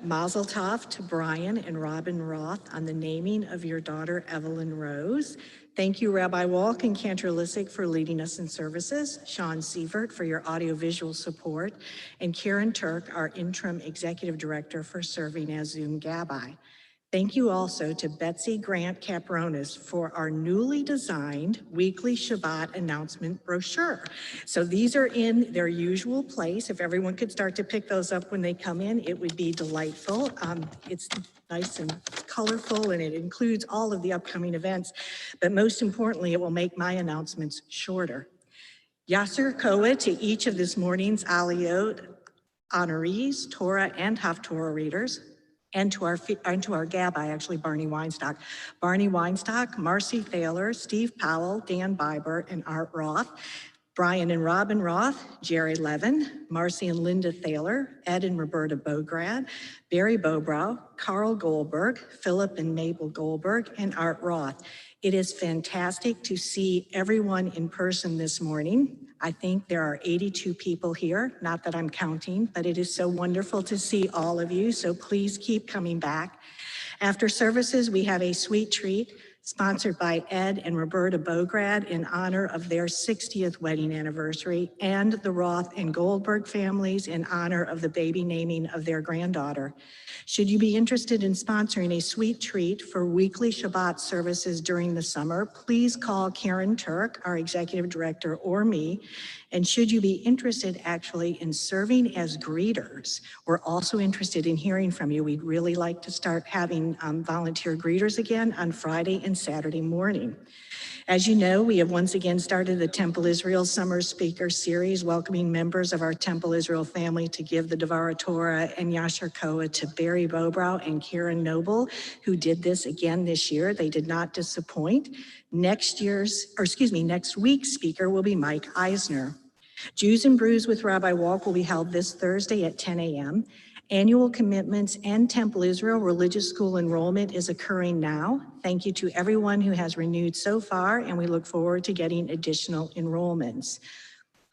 Mazel Tov to Brian and Robin Roth on the naming of your daughter, Evelyn Rose. Thank you, Rabbi Walk and Cantor Lissick, for leading us in services, Sean Sievert for your audiovisual support, and Karen Turk, our interim executive director, for serving as Zoom Gabbai. Thank you also to Betsy Grant Capronis for our newly designed weekly Shabbat announcement brochure. So these are in their usual place. If everyone could start to pick those up when they come in, it would be delightful. It's nice and colorful, and it includes all of the upcoming events. But most importantly, it will make my announcements shorter. Yasser Koah to each of this morning's Aliyot honorees, Torah and Haftorah readers, and to our Gabbai, actually, Barney Weinstock. Barney Weinstock, Marcy Thaler, Steve Powell, Dan Biber, and Art Roth. Brian and Robin Roth, Jerry Levin, Marcy and Linda Thaler, Ed and Roberta Bograd, Barry Bobrow, Carl Goldberg, Philip and Mabel Goldberg, and Art Roth. It is fantastic to see everyone in person this morning. I think there are 82 people here, not that I'm counting, but it is so wonderful to see all of you, so please keep coming back. After services, we have a sweet treat. sponsored by Ed and Roberta Bograd in honor of their 60th wedding anniversary, and the Roth and Goldberg families in honor of the baby naming of their granddaughter. Should you be interested in sponsoring a sweet treat for weekly Shabbat services during the summer, please call Karen Turk, our executive director, or me. And should you be interested actually in serving as greeters, we're also interested in hearing from you. We'd really like to start having volunteer greeters again on Friday and Saturday morning. As you know, we have once again started the Temple Israel Summer Speaker Series, welcoming members of our Temple Israel family to give the Devar Torah and Yasher Koah to Barry Bobrow and Karen Noble, who did this again this year. They did not disappoint. Next week's speaker will be Mike Eisner. Jews and Brews with Rabbi Walk will be held this Thursday at 10 a.m. Annual commitments and Temple Israel Religious School enrollment is occurring now. Thank you to everyone who has renewed so far, and we look forward to getting additional enrollments.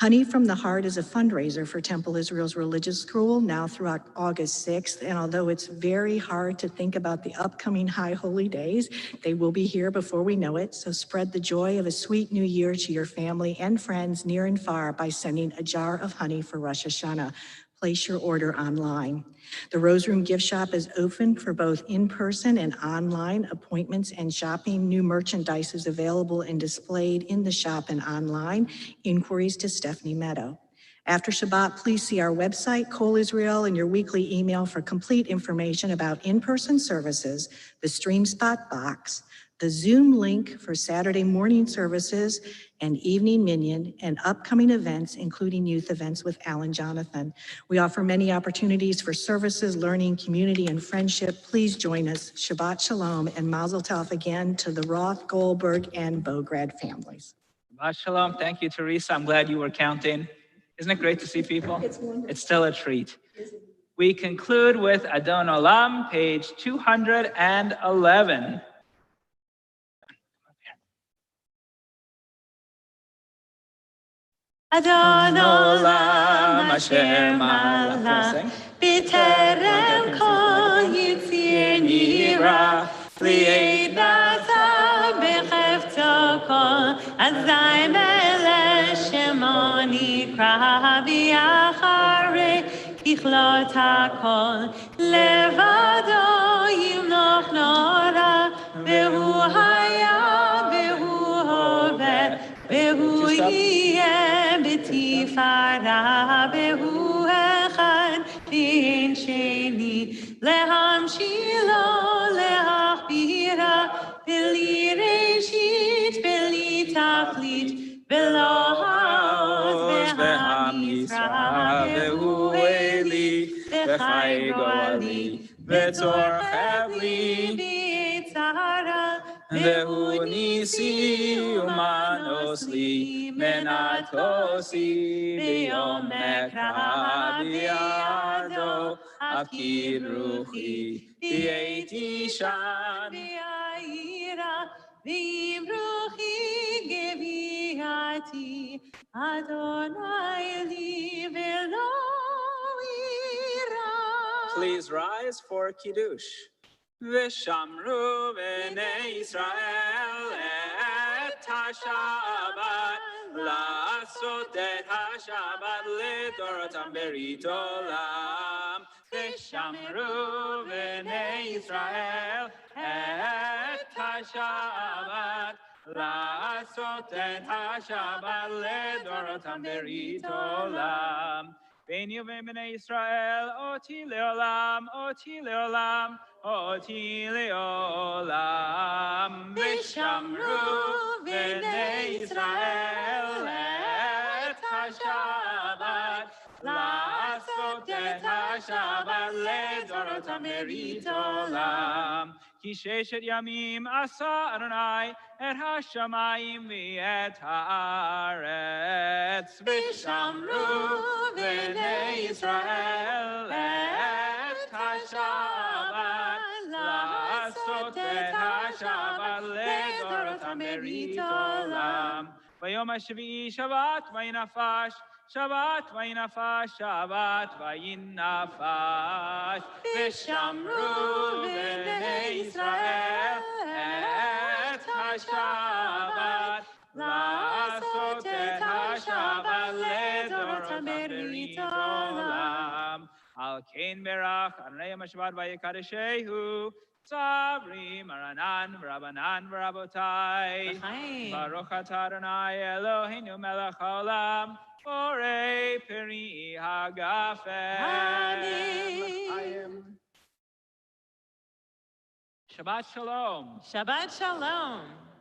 Honey from the Heart is a fundraiser for Temple Israel's Religious School now through August 6th. And although it's very hard to think about the upcoming high holy days, they will be here before we know it. So spread the joy of a sweet new year to your family and friends near and far by sending a jar of honey for Rosh Hashanah. Place your order online. The Rose Room gift shop is open for both in-person and online appointments and shopping. New merchandise is available and displayed in the shop and online. Inquiries to Stephanie Meadow. After Shabbat, please see our website, Kol Israel, and your weekly email for complete information about in-person services, the Stream Spot box, the Zoom link for Saturday morning services and evening minyan, and upcoming events, including youth events with Alan Jonathan. We offer many opportunities for services, learning, community, and friendship. Please join us. Shabbat Shalom and Mazel Tov again to the Roth, Goldberg, and Bograd families. Shabbat Shalom. Thank you, Teresa. I'm glad you were counting. Isn't it great to see people? It's wonderful. It's still a treat. We conclude with Adon Olam, page 211. Adon Olam asher malach b'terem kol yitzir nira li'ed nasa b'chefto kol azay melech shemo nikra v'yacharei kichlot hakol levado yimloch nora v'hu haya v'hu hoveh v'hu yeh Tifara behu echad v'in sheni lehamshilo lehachbira b'li reshit b'li tachlit v'lo ha'oz v'ham Yisra v'hu eli v'chai goali v'tzor chavli v'yitzhara v'hu nisi umanos li menatosi v'yom ekra b'yado afkid ruchi v'yeti shan v'yayira v'im ruchi geviati Adonai li v'lo ira. Please rise for Kiddush. V'shamru b'nei Yisrael et HaShabbat la'asot et HaShabbat lidorotam berit olam. V'shamru b'nei Yisrael et HaShabbat la'asot et HaShabbat lidorotam berit olam. B'nei B'nei Yisrael oti leolam, oti leolam. Oti leolam v'shamru b'nei Yisrael et HaShabbat la'asot et HaShabbat lidorotam berit olam. Ki sheshet yamim asa Adonai et hashamayim v'et haaretz v'shamru b'nei Yisrael et HaShabbat la'asot et HaShabbat lidorotam berit olam. V'yom hashvi'i Shabbat v'yinafash Shabbat v'yinafash Shabbat v'yinafash v'shamru b'nei Yisrael et השבת, לעשות את השבת לדורותם ברית עולם. על כן ברך אדוני יום השבת ויקדשהו, צברים מרנן ורבנן ורבותיי. ברוך אתה אדוני אלוהינו מלך העולם, בורא פרי הגפן. Shabbat shalom. Shabbat shalom.